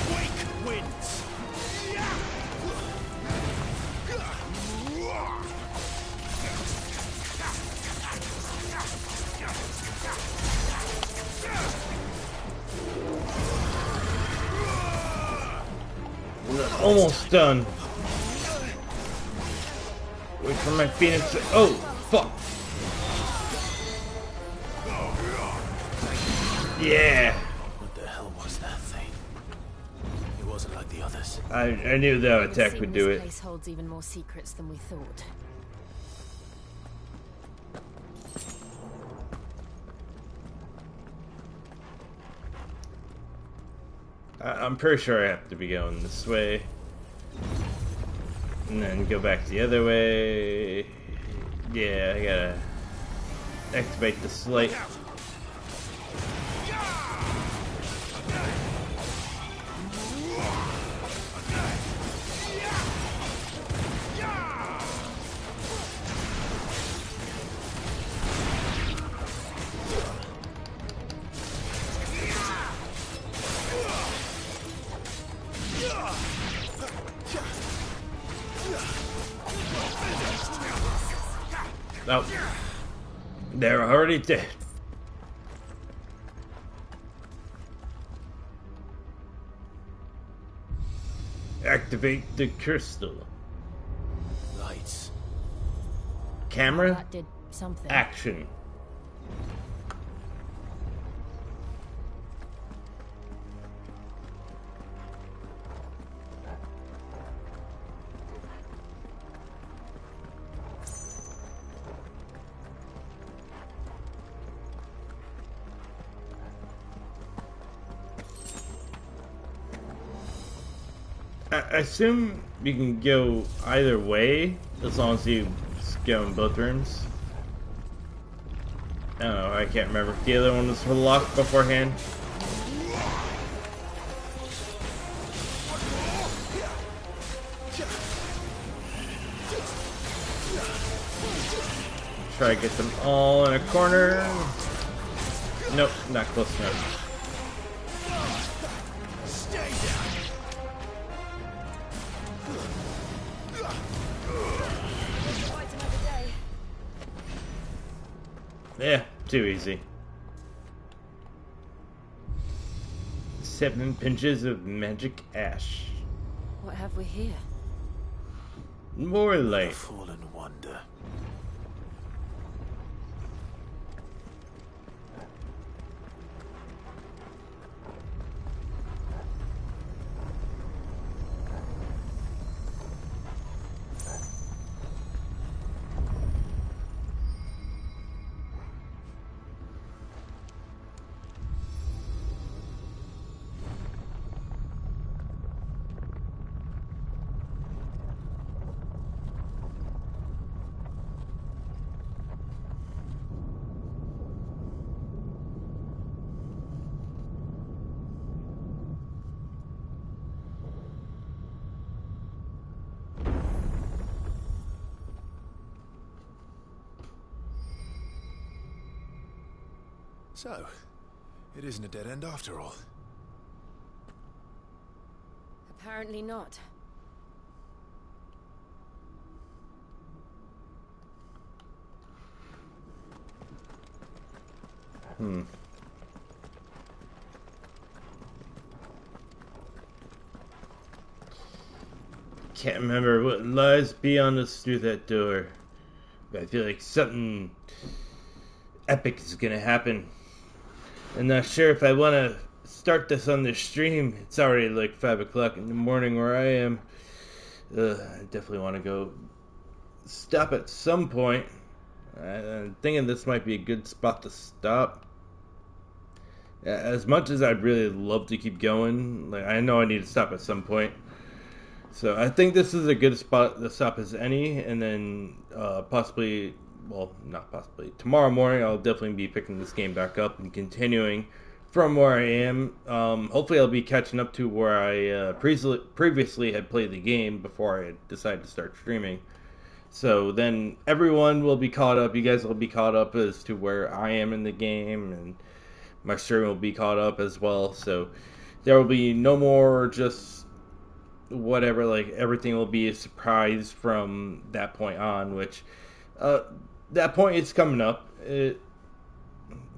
Wake wins. Almost done. Wait for my phoenix. Oh, fuck. Yeah. What the hell was that thing? It wasn't like the others. I knew that attack would do This it. place holds even more secrets than we thought. I'm pretty sure I have to be going this way. And then go back the other way. Yeah, I gotta activate the slate. Oh, they're already dead. Activate the crystal. Lights. Camera. That did something. Action. I assume you can go either way as long as you go in both rooms. Oh, I can't remember if the other one was locked beforehand. Try to get them all in a corner. Nope, not close enough. Yeah, too easy. 7 pinches of magic ash. What have we here? More light. Fallen wonder. So, it isn't a dead end after all. Apparently not. Can't remember what lies beyond us through that door. But I feel like something epic is gonna happen. I'm not sure if I want to start this on the stream. It's already like 5 o'clock in the morning where I am. I definitely want to go stop at some point. I'm thinking this might be a good spot to stop. As much as I'd really love to keep going, like I know I need to stop at some point. So I think this is a good spot to stop as any, and then possibly, well, not possibly, tomorrow morning I'll definitely be picking this game back up and continuing from where I am. Hopefully I'll be catching up to where I previously had played the game before I decided to start streaming. So then everyone will be caught up. You guys will be caught up as to where I am in the game, and my stream will be caught up as well. So there will be no more just whatever, like everything will be a surprise from that point on, which that point is coming up.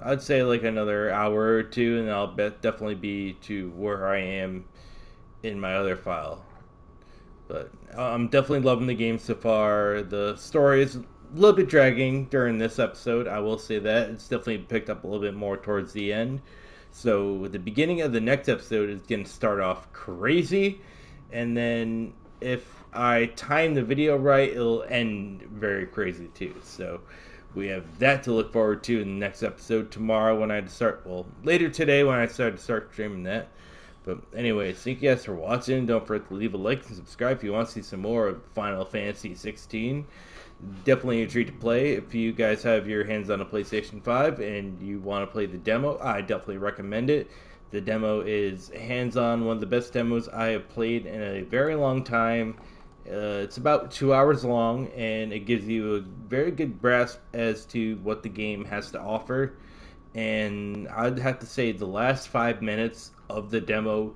I'd say like another hour or two, and I'll definitely be to where I am in my other file. But I'm definitely loving the game so far. The story is a little bit dragging during this episode, I will say that. It's definitely picked up a little bit more towards the end. So the beginning of the next episode is going to start off crazy, and then if I time the video right, it'll end very crazy too. So we have that to look forward to in the next episode tomorrow when I start, well, later today when I start streaming that. But anyways, thank you guys for watching. Don't forget to leave a like and subscribe if you want to see some more of Final Fantasy XVI. Definitely a treat to play. If you guys have your hands on a PlayStation 5 and you want to play the demo, I definitely recommend it. The demo is hands-on, one of the best demos I have played in a very long time. It's about 2 hours long, and it gives you a very good grasp as to what the game has to offer. And I'd have to say the last 5 minutes of the demo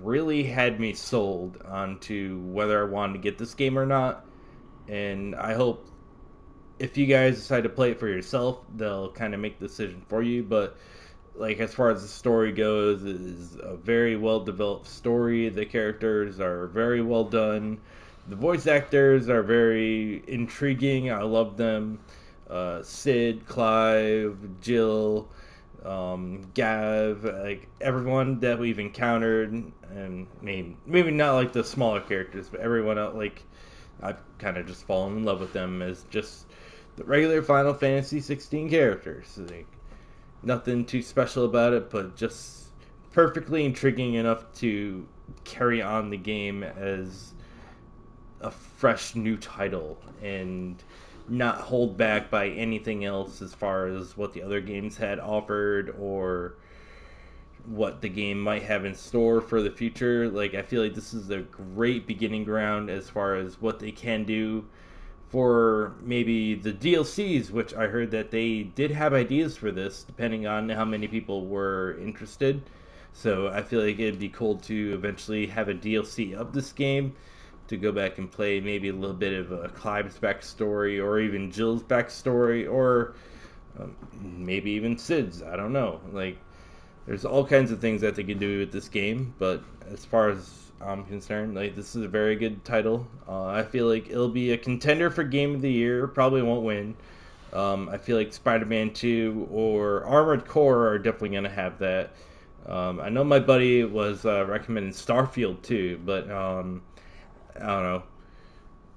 really had me sold onto whether I wanted to get this game or not. And I hope if you guys decide to play it for yourself, they'll kind of make the decision for you. But like as far as the story goes, it is a very well developed story. The characters are very well done. The voice actors are very intriguing. I love them. Sid, Clive, Jill, Gav, like everyone that we've encountered, and maybe not like the smaller characters, but everyone else, like I've kind of just fallen in love with them as just the regular Final Fantasy 16 characters. Like, nothing too special about it, but just perfectly intriguing enough to carry on the game as a fresh new title and not hold back by anything else as far as what the other games had offered or what the game might have in store for the future. Like, I feel like this is a great beginning ground as far as what they can do for maybe the DLCs, which I heard that they did have ideas for this, depending on how many people were interested. So I feel like it'd be cool to eventually have a DLC of this game to go back and play maybe a little bit of a Clive's backstory or even Jill's backstory or maybe even Sid's. I don't know. Like, there's all kinds of things that they could do with this game, but as far as I'm concerned, like, this is a very good title. I feel like it'll be a contender for Game of the Year. Probably won't win. I feel like Spider-Man 2 or Armored Core are definitely going to have that. I know my buddy was recommending Starfield too, but I don't know.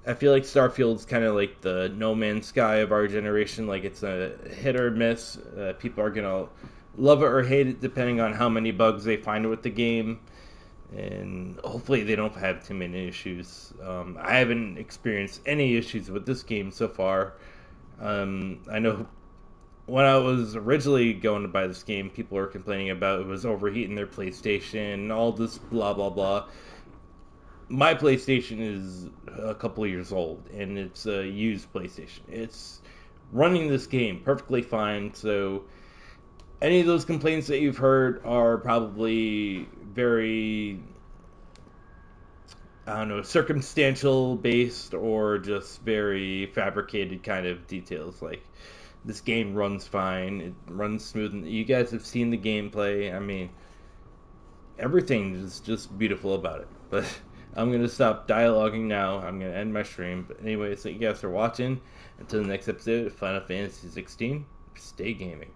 I feel like Starfield's kind of like the No Man's Sky of our generation. Like, it's a hit or miss. People are going to love it or hate it depending on how many bugs they find with the game. And hopefully they don't have too many issues. I haven't experienced any issues with this game so far. I know when I was originally going to buy this game, people were complaining about it was overheating their PlayStation, all this blah blah blah. My PlayStation is a couple of years old, and it's a used PlayStation. It's running this game perfectly fine, so any of those complaints that you've heard are probably very I don't know, circumstantial based or just very fabricated kind of details. Like, this game runs fine, it runs smooth, and you guys have seen the gameplay. I mean, everything is just beautiful about it. But I'm going to stop dialoguing now. I'm going to end my stream. But anyway, thank you guys for watching. Until the next episode of Final Fantasy XVI, stay gaming.